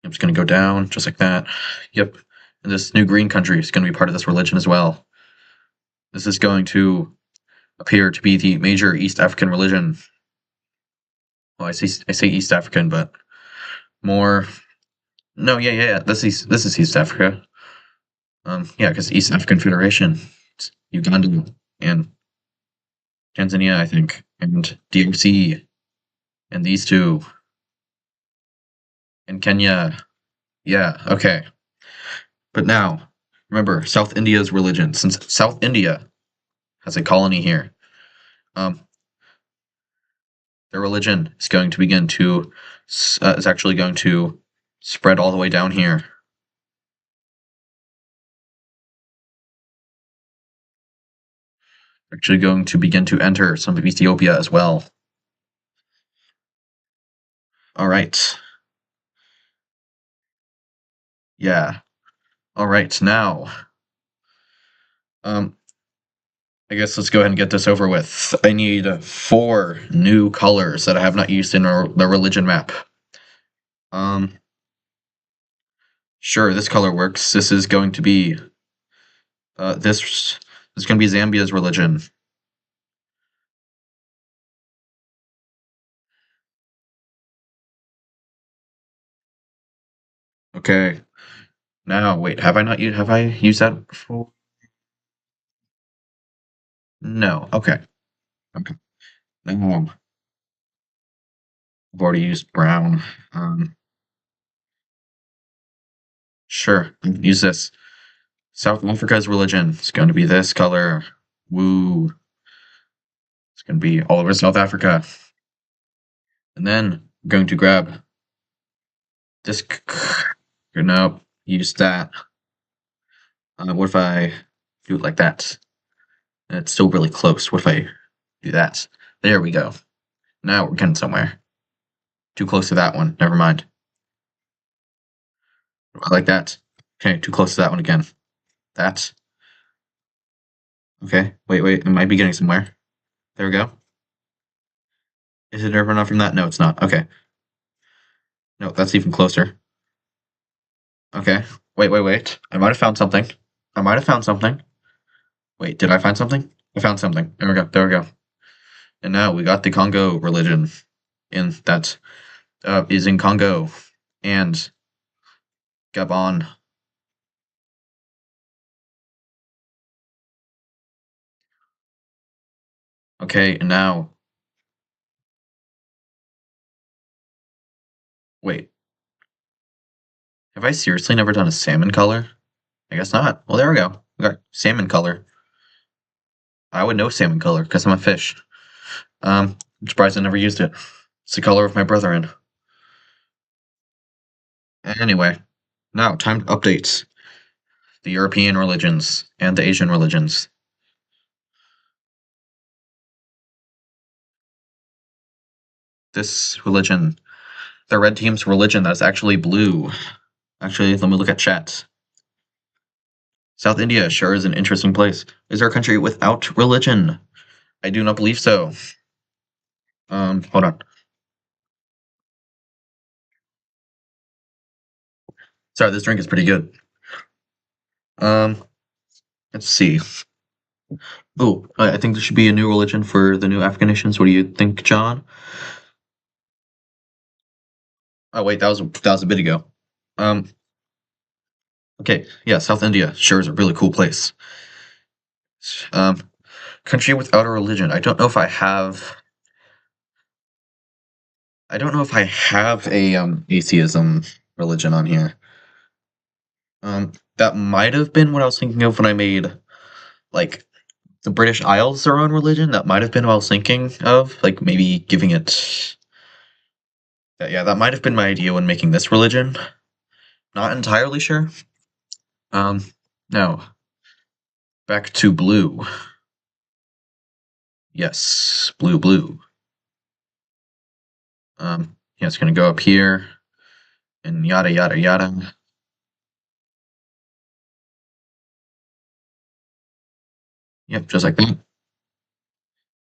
I'm just going to go down, just like that. Yep. And this new green country is going to be part of this religion as well. This is going to appear to be the major East African religion. Well, I say East African, but more No, yeah. This is East Africa. Yeah, because East African Federation, it's Uganda and Tanzania, I think, and DRC, and these two, and Kenya. Yeah, okay. But now, remember, South India's religion, since South India has a colony here, um, their religion is going to begin to, is actually going to spread all the way down here. Actually going to begin to enter some of Ethiopia as well. All right. Yeah. All right. Now, I guess let's go ahead and get this over with. I need 4 new colors that I have not used in the religion map. Sure, this color works. This is going to be this is going to be Zambia's religion. Okay. Now, wait, have I used that before? No. Okay. Okay. Now, I've already used brown. Sure, use this. South Africa's religion is going to be this color. Woo. It's going to be all over South Africa. And then I'm going to grab this. No, use that. What if I do it like that? And it's still really close. What if I do that? There we go. Now we're getting somewhere. Too close to that one. Never mind. I like that. Okay, too close to that one again. That. Okay, wait. I might be getting somewhere. There we go. Is it never enough from that? No, it's not. Okay. No, that's even closer. Okay. Wait. I might have found something. Wait, did I find something? I found something. There we go. And now we got the Congo religion in that is in Congo and Gabon. Okay, and now wait. Have I seriously never done a salmon color? I guess not. Well, there we go. We got salmon color. I would know salmon color because I'm a fish. I'm surprised I never used it. It's the color of my brethren. Anyway, now time to update the European religions and the Asian religions. This religion, the red team's religion that's actually blue. Actually, let me look at chat. South India sure is an interesting place. Is there a country without religion? I do not believe so. Hold on. Sorry, this drink is pretty good. Let's see. Oh, I think there should be a new religion for the new African nations. What do you think, John? Oh wait, that was a bit ago. Okay, yeah, South India sure is a really cool place. Country without a religion. I don't know if I have. I don't know if I have a atheism religion on here. That might have been what I was thinking of when I made like the British Isles their own religion. That might have been what I was thinking of, like maybe giving it. Yeah, that might have been my idea when making this religion. Not entirely sure. Now back to blue. Yes, blue. Yeah, it's gonna go up here, and yada. Yep, just like that.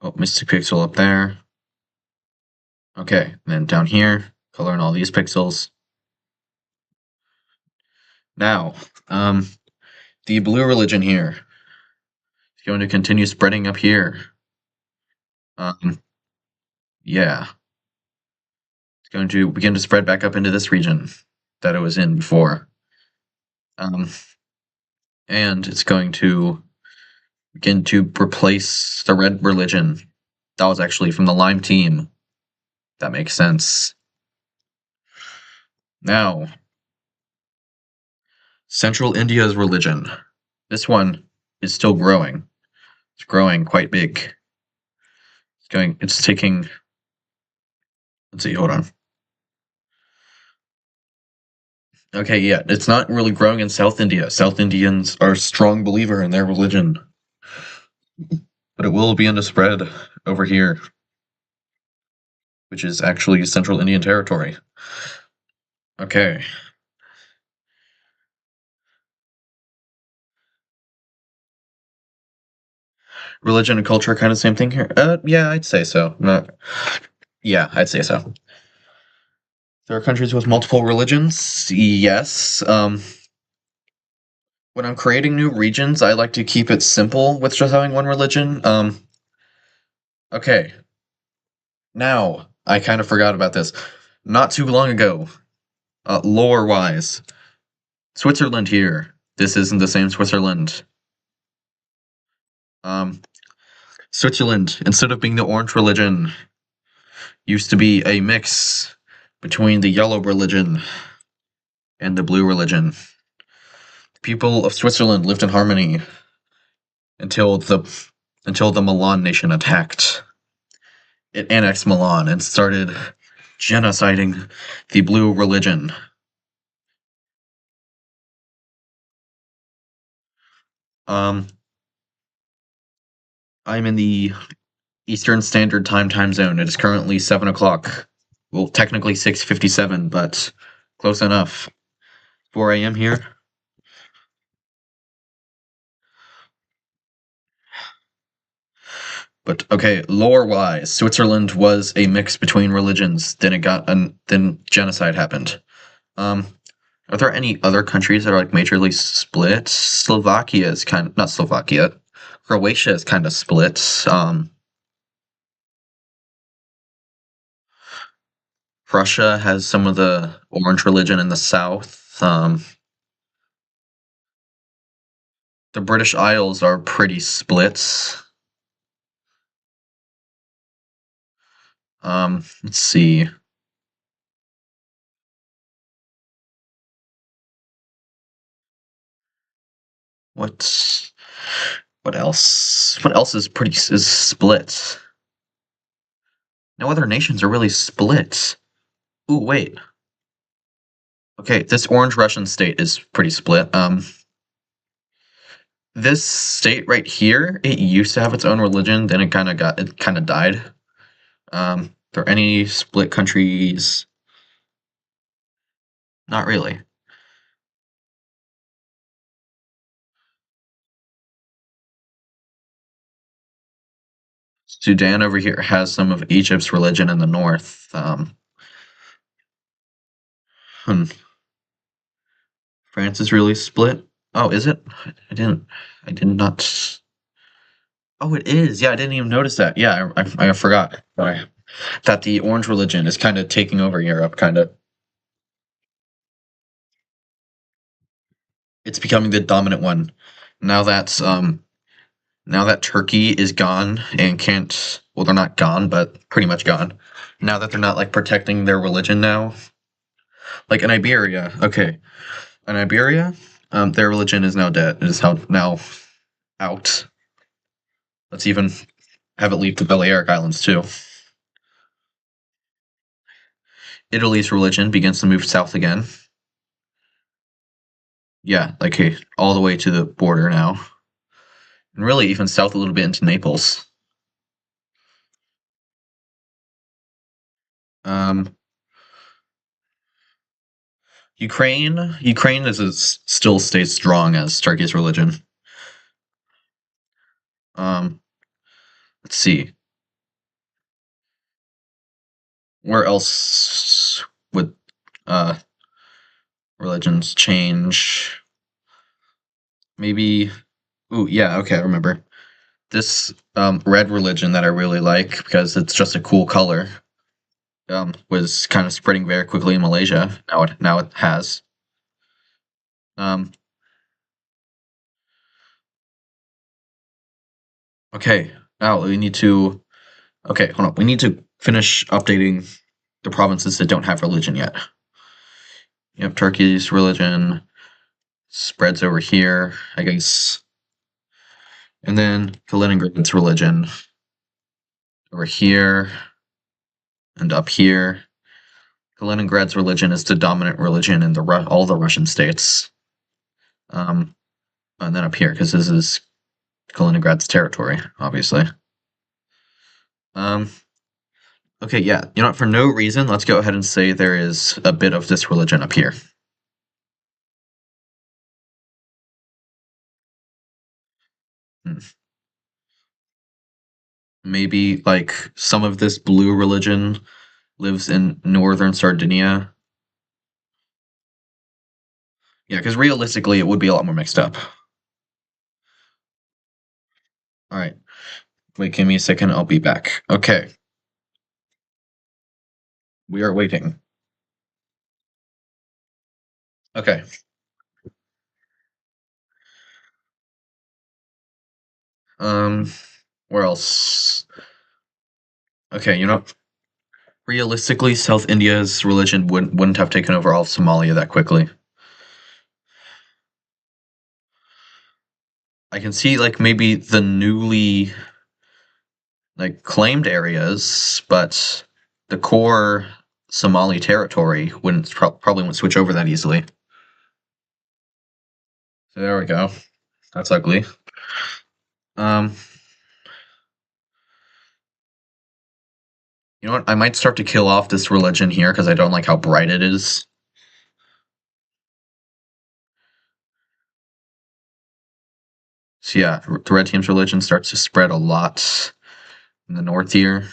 Oh, Mystic Pixel up there. Okay, and then down here, color in all these pixels. Now, the blue religion here is going to continue spreading up here. Yeah. It's going to begin to spread back up into this region that it was in before. And it's going to begin to replace the red religion. That was actually from the Lime team. That makes sense. Now, Central India's religion. This one is still growing. It's growing quite big. It's taking. Let's see, hold on. Okay, yeah, it's not really growing in South India. South Indians are a strong believer in their religion. But it will begin to spread over here, which is actually Central Indian Territory. Okay. Religion and culture kind of same thing here? Yeah, I'd say so. Yeah, I'd say so. There are countries with multiple religions? Yes. When I'm creating new regions, I like to keep it simple with just having one religion. Okay. Now, I kind of forgot about this. Not too long ago, lore-wise, Switzerland here. This isn't the same Switzerland. Switzerland, instead of being the orange religion, used to be a mix between the yellow religion and the blue religion. The people of Switzerland lived in harmony until the Milan nation attacked. It annexed Milan and started genociding the blue religion. I'm in the Eastern Standard Time zone. It is currently 7 o'clock. Well, technically 6:57, but close enough. 4 a.m. here. But okay, lore-wise, Switzerland was a mix between religions. Then genocide happened. Are there any other countries that are like majorly split? Slovakia is not Slovakia. Croatia is kind of split. Russia has some of the orange religion in the south. The British Isles are pretty split. Let's see. What else? What else is split? No other nations are really split. Ooh, wait. Okay, this orange Russian state is pretty split. This state right here, it used to have its own religion, then it kind of died. There are any split countries? Not really. Sudan over here has some of Egypt's religion in the north. France is really split. Oh, is it? I did not. Oh, it is. Yeah, I didn't even notice that. Yeah, I forgot that the orange religion is kind of taking over Europe. Kind of, it's becoming the dominant one. Now that Turkey is gone and can't. Well, they're not gone, but pretty much gone. Now that they're not like protecting their religion now, like in Iberia. Okay, in Iberia, their religion is now dead. It is now out. Let's even have it leave the Balearic Islands too. Italy's religion begins to move south again. Yeah, like hey, all the way to the border now. And really even south a little bit into Naples. Ukraine still stays strong as Turkey's religion. Let's see. Where else would religions change? Maybe. Ooh, yeah. Okay, I remember this red religion that I really like because it's just a cool color. was kind of spreading very quickly in Malaysia. Now it has. Okay. Now we need to. Okay, hold on. We need to finish updating the provinces that don't have religion yet. Yep, Turkey's religion spreads over here, I guess. And then Kaliningrad's religion over here and up here. Kaliningrad's religion is the dominant religion in all the Russian states. And then up here, because this is Kaliningrad's territory, obviously. Okay, yeah. You know what? For no reason, let's go ahead and say there is a bit of this religion up here. Maybe like some of this blue religion lives in northern Sardinia. Yeah, because realistically, it would be a lot more mixed up. All right. Wait, give me a second. I'll be back. Okay. We are waiting. Okay. Where else? Okay, you know, realistically, South India's religion wouldn't have taken over all of Somalia that quickly. I can see like maybe the newly like claimed areas, but the core Somali territory probably wouldn't switch over that easily. So there we go. That's ugly. You know what? I might start to kill off this religion here because I don't like how bright it is. So yeah, the red team's religion starts to spread a lot in the north here.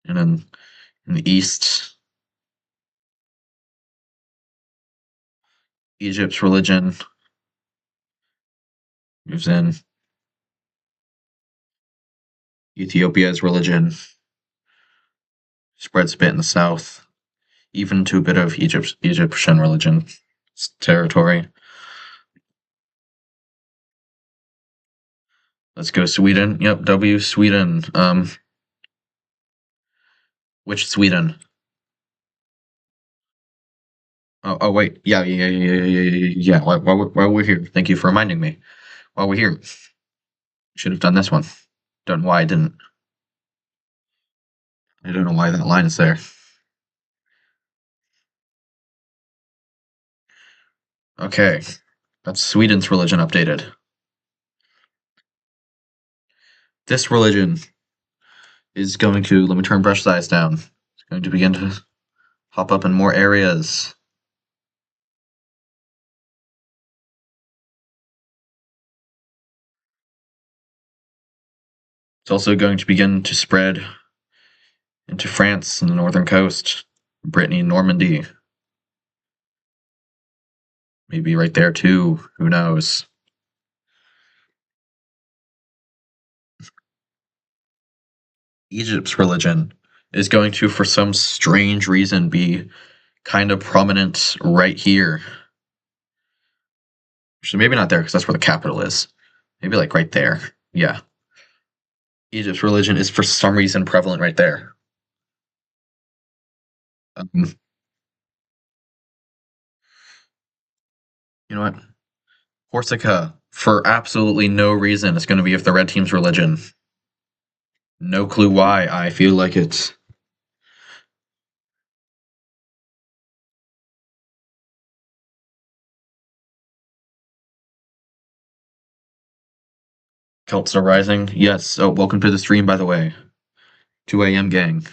And then in the east, Egypt's religion moves in. Ethiopia's religion spreads a bit in the south, even to a bit of Egyptian religion territory. Let's go Sweden. Yep, W Sweden. Which Sweden? Oh wait, yeah. While we're here, thank you for reminding me. While we're here, should have done this one. Don't know why I didn't. I don't know why that line is there. Okay, that's Sweden's religion updated. This religion is going to, let me turn brush size down. It's going to begin to pop up in more areas. It's also going to begin to spread into France and the northern coast, Brittany, Normandy. Maybe right there too. Who knows? Egypt's religion is going to, for some strange reason, be kind of prominent right here. So maybe not there because that's where the capital is. Maybe like right there. Yeah. Egypt's religion is for some reason prevalent right there. You know what? Corsica, for absolutely no reason, is going to be of the red team's religion. No clue why. I feel like it's. Celts are rising. Yes. Oh, welcome to the stream, by the way. 2 a.m. gang.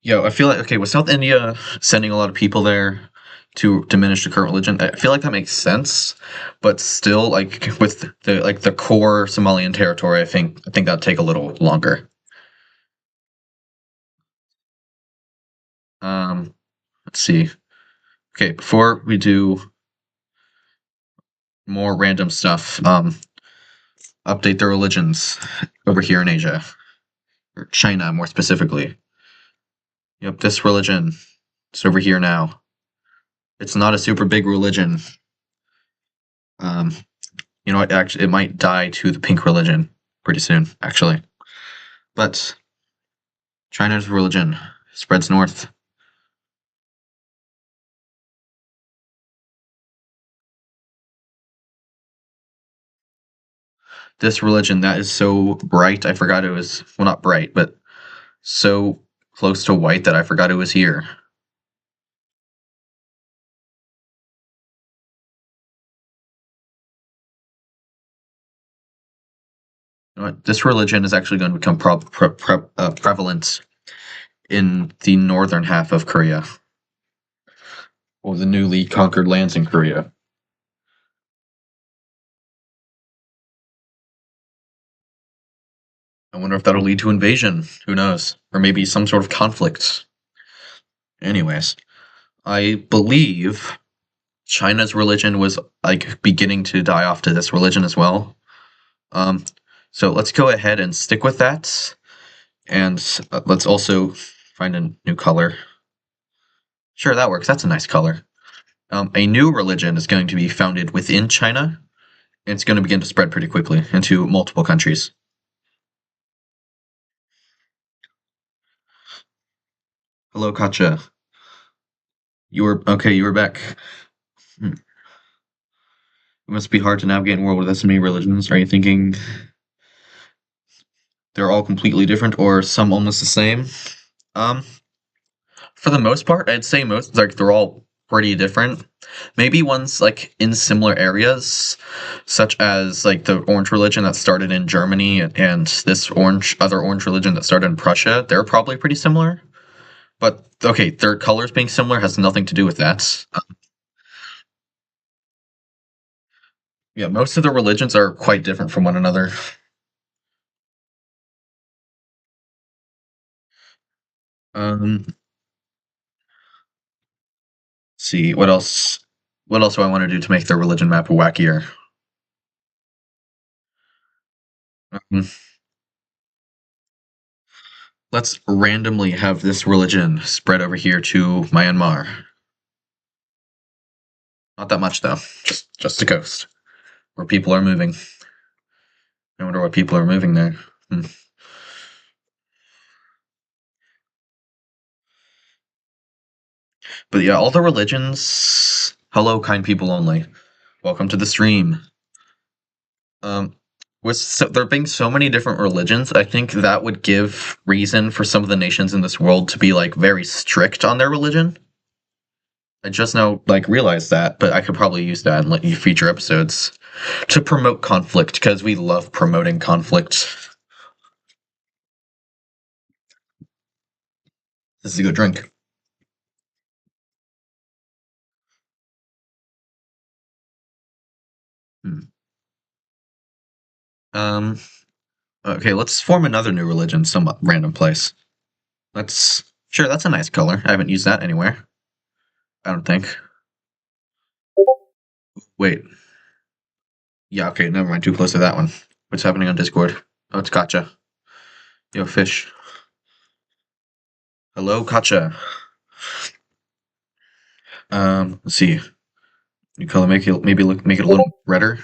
Yo, I feel like okay, with South India sending a lot of people there to diminish the current religion, I feel like that makes sense. But still, like with the core Somalian territory, I think that'd take a little longer. Let's see. Okay, before we do more random stuff. Update their religions over here in Asia, or China more specifically. Yep, this religion is over here now. It's not a super big religion. You know what? Actually, it might die to the pink religion pretty soon, actually. But China's religion spreads north. This religion that is so bright, I forgot it was, well, not bright, but so close to white that I forgot it was here. You know what? This religion is actually going to become prevalent in the northern half of Korea, or the newly conquered lands in Korea. I wonder if that'll lead to invasion. Who knows? Or maybe some sort of conflict. Anyways, I believe China's religion was like beginning to die off to this religion as well. So let's go ahead and stick with that, and let's also find a new color. Sure, that works. That's a nice color. A new religion is going to be founded within China, and it's going to begin to spread pretty quickly into multiple countries. Hello, Katja. You were back. It must be hard to navigate in a world with this many religions. Are you thinking they're all completely different or some almost the same? For the most part, I'd say most like they're all pretty different. Maybe ones like in similar areas, such as like the orange religion that started in Germany and this other orange religion that started in Prussia. They're probably pretty similar. But okay, their colors being similar has nothing to do with that. Yeah, most of the religions are quite different from one another. Let's see what else. What else do I want to do to make their religion map wackier? Let's randomly have this religion spread over here to Myanmar. Not that much though, just the coast where people are moving. I wonder what people are moving there. But yeah, all the religions. Hello, kind people only. Welcome to the stream. With there being so many different religions, I think that would give reason for some of the nations in this world to be like very strict on their religion. I just now like realized that, but I could probably use that in future episodes to promote conflict because we love promoting conflict. This is a good drink. Okay, let's form another new religion, some random place. Sure, that's a nice color. I haven't used that anywhere. I don't think. Wait. Yeah, okay, never mind. Too close to that one. What's happening on Discord? Oh, it's Katja. Yo, fish. Hello, Katja. Let's see. New color, make it a little redder.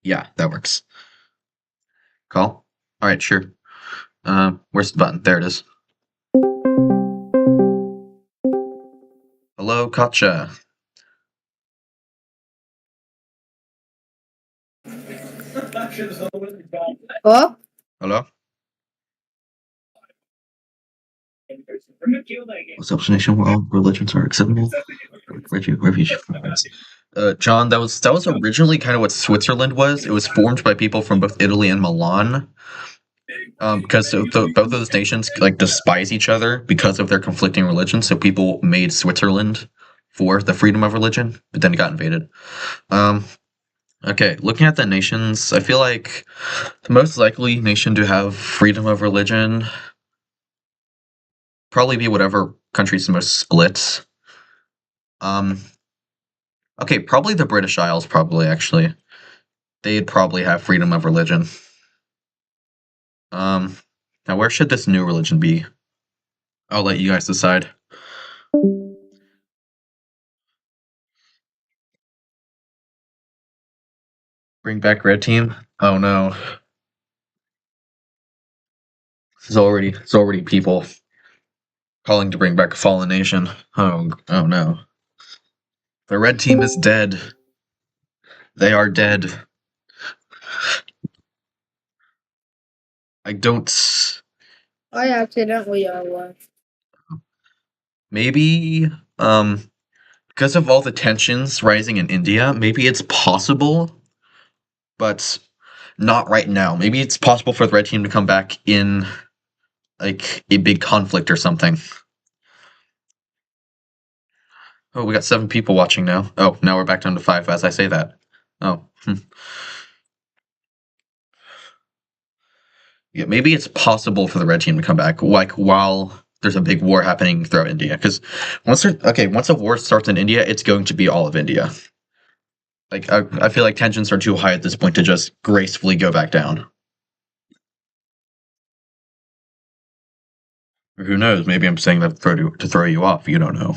Yeah, that works. Call. All right, sure. Where's the button? There it is. Hello, Katja. Oh, Hello. What's up, nation? Where all religions are acceptable. Refugee. John, that was originally kind of what Switzerland was. It was formed by people from both Italy and Milan. Because both of those nations like despise each other because of their conflicting religions. So people made Switzerland for the freedom of religion, but then it got invaded. Okay, looking at the nations, I feel like the most likely nation to have freedom of religion probably be whatever country's the most split. I Okay, probably the British Isles, probably, actually. They'd probably have freedom of religion. Now where should this new religion be? I'll let you guys decide. Bring back red team? Oh no. There's already people calling to bring back a fallen nation. Oh no. The red team is dead. They are dead. I don't. I accidentally left. Maybe, because of all the tensions rising in India, maybe it's possible, but not right now. Maybe it's possible for the red team to come back in, like, a big conflict or something. Oh, we got 7 people watching now. Oh, now we're back down to 5 as I say that. Oh. Yeah, maybe it's possible for the red team to come back, like, while there's a big war happening throughout India. Because once a war starts in India, it's going to be all of India. Like, I feel like tensions are too high at this point to just gracefully go back down. Or who knows? Maybe I'm saying that to throw you off. You don't know.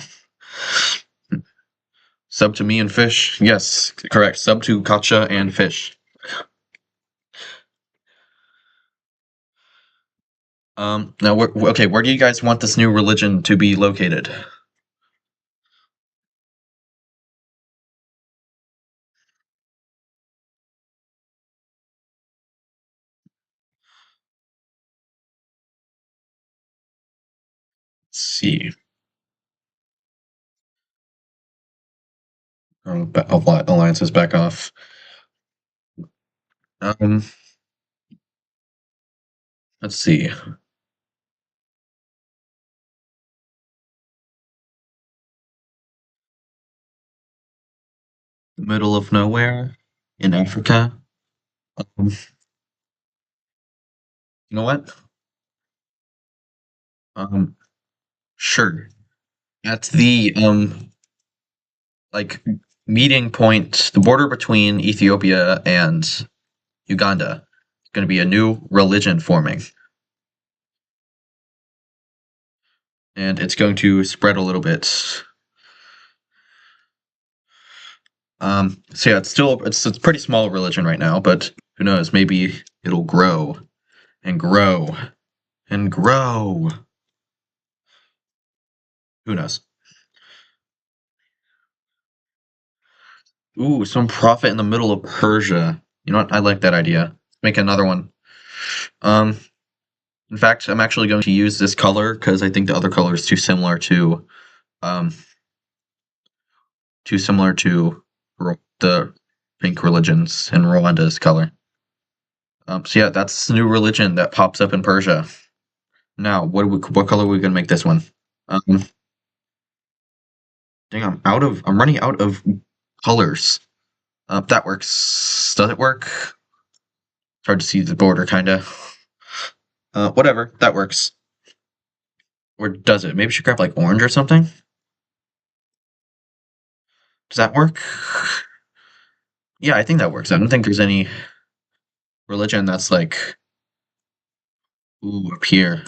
Sub to me and Fish. Yes, correct. Sub to Katcha and Fish. Now, where do you guys want this new religion to be located? Let's see. Alliances back off. Let's see. The middle of nowhere in Africa. You know what? Sure. At the like meeting point, the border between Ethiopia and Uganda, is going to be a new religion forming, and it's going to spread a little bit. So yeah, it's a pretty small religion right now, but who knows? Maybe it'll grow and grow and grow. Who knows? Ooh, some prophet in the middle of Persia. You know what? I like that idea. Make another one. In fact, I'm actually going to use this color because I think the other color is too similar to the pink religions in Rwanda's color. So yeah, that's the new religion that pops up in Persia. Now, what color are we gonna make this one? Dang, I'm running out of colors. That works. Does it work? It's hard to see the border, kinda. Whatever, that works. Or does it? Maybe we should grab like orange or something. Does that work? Yeah, I think that works. I don't think there's any religion that's like, ooh, up here.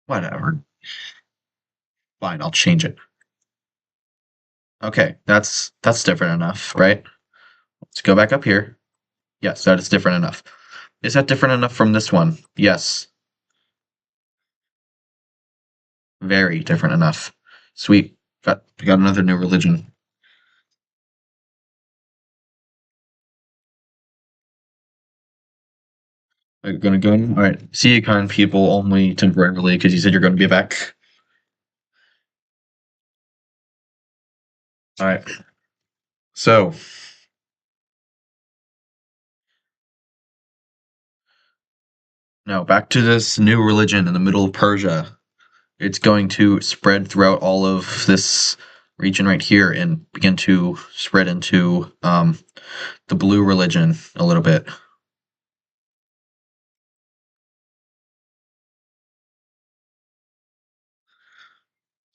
Whatever. Fine, I'll change it. Okay, that's different enough, right? Let's go back up here. Yes, that is different enough. Is that different enough from this one? Yes. Very different enough. Sweet. Got another new religion. Are you gonna go in? Alright. See you kind people only temporarily because you said you're gonna be back. Alright. So now back to this new religion in the middle of Persia. It's going to spread throughout all of this region right here and begin to spread into the blue religion a little bit.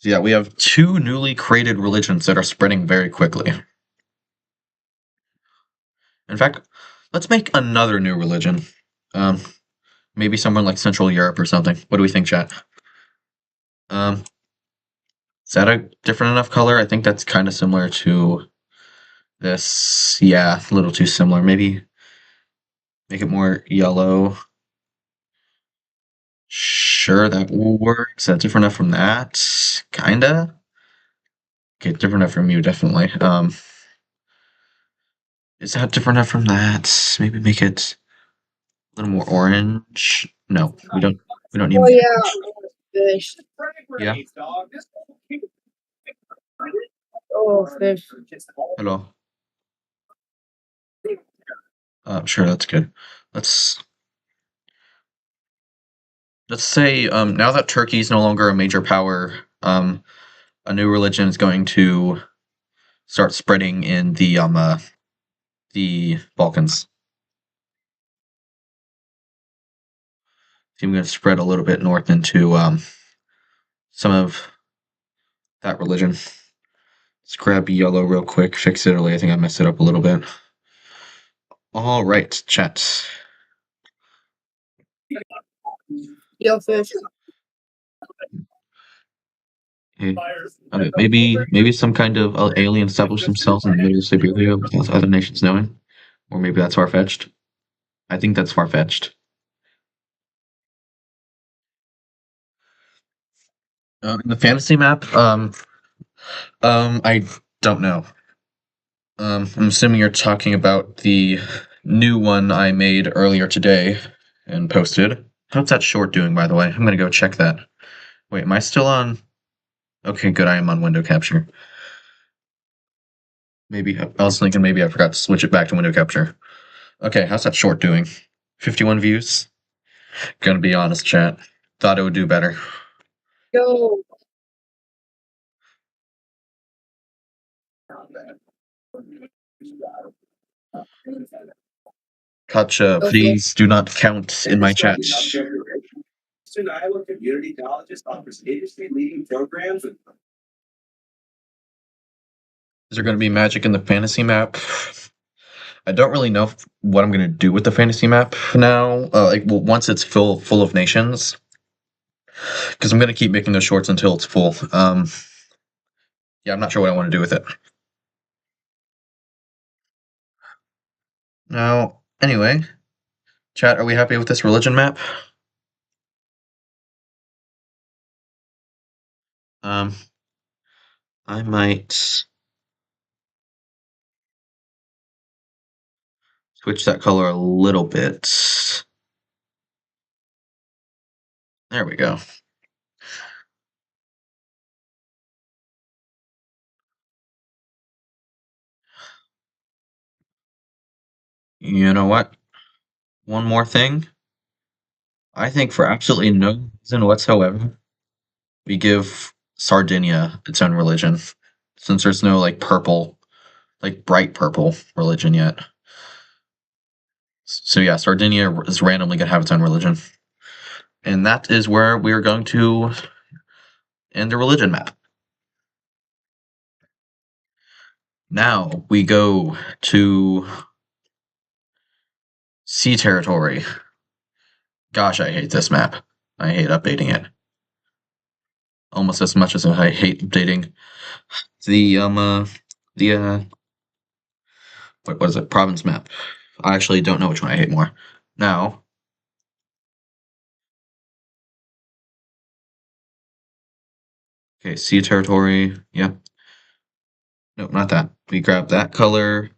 So yeah, we have two newly created religions that are spreading very quickly. In fact, let's make another new religion. Um, maybe somewhere like Central Europe or something. What do we think, chat? Is that a different enough color? I think that's kind of similar to this. Yeah, a little too similar. Maybe make it more yellow. Sure, that will work. Is that different enough from that? Kinda. Okay, different enough from you, definitely. Is that different enough from that? Maybe make it a little more orange. No, we don't. We don't need. Oh yeah, fish. Yeah. Oh, fish. Hello. Sure, that's good. Let's say now that Turkey is no longer a major power, a new religion is going to start spreading in the Balkans. I'm going to spread a little bit north into some of that religion. Let's grab yellow real quick, fix Italy. I think I messed it up a little bit. All right, chat. Yo, fish. Okay. Maybe some kind of alien established themselves in the middle of Siberia without other nations knowing, or maybe that's far fetched. I think that's far fetched. In the fantasy map, I don't know. I'm assuming you're talking about the new one I made earlier today and posted. How's that short doing, by the way? I'm gonna go check that. Wait, am I still on? Okay, good. I am on window capture. Maybe I was thinking maybe I forgot to switch it back to window capture. Okay, how's that short doing? 51 views. Gonna be honest, chat. Thought it would do better. Yo. Katja, Okay. please do not count in my chat. Eastern Iowa Community Colleges offers industry-leading programs with Is there going to be magic in the fantasy map? I don't really know what I'm going to do with the fantasy map now. Once it's full of nations, because I'm going to keep making those shorts until it's full. Yeah, I'm not sure what I want to do with it. Now, anyway, chat, are we happy with this religion map? I might switch that color a little bit. There we go. You know what? One more thing. I think for absolutely no reason whatsoever, we give Sardinia its own religion, since there's no like purple, like bright purple religion yet. So yeah, Sardinia is randomly gonna have its own religion, and that is where we are going to end the religion map. Now we go to sea territory. Gosh, I hate this map. I hate updating it almost as much as I hate updating the what is it, province map. I actually don't know which one I hate more. Now, okay, sea territory. Yep. Nope, not that. We grab that color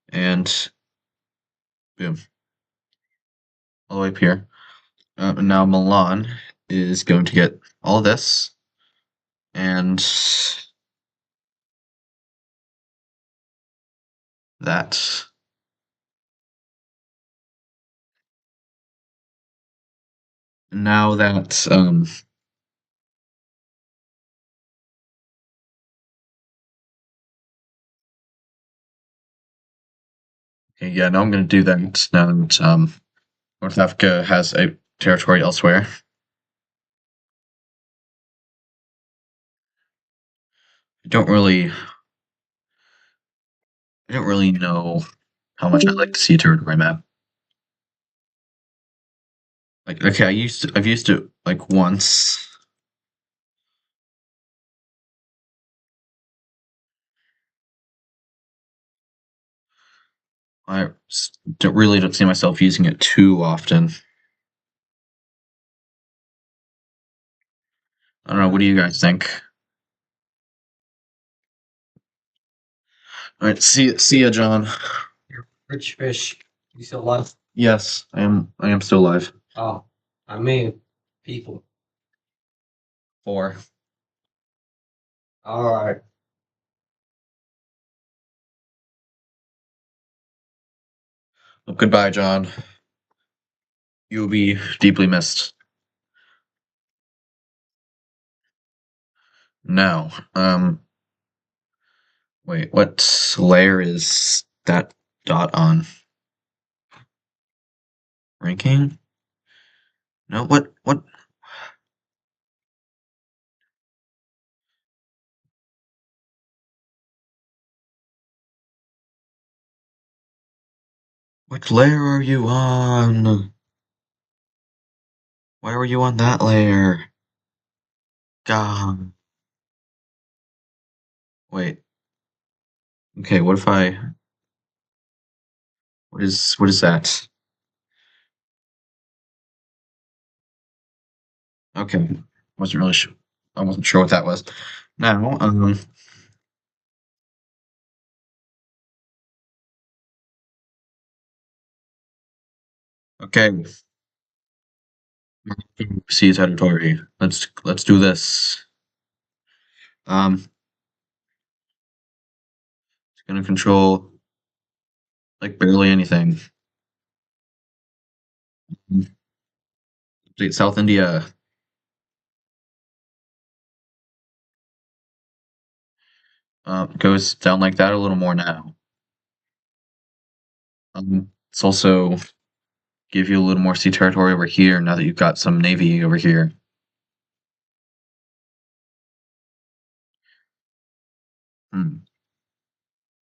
and boom, all the way up here. And now Milan is going to get all of this and that. Now that okay, yeah, now I'm going to do that now that North Africa has a territory elsewhere. don't really know how much I like to see a territory map. Like, okay, I've used it like once. Don't see myself using it too often. I don't know. What do you guys think? All right, see ya, John. Rich fish. You still alive? Yes, I am. I am still alive. Oh, I mean, people. 4. All right. Well, goodbye, John. You will be deeply missed. Now, wait, what layer is that dot on? Ranking? No, what? What layer are you on? Why were you on that layer? God. Wait. Okay, what if I... What is that? Okay. Wasn't really sure. I wasn't sure what that was. Now, okay. See territory. Let's do this. It's gonna control like barely anything. Update South India. Goes down like that a little more now. It's also give you a little more sea territory over here now that you've got some navy over here.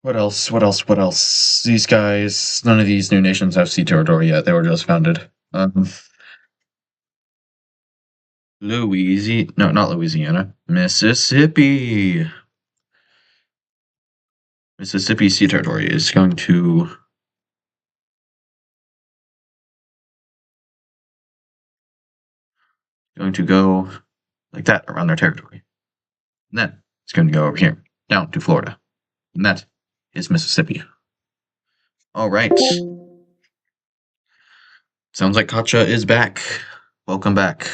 What else? What else? What else? These guys, none of these new nations have sea territory yet. They were just founded. No, not Louisiana. Mississippi. Mississippi sea territory is going to go like that around their territory. And then it's going to go over here, down to Florida. And that is Mississippi. All right. Sounds like Katja is back. Welcome back.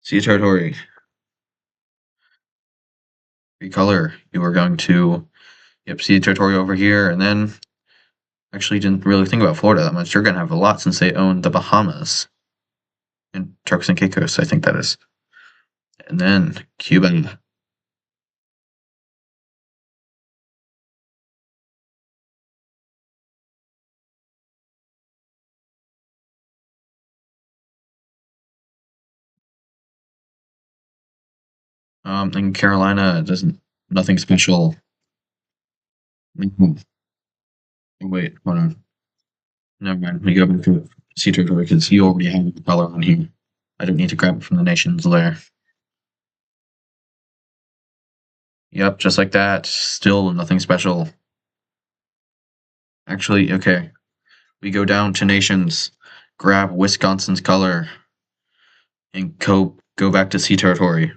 Sea territory. Recolor. You are going to, sea territory over here, and then actually didn't really think about Florida that much. You're going to have a lot since they own the Bahamas and Turks and Caicos, I think that is. And then Cuba. And Carolina nothing special. Wait, hold on. Never mind. We go back to sea territory because you already have the color on here. I don't need to grab it from the nation's layer. Yep, just like that. Still nothing special. Actually, okay. We go down to nations, grab Wisconsin's color, and go back to sea territory.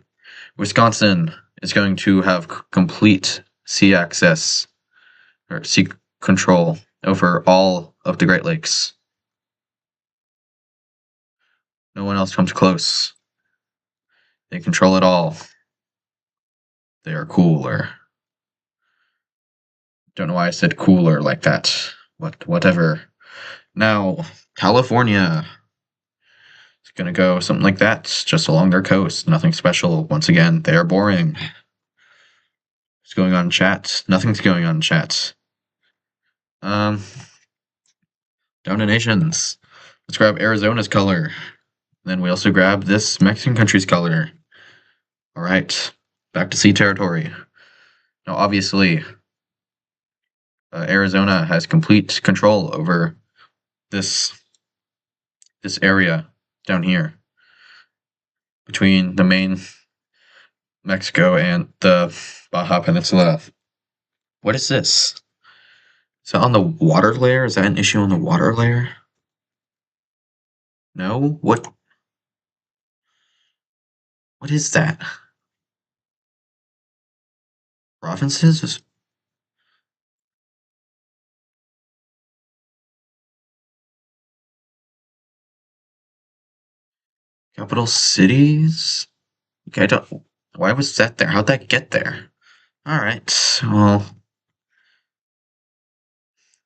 Wisconsin is going to have complete sea access or sea control over all of the Great Lakes. No one else comes close. They control it all. They are cooler. Don't know why I said cooler like that. Whatever. Now, California. It's gonna go something like that, just along their coast. Nothing special. Once again, they are boring. What's going on in chat? Nothing's going on in chat. Down to nations. Let's grab Arizona's color. Then we also grab this Mexican country's color. All right, back to sea territory. Now, obviously, Arizona has complete control over this area down here between the main Mexico and the Baja Peninsula. What is this? Is that on the water layer? Is that an issue on the water layer? No? What is that? Provinces? Capital cities? Okay, I don't. Why was that there? How'd that get there? Alright, well.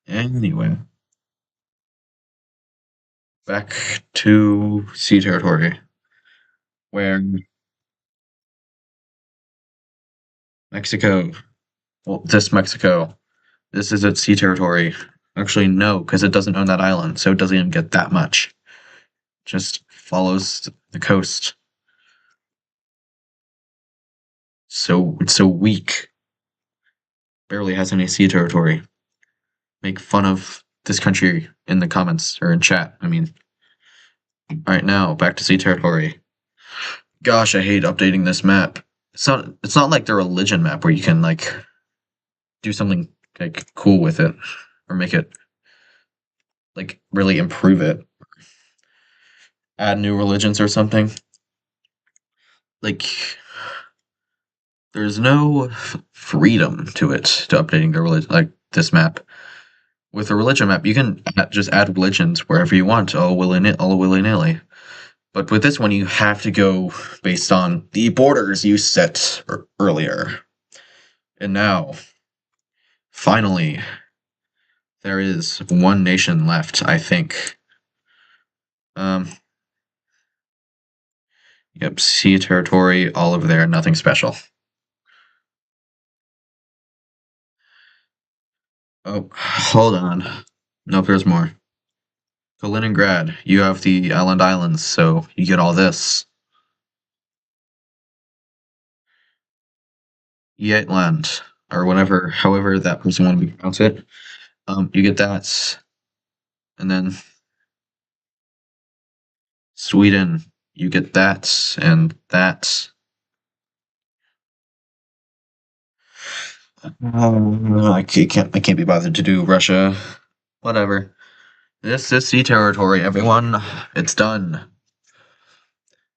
Anyway. Back to sea territory. Where Mexico. Well, this Mexico. This is its sea territory. Actually, no, because it doesn't own that island, so it doesn't even get that much. Just follows the coast. So it's so weak. Barely has any sea territory. Make fun of this country in the comments or in chat. I mean, alright, now back to sea territory. Gosh, I hate updating this map. It's not like the religion map where you can like do something like cool with it or make it like really improve it. Add new religions or something. Like there's no freedom to it, to updating the religion, like this map. With a religion map, you can just add religions wherever you want, all willy-nilly. But with this one, you have to go based on the borders you set earlier. And now, finally, there is one nation left, I think. Yep, sea territory, all over there, nothing special. Oh, hold on. Nope, there's more. Kaliningrad, you have the islands, so you get all this. Yetland, or whatever, however that person wanted to pronounce it. You get that. And then Sweden, you get that and that. I can't be bothered to do Russia. Whatever. This is sea territory, everyone. It's done.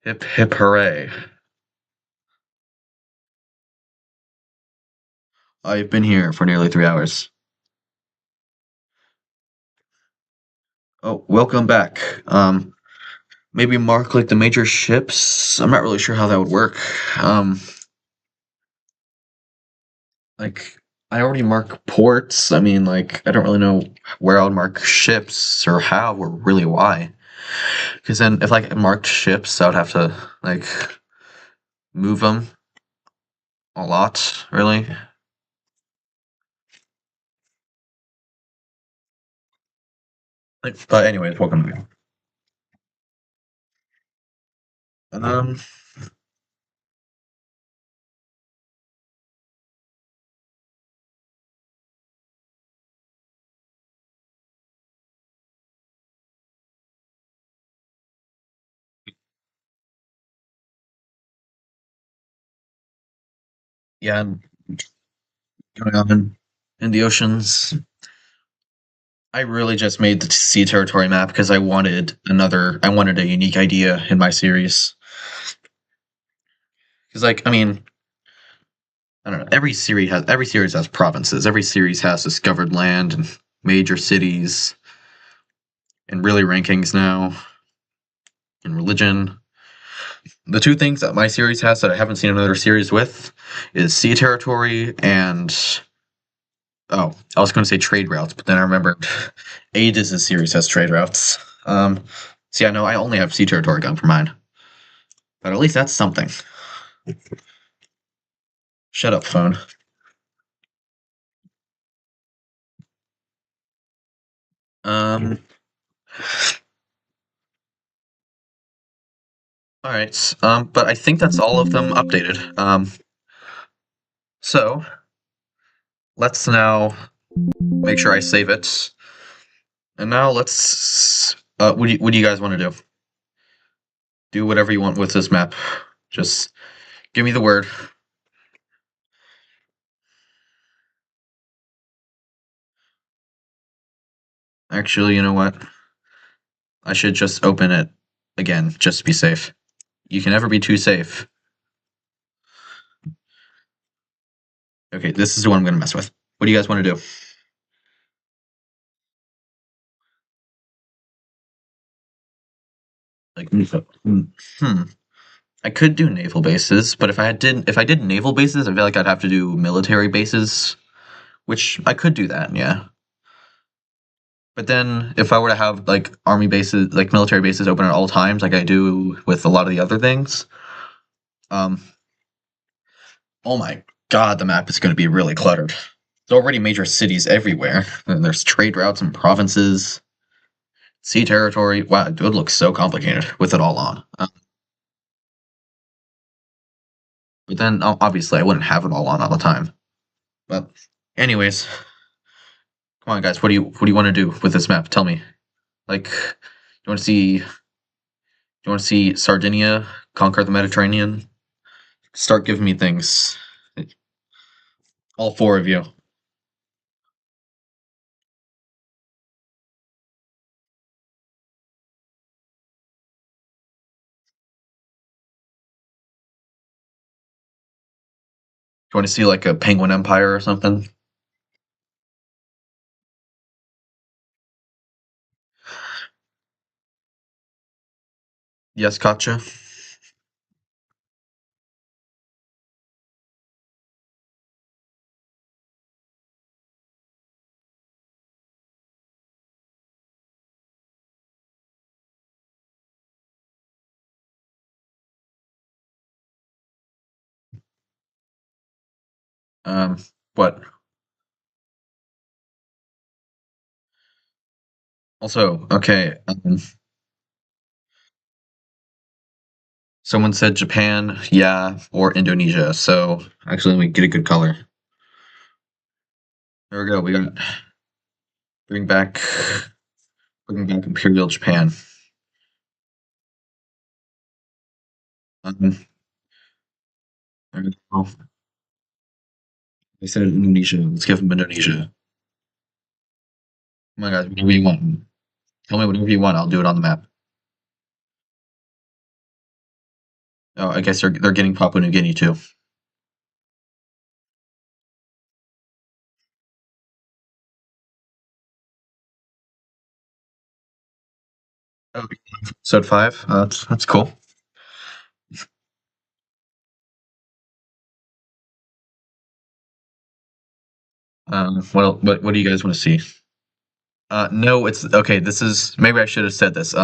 Hip hip hooray. I've been here for nearly 3 hours. Oh, welcome back. Maybe mark like the major ships. I'm not really sure how that would work. Like I already mark ports. I mean, like I don't really know where I would mark ships or how or really why. Because then if like I marked ships, I would have to like move them a lot, really. Like, but anyways, welcome back. Um, yeah, I'm going on in the oceans. I really just made the sea territory map because I wanted a unique idea in my series. Because, like, I mean, I don't know. Every series has provinces. Every series has discovered land and major cities, and really rankings now, and religion. The two things that my series has that I haven't seen another series with is sea territory and oh, I was going to say trade routes, but then I remembered Aegis' series has trade routes. So yeah, no, I only have sea territory gun for mine, but at least that's something. Shut up, phone. Um, All right. But I think that's all of them updated. So let's now make sure I save it. And now let's. What do you guys want to do? Do whatever you want with this map. Just give me the word. Actually, you know what? I should just open it again, just to be safe. You can never be too safe. Okay, this is the one I'm going to mess with. What do you guys want to do? Like, I could do naval bases, but if I did naval bases, I feel like I'd have to do military bases, which I could do that, yeah. But then if I were to have like army bases, like military bases open at all times, like I do with a lot of the other things, um, oh my god, the map is going to be really cluttered. There's already major cities everywhere, and there's trade routes and provinces, sea territory. Wow, it would look so complicated with it all on. But then obviously I wouldn't have it all on all the time. But anyways, come on, guys. What do you want to do with this map? Tell me. Like, you want to see? You want to see Sardinia conquer the Mediterranean? Start giving me things. All four of you. You want to see like a Penguin Empire or something? Yes, Katja. What? Also, okay. Someone said Japan, yeah, or Indonesia. So actually, let me get a good color. There we go. We got bring back bring back Imperial Japan. There we go. They said Indonesia. Let's give them Indonesia. Come on, guys. Whatever you want. Tell me whatever you want. I'll do it on the map. Oh, I guess they're getting Papua New Guinea too. Oh, episode 5. That's cool. What do you guys want to see? No, it's okay. This is maybe I should have said this.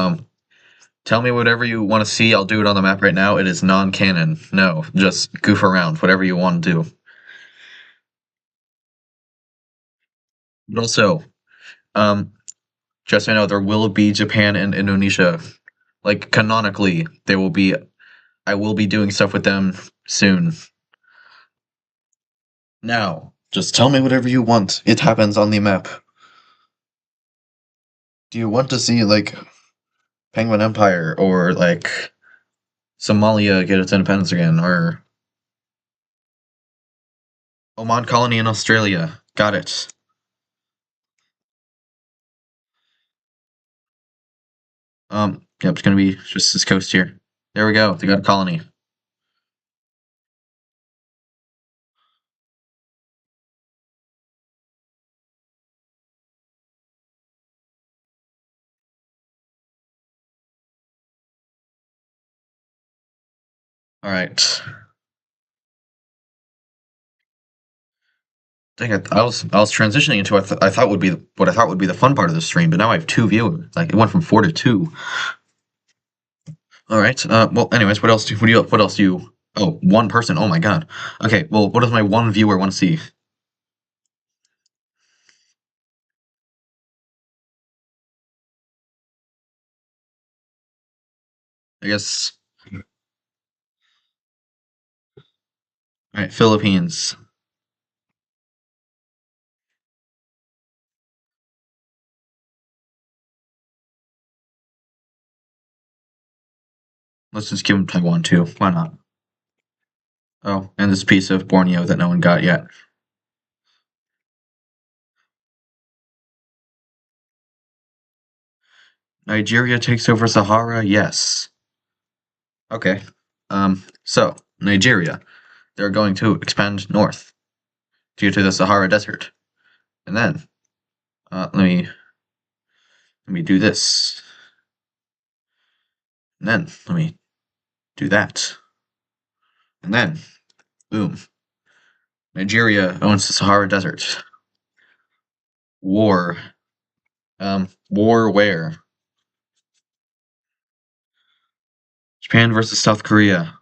Tell me whatever you want to see. I'll do it on the map right now. It is non-canon. No, just goof around. Whatever you want to do. But also, um, just so you know, there will be Japan and Indonesia. Like canonically, there will be. I will be doing stuff with them soon. Now, just tell me whatever you want. It happens on the map. Do you want to see like Penguin Empire or like Somalia get its independence again or Oman colony in Australia? Got it. Yep, it's gonna be just this coast here. There we go. They got a colony. All right. Dang it! I was transitioning into what I thought would be what I thought would be the fun part of the stream, but now I have 2 viewers. Like it went from 4 to 2. All right. Well, anyways, what else do you? Oh, one person. Oh my god. Okay. Well, what does my one viewer want to see? I guess All right, Philippines. Let's just give them Taiwan too. Why not? Oh, and this piece of Borneo that no one got yet. Nigeria takes over Sahara? Yes. Okay. So Nigeria, they're going to expand north due to the Sahara Desert. And then, let me do this. And then, let me do that. And then, boom. Nigeria owns the Sahara Desert. War. War where? Japan versus South Korea.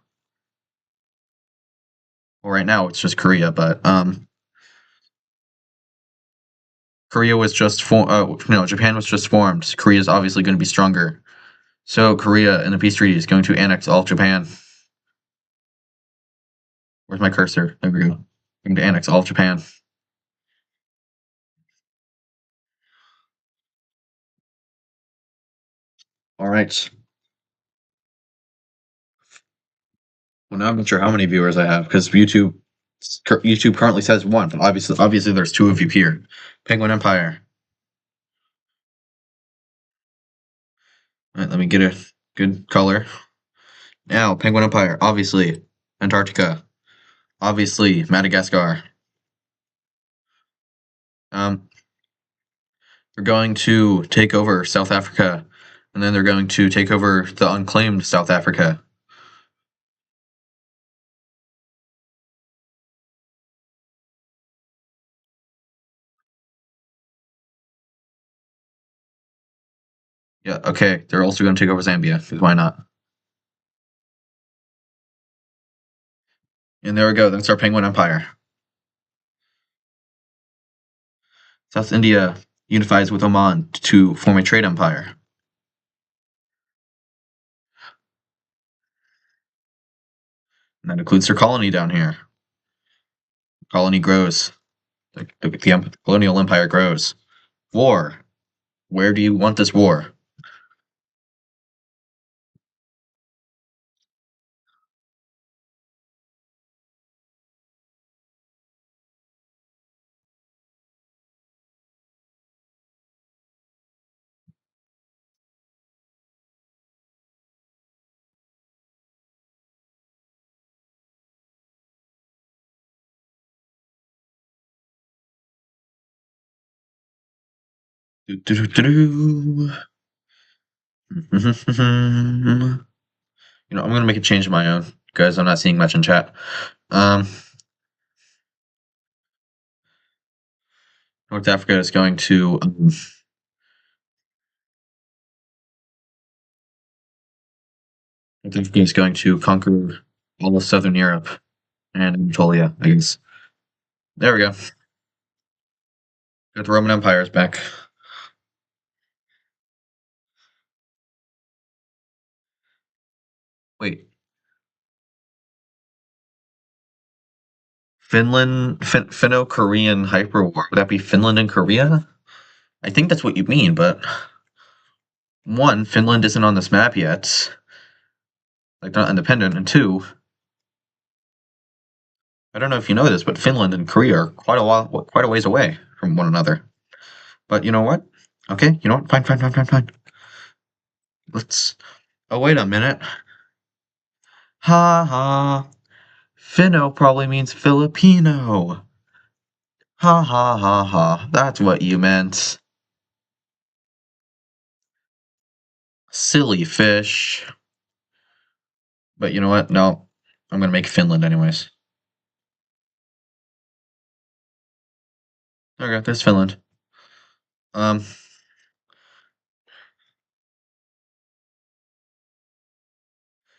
Well, right now it's just Korea, but Korea was just Japan was just formed. Korea is obviously going to be stronger. So Korea in the peace treaty is going to annex all of Japan. Where's my cursor? There we go. Going to annex all of Japan. All right. Well, now I'm not sure how many viewers I have because YouTube currently says one, but obviously there's two of you here. Penguin Empire. All right, let me get a good color. Now, Penguin Empire, obviously Antarctica, obviously Madagascar. They're going to take over South Africa, and then they're going to take over the unclaimed South Africa. Yeah, okay. They're also going to take over Zambia, because why not? And there we go. That's our Penguin Empire. South India unifies with Oman to form a trade empire. And that includes their colony down here. Colony grows. The colonial empire grows. War. Where do you want this war? Do-do-do-do-do. I'm gonna make a change of my own, because I'm not seeing much in chat. North Africa is going to North Africa is going to conquer all of Southern Europe and Anatolia, I guess. There we go. Got the Roman Empire's back. Wait. Finno-Korean hyperwar. Would that be Finland and Korea? I think that's what you mean, but one, Finland isn't on this map yet. Like, they're not independent, and two, I don't know if you know this, but Finland and Korea are quite a ways away from one another. But you know what? Okay, you know what? Fine. Let's. Oh, wait a minute. Ha ha. Finno probably means Filipino. Ha ha ha ha. That's what you meant. Silly fish. But you know what? No. I'm gonna make Finland anyways. Okay, there's Finland.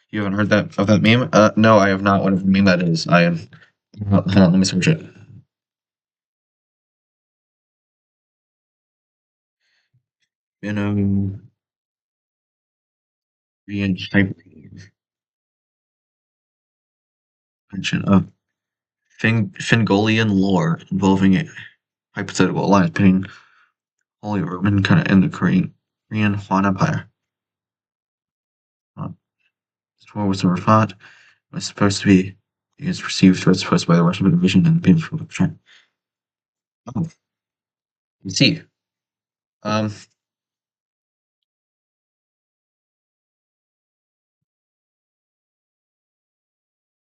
You haven't heard of that meme? No, I have not. Whatever meme that is. I am. Hold on, let me search it. Finno. Type mention of Fingolian lore involving a hypothetical alliance between Holy Roman kind of and the Korean Han Empire. This war was never fought. It was supposed to be against perceived threats posed by the Russian invasion and the People's of China. Oh, you see. Um,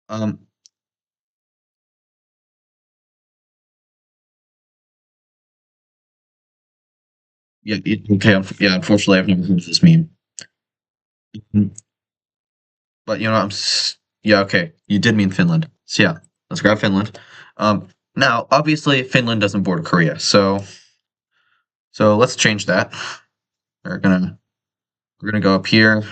um, yeah, okay, yeah, unfortunately, I've never heard of this meme. Mhm. But you know, yeah, okay, you did mean Finland. So yeah, let's grab Finland. Now, obviously, Finland doesn't border Korea, so let's change that. We're gonna go up here,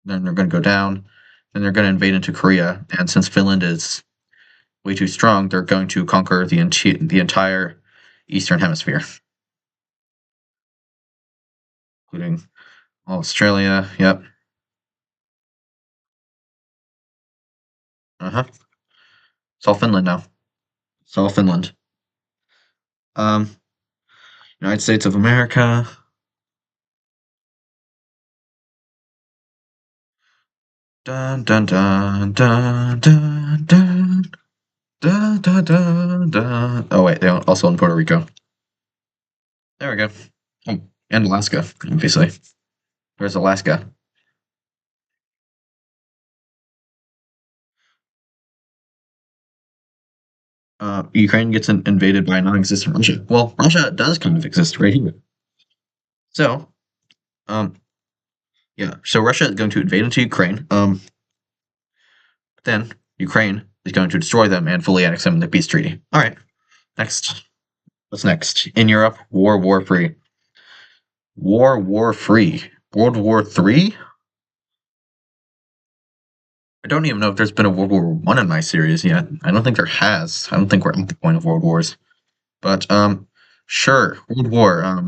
then they're gonna go down, then they're gonna invade into Korea, and since Finland is way too strong, they're going to conquer the entire Eastern Hemisphere, including Australia. Yep. Uh huh. It's all Finland now. It's all Finland. Um, United States of America. Dun dun dun dun dun dun dun dun dun dun. Oh wait, they also in Puerto Rico. There we go. Oh, and Alaska, obviously. Where's Alaska? Ukraine gets invaded by non-existent Russia. Well, Russia does kind of exist right here. So, yeah. So Russia is going to invade into Ukraine. Then Ukraine is going to destroy them and fully annex them in the peace treaty. All right. Next. What's next? In Europe, war free. War free. World War III? I don't even know if there's been a World War One in my series yet. I don't think there has. I don't think we're at the point of World Wars. But sure, World War.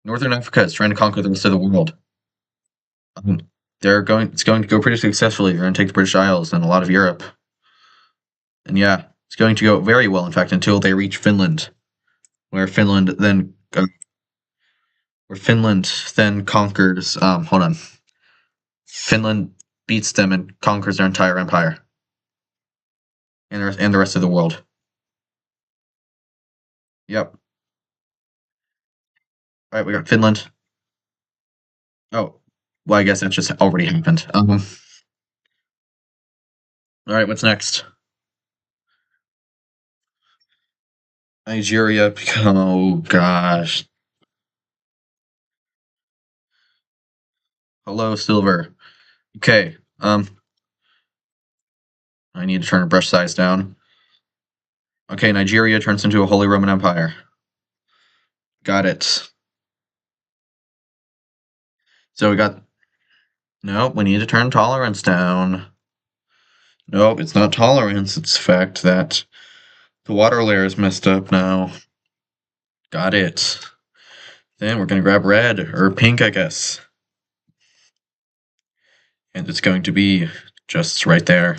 Northern Africa is trying to conquer the rest of the world. It's going to go pretty successfully. They're going to take the British Isles and a lot of Europe. And yeah, it's going to go very well, in fact, until they reach Finland, where Finland then conquers. Hold on. Finland beats them and conquers their entire empire, and the rest of the world. Yep. All right, we got Finland. Oh, well, I guess that just already happened. All right, what's next? Nigeria. Oh gosh. Hello, Silver. Okay. I need to turn the brush size down. Okay, Nigeria turns into a Holy Roman Empire. Got it. So we got. Nope, we need to turn tolerance down. Nope, it's not tolerance. It's the fact that the water layer is messed up now. Got it. Then we're gonna grab red or pink, I guess. And it's going to be just right there.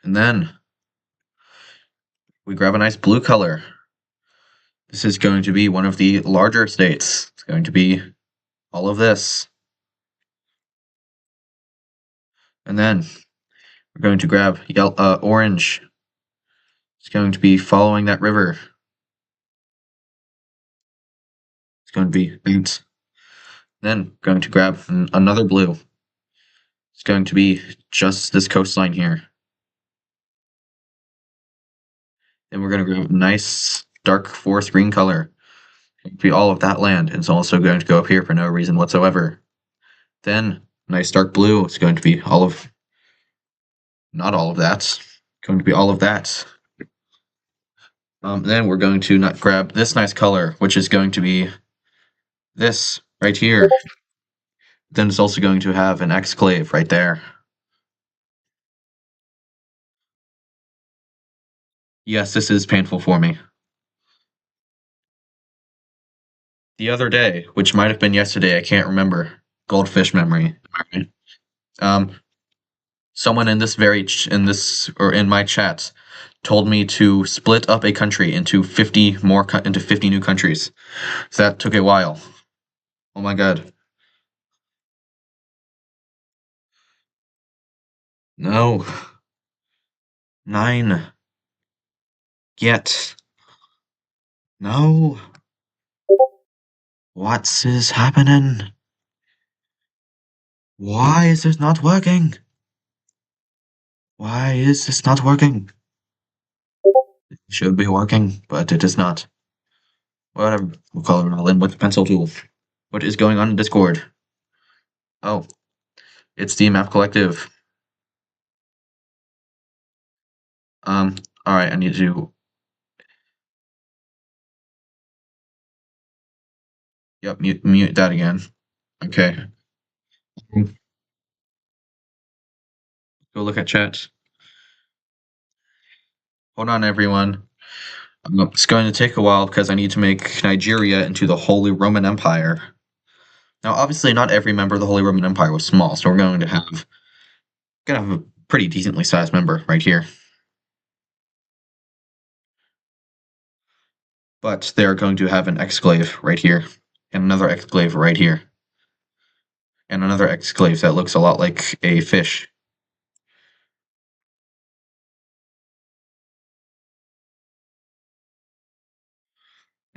And then we grab a nice blue color. This is going to be one of the larger states. It's going to be all of this. And then we're going to grab orange. It's going to be following that river. It's going to be that. Then going to grab another blue. It's going to be just this coastline here. Then we're going to grab a nice dark forest green color. It's going to be all of that land. It's also going to go up here for no reason whatsoever. Then nice dark blue. It's going to be not all of that. It's going to be all of that. Then we're going to grab this nice color, which is going to be this right here. Then it's also going to have an exclave right there. Yes, this is painful for me. The other day, which might have been yesterday, I can't remember. Goldfish memory. someone in in my chat told me to split up a country into 50 new countries. So that took a while. Oh my god. No. 9. Get. No. What is happening? Why is this not working? Why is this not working? It should be working, but it is not. Whatever. We'll color it all in with the pencil tool. What is going on in Discord? Oh. It's the Map Collective. Alright, I need to... Yep, mute that again. Okay. Go look at chat. Hold on, everyone. It's going to take a while because I need to make Nigeria into the Holy Roman Empire. Now, obviously, not every member of the Holy Roman Empire was small, so we're going to have a pretty decently sized member right here. But they are going to have an exclave right here, and another exclave right here, and another exclave that looks a lot like a fish.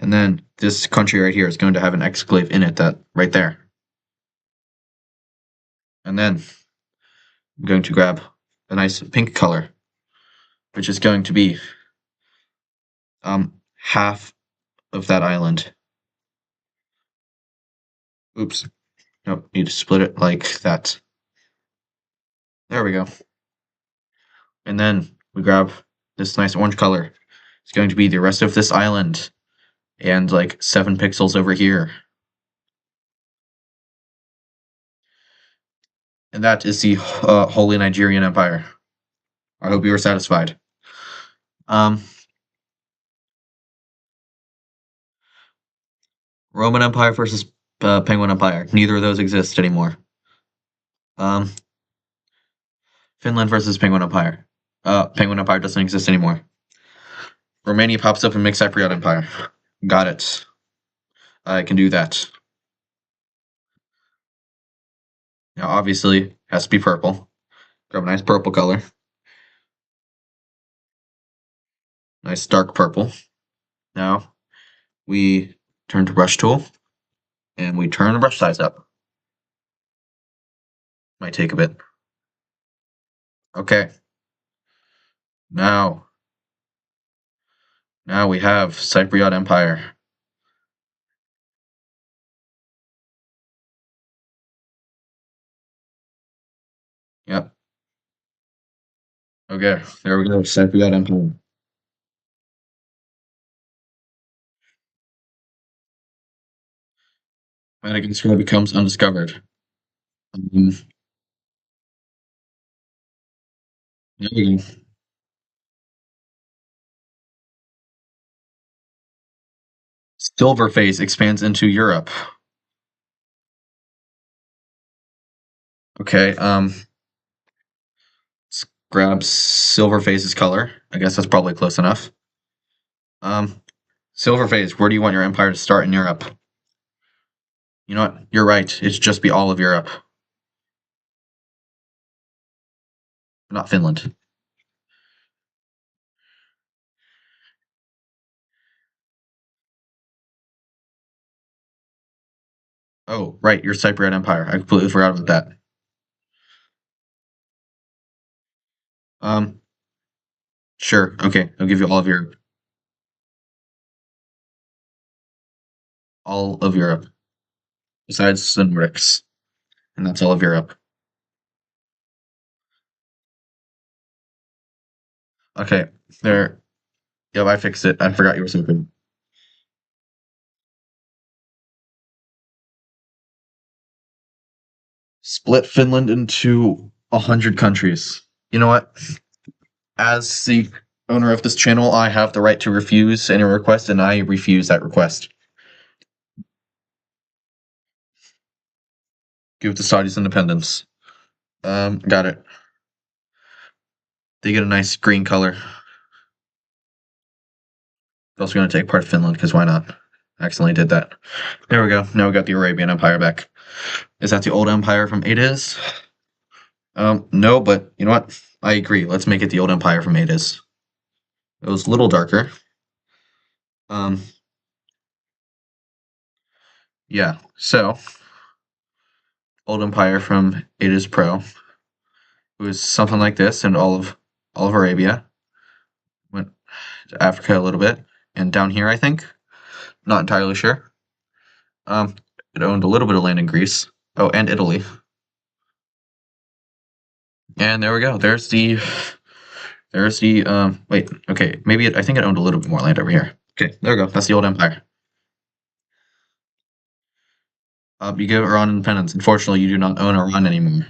And then this country right here is going to have an exclave in it, that right there. And then I'm going to grab a nice pink color, which is going to be half of that island. Oops. Nope, need to split it like that. There we go. And then we grab this nice orange color. It's going to be the rest of this island. And like 7 pixels over here. And that is the Holy Nigerian Empire. I hope you are satisfied. Roman Empire versus Penguin Empire. Neither of those exist anymore. Finland versus Penguin Empire. Penguin Empire doesn't exist anymore. Romania pops up in Mixed Cypriot Empire. Got it. I can do that. Now, obviously, has to be purple. Grab a nice purple color. Nice dark purple. Now, we turn to brush tool, and we turn the brush size up. Might take a bit. Okay. Now we have Cypriot Empire. Yep. Okay, there we go, Cypriot Empire. Madagascar becomes undiscovered. There we go. Silverface expands into Europe. Okay, let's grab Silverface's color. I guess that's probably close enough. Silverface, where do you want your empire to start in Europe? You know what? You're right. It should just be all of Europe. Not Finland. Oh, right, your Cypriot Empire. I completely forgot about that. Sure. Okay, I'll give you all of Europe. All of Europe. Besides the Nordics. And that's all of Europe. Okay, there. Yep, I fixed it. I forgot you were so good. Split Finland into 100 countries. You know what? As the owner of this channel, I have the right to refuse any request, and I refuse that request. Give the Saudis independence. Got it. They get a nice green color. Also going to take part of Finland, because why not? Accidentally did that. There we go. Now we got the Arabian Empire back. Is that the old empire from Adis? No, but you know what? I agree. Let's make it the old empire from Adis. It was a little darker. Yeah, so old empire from Adis Pro. It was something like this, and all of Arabia. Went to Africa a little bit, and down here, I think. Not entirely sure. It owned a little bit of land in Greece. Oh, and Italy. And there we go. There's the wait, okay, maybe I think it owned a little bit more land over here. Okay, there we go. That's the old empire. You give Iran independence. Unfortunately, you do not own Iran anymore.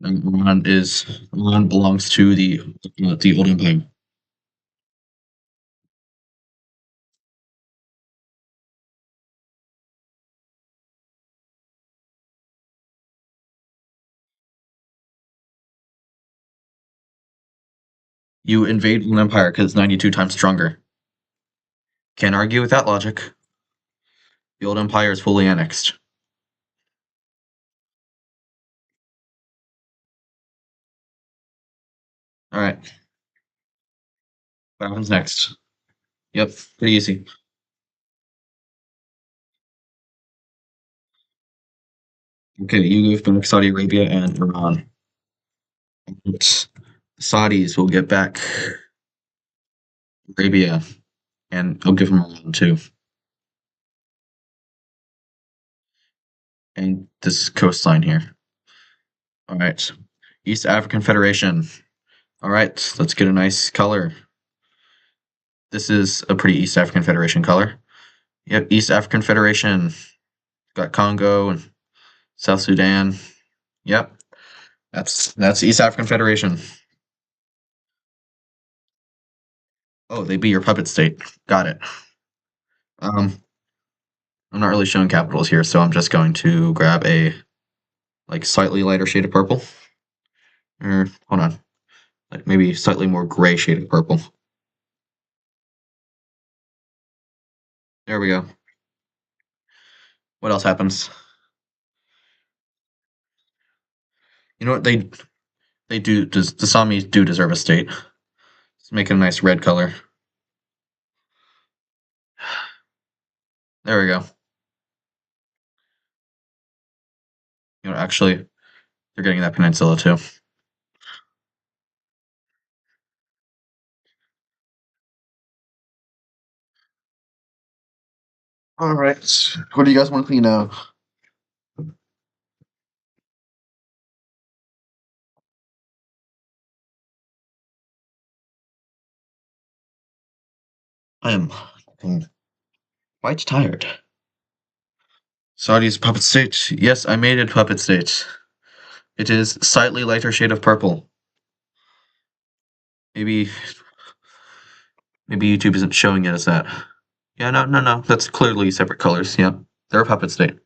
Iran belongs to the old empire. You invade one empire because it's 92 times stronger. Can't argue with that logic. The old empire is fully annexed. Alright. What happens next? Yep, pretty easy. Okay, you give back Saudi Arabia and Iran. And the Saudis will get back Arabia, and I'll give them Iran too. And this coastline here. Alright. East African Federation. Alright, let's get a nice color. This is a pretty East African Federation color. Yep, East African Federation. Got Congo and South Sudan. Yep. That's East African Federation. Oh, they be your puppet state. Got it. I'm not really showing capitals here, so I'm just going to grab a slightly lighter shade of purple. Or hold on. Like maybe slightly more gray shade of purple. There we go. What else happens? You know what they do the Samis do deserve a state. Let's make it a nice red color. There we go. You know, actually, they're getting that peninsula too. All right. What do you guys want to clean up? I am quite tired. Saudi's puppet state. Yes, I made it puppet state. It is slightly lighter shade of purple. Maybe YouTube isn't showing it as that. Yeah, no. That's clearly separate colors. Yeah, they're a puppet state.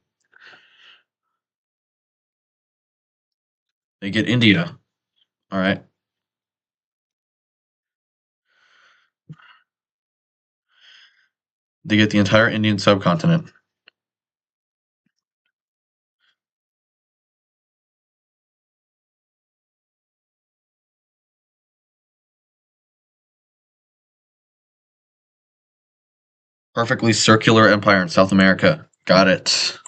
They get India. All right. They get the entire Indian subcontinent. Perfectly circular empire in South America. Got it.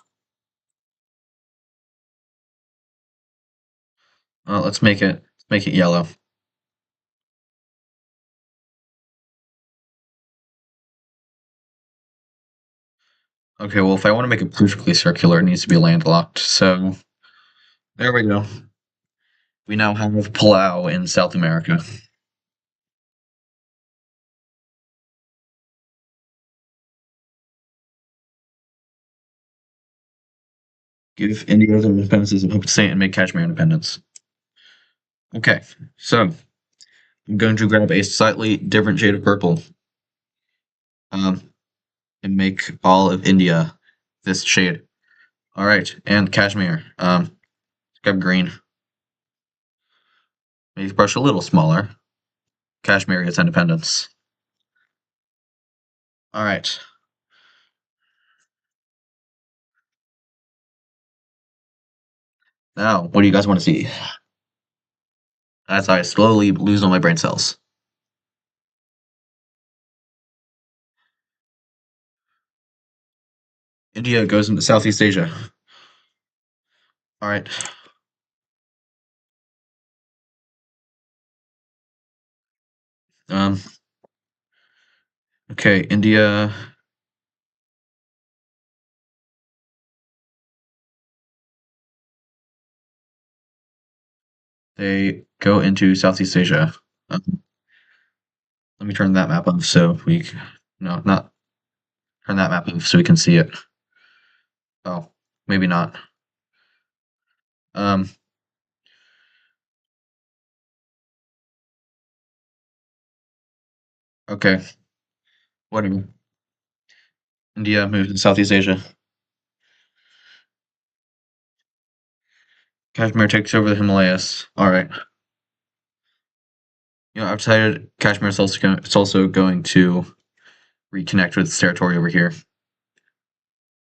Let's make it yellow. Okay, well, if I want to make it perfectly circular, it needs to be landlocked. So there we go. We now have Palau in South America. Give India their independence as a puppet state and make Kashmir independence. Okay, so I'm going to grab a slightly different shade of purple. And make all of India this shade. All right, and Kashmir. Grab green. Make the brush a little smaller. Kashmir gets independence. All right. Now, what do you guys want to see? As I slowly lose all my brain cells. India goes into Southeast Asia. All right. Um. Okay, India. They go into Southeast Asia. Let me turn that map up so we. No, not turn that map up so we can see it. Oh, maybe not. Um. Okay. Whatever. India moves to Southeast Asia. Kashmir takes over the Himalayas. All right. I've decided Kashmir is also going to reconnect with its territory over here.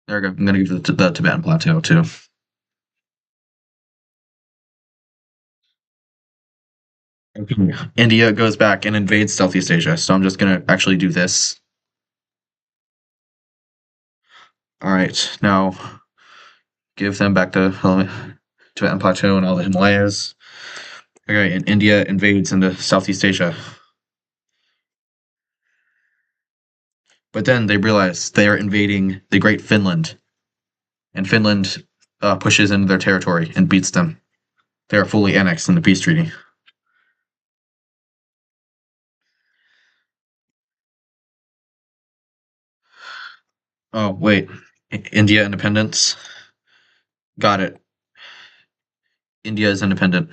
There we go. I'm going to give the Tibetan Plateau too. Okay. India goes back and invades Southeast Asia, so I'm just going to actually do this. All right, now give them back the Tibetan Plateau and all the Himalayas. Okay, and India invades into Southeast Asia. But then they realize they are invading the Great Finland, and Finland pushes into their territory and beats them. They are fully annexed in the peace treaty. Oh, wait. India independence? Got it. India is independent.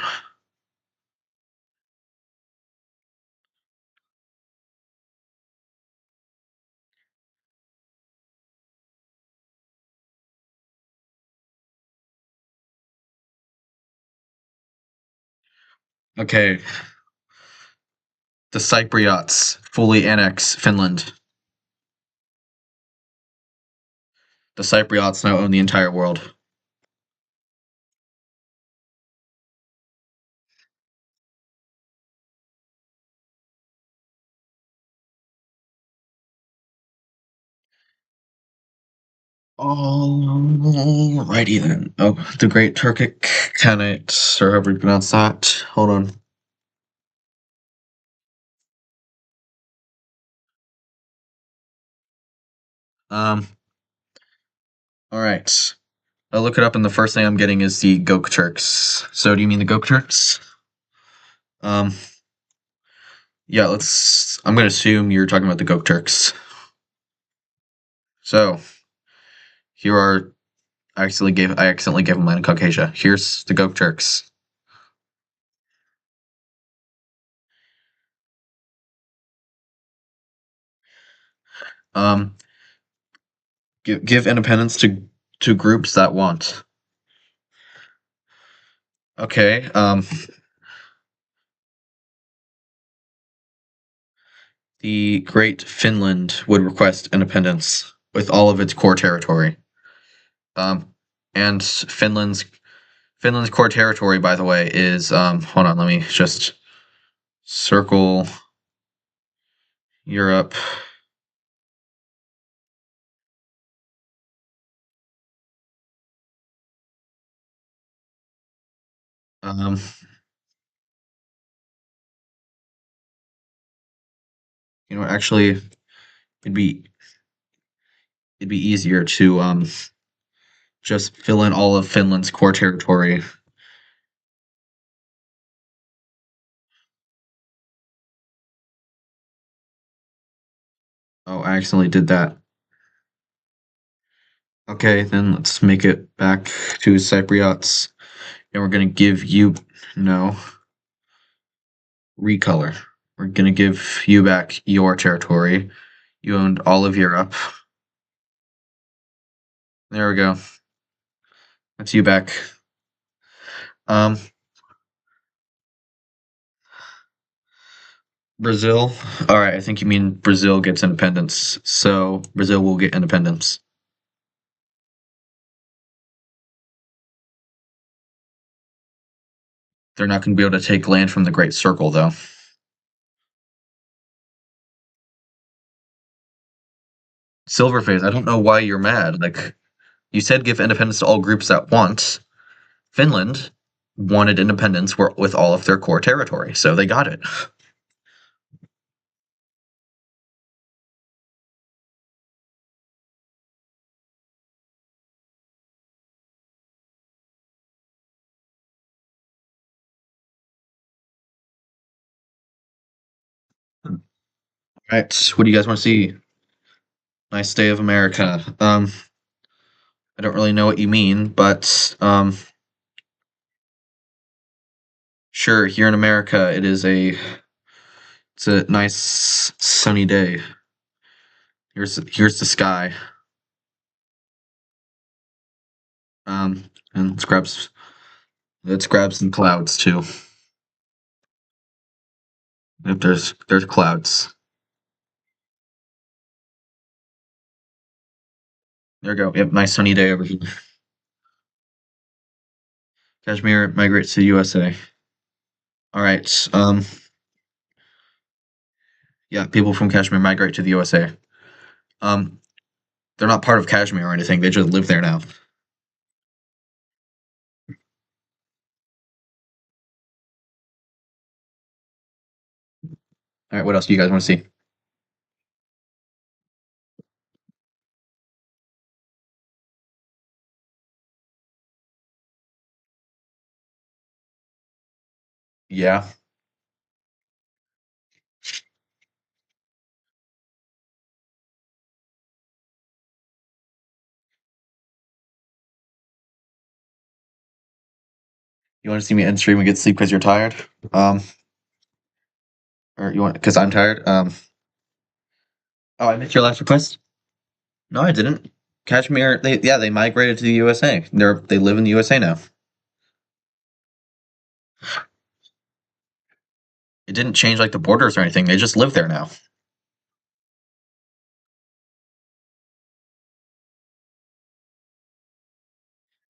Okay. The Cypriots fully annex Finland. The Cypriots now own the entire world. Alrighty then. Oh, the Great Turkic Khanate, or however you pronounce that. Hold on. Um. All right. I look it up, and the first thing I'm getting is the Gokturks. So, do you mean the Gokturks? Um. Yeah. Let's. I'm gonna assume you're talking about the Gokturks. So, here are. I accidentally gave them land in Caucasia. Here's the Gokturks. Um. Give independence to groups that want. Okay. The Great Finland would request independence with all of its core territory. And Finland's core territory, by the way, is hold on, let me just circle Europe. Um, actually, it'd be easier to just fill in all of Finland's core territory. Oh, I accidentally did that. Okay, then let's make it back to Cypriots, and we're gonna give you no recolor. We're gonna give you back your territory. You owned all of Europe. There we go. That's you back. Um, Brazil. All right, I think you mean Brazil gets independence. So Brazil will get independence. They're not going to be able to take land from the Great Circle, though. Silverface, I don't know why you're mad. Like, you said give independence to all groups at once. Finland wanted independence with all of their core territory, so they got it. All right, what do you guys want to see? Nice day of America. I don't really know what you mean, but sure, here in America, it's a nice sunny day. Here's the sky. And let's grab some clouds too. If there's clouds. There we go. Yep, nice sunny day over here. Kashmir migrates to the USA. All right. Yeah, people from Kashmir migrate to the USA. They're not part of Kashmir or anything. They just live there now. All right. What else do you guys want to see? Yeah. You want to see me end stream and get sleep because you're tired? Or you want because I'm tired? Oh, I missed your last request. No, I didn't. Kashmir, they migrated to the USA. They live in the USA now. It didn't change like the borders or anything. They just live there now.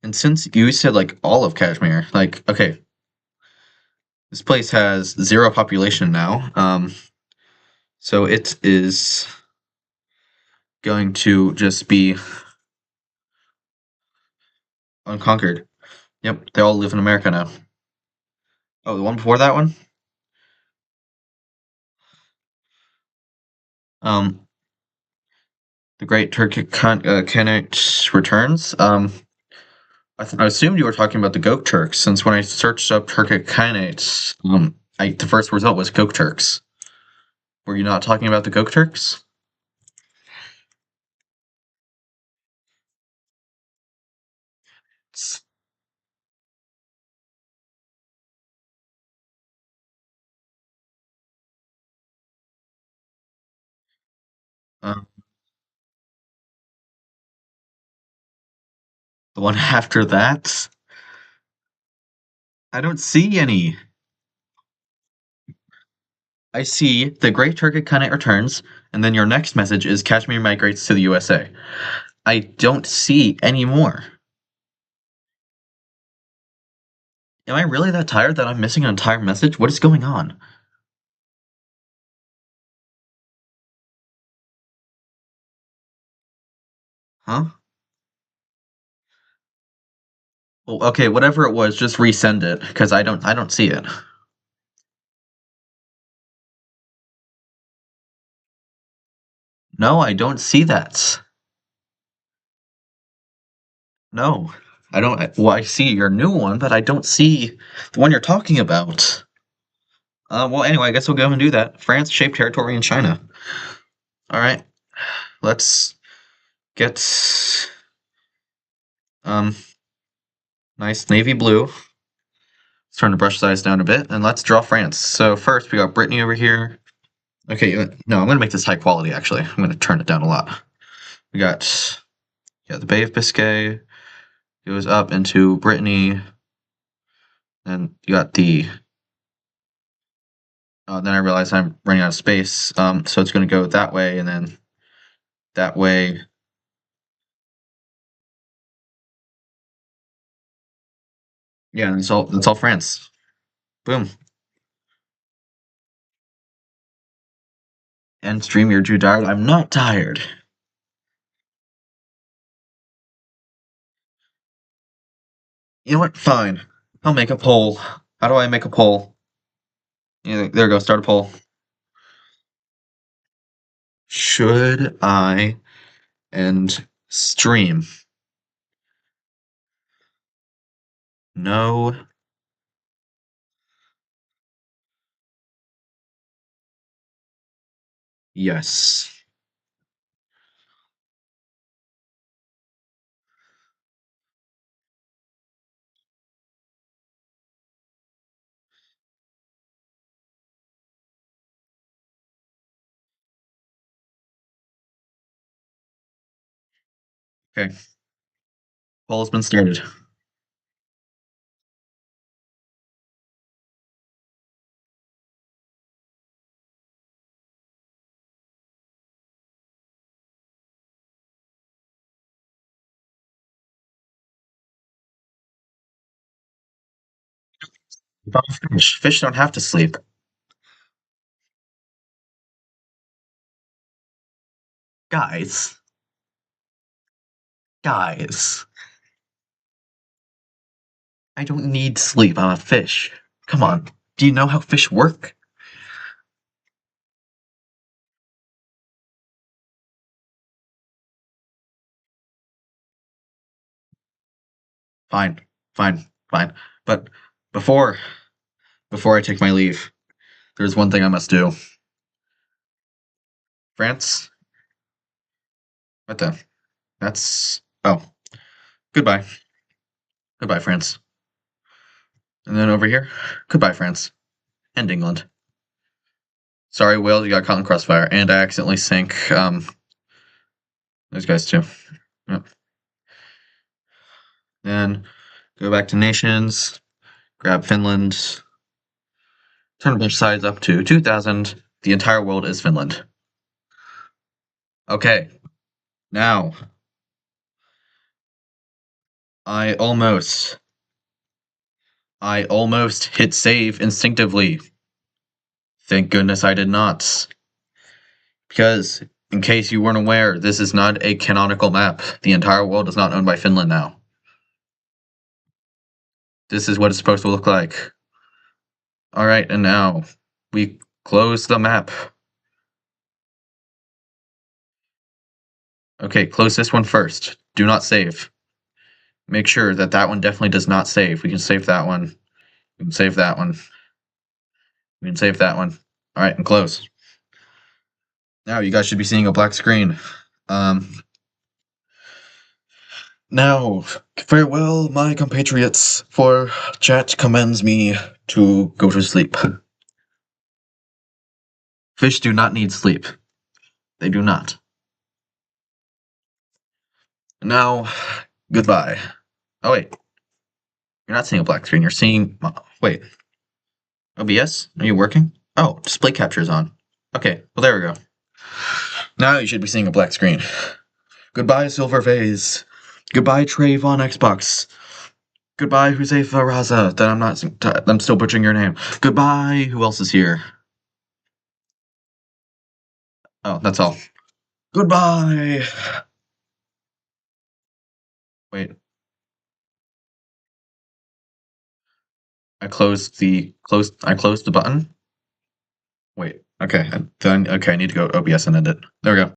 And since you said like all of Kashmir, like okay, this place has 0 population now. So it is going to just be unconquered. Yep, they all live in America now. Oh, the one before that one? The Great Turkic Khanate returns. I assumed you were talking about the Gok Turks, since when I searched up Turkic Khanates, the first result was Gok Turks. Were you not talking about the Gok Turks? Um, the one after that? I don't see any. I see the Great Turkic Khanate returns, and then your next message is Kashmir migrates to the USA. I don't see any more. Am I really that tired that I'm missing an entire message? What is going on? Huh? Well, okay, whatever it was, just resend it, because I don't see it. No, I don't see that. No, I don't. Well, I see your new one, but I don't see the one you're talking about. Well, anyway, I guess we'll go and do that. France shaped territory in China. All right, let's get nice navy blue. Let's turn the brush size down a bit, and let's draw France. So first, we got Brittany over here. Okay, no, I'm gonna make this high quality. Actually, I'm gonna turn it down a lot. We got the Bay of Biscay goes up into Brittany, and you got the Then I realized I'm running out of space. So it's going to go that way and then that way. Yeah, and that's all France. Boom. End stream, you're too tired. I'm not tired. You know what? Fine. I'll make a poll. How do I make a poll? Yeah, there we go. Start a poll. Should I end stream? No. Yes. Okay. Poll has been started. Fish. Fish don't have to sleep. Guys. Guys. I don't need sleep. I'm a fish. Come on. Do you know how fish work? Fine. Fine. Fine. But before I take my leave, there's one thing I must do. France? What the? That's... Oh. Goodbye. Goodbye, France. And then over here, goodbye, France. And England. Sorry, Wales, you got caught in crossfire, and I accidentally sank, those guys too. Yep. Then, go back to nations, grab Finland, turn both sides up to 2,000. The entire world is Finland. Okay. Now, I almost hit save instinctively. Thank goodness I did not. Because, in case you weren't aware, this is not a canonical map. The entire world is not owned by Finland now. This is what it's supposed to look like. Alright, and now, we close the map. Okay, close this one first. Do not save. Make sure that that one definitely does not save. We can save that one. We can save that one. We can save that one. Alright, and close. Now you guys should be seeing a black screen. Now, farewell, my compatriots, for chat commends me to go to sleep. Fish do not need sleep. They do not. Now, goodbye. Oh, wait. You're not seeing a black screen. You're seeing... Wait. OBS? Are you working? Oh, display capture is on. Okay, well, there we go. Now you should be seeing a black screen. Goodbye, Silver Vase. Goodbye, Trave on Xbox. Goodbye, Huzefa Raza. I'm still butchering your name. Goodbye. Who else is here? Oh, that's all. Goodbye. Wait. I closed the button. Wait. Okay. I need to go OBS and end it. There we go.